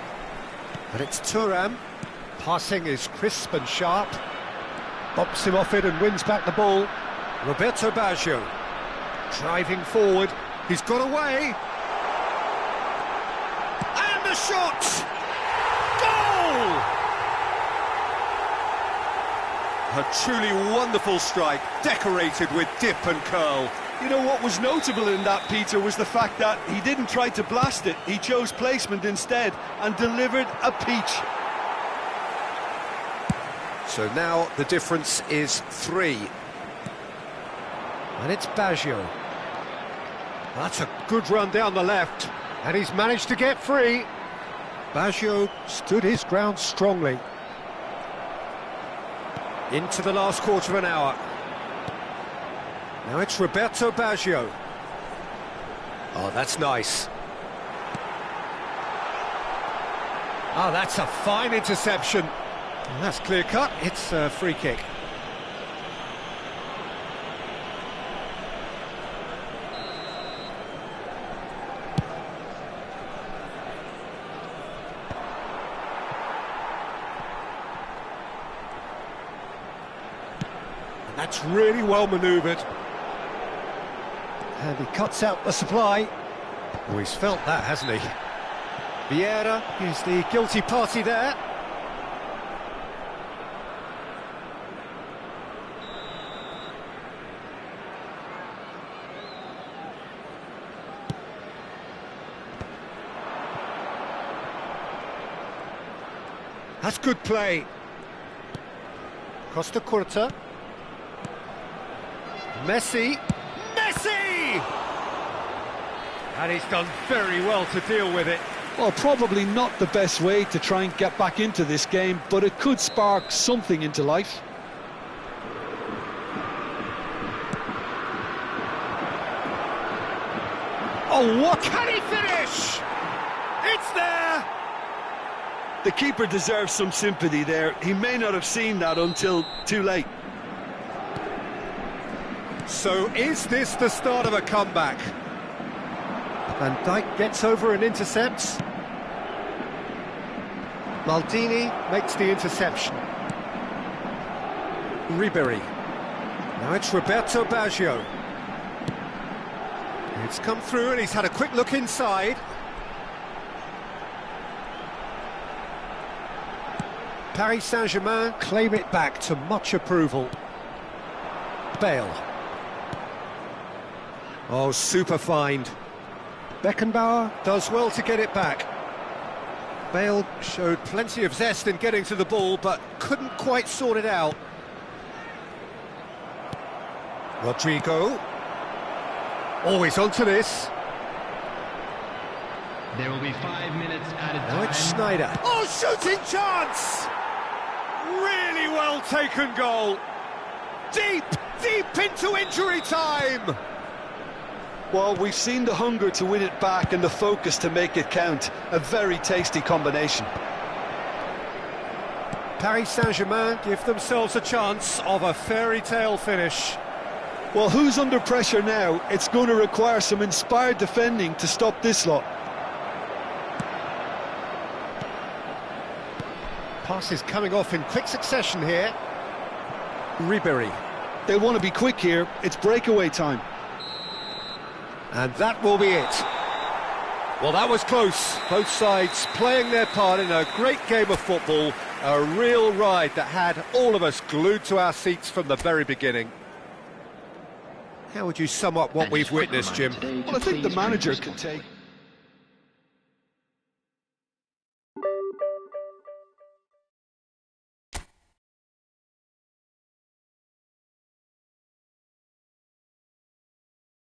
But it's Thuram. Passing is crisp and sharp. Bops him off it and wins back the ball. Roberto Baggio. Driving forward. He's got away. And the shot! Goal! A truly wonderful strike, decorated with dip and curl. You know what was notable in that, Peter, was the fact that he didn't try to blast it. He chose placement instead and delivered a peach. So now the difference is 3. And it's Baggio. That's a good run down the left, and he's managed to get free. Baggio stood his ground strongly. Into the last quarter of an hour. Now it's Roberto Baggio. Oh, that's nice. Oh, that's a fine interception. And that's clear cut, it's a free kick. And that's really well manoeuvred. And he cuts out the supply. Oh, he's felt that, hasn't he? Vieira is the guilty party there. That's good play. Costa Curta. Messi. Messi! And he's done very well to deal with it. Well, probably not the best way to try and get back into this game, but it could spark something into life. Oh, what can he finish? It's there! The keeper deserves some sympathy there. He may not have seen that until too late. So is this the start of a comeback? Van Dijk gets over and intercepts. Maldini makes the interception. Ribéry. Now it's Roberto Baggio. It's come through and he's had a quick look inside. Paris Saint-Germain claim it back to much approval. Bale. Oh, super find. Beckenbauer does well to get it back. Bale showed plenty of zest in getting to the ball, but couldn't quite sort it out. Rodrigo. Always onto this. There will be 5 minutes added time. Now it's Schneider. Oh, shooting chance! Really well taken goal. Deep, deep into injury time. Well, we've seen the hunger to win it back and the focus to make it count. A very tasty combination. Paris Saint-Germain give themselves a chance of a fairy tale finish. Well, who's under pressure now? It's going to require some inspired defending to stop this lot. Passes coming off in quick succession here. Ribéry. They'll want to be quick here. It's breakaway time. And that will be it. Well, that was close. Both sides playing their part in a great game of football. A real ride that had all of us glued to our seats from the very beginning. How would you sum up what we've witnessed, Jim? Well, I think the manager can take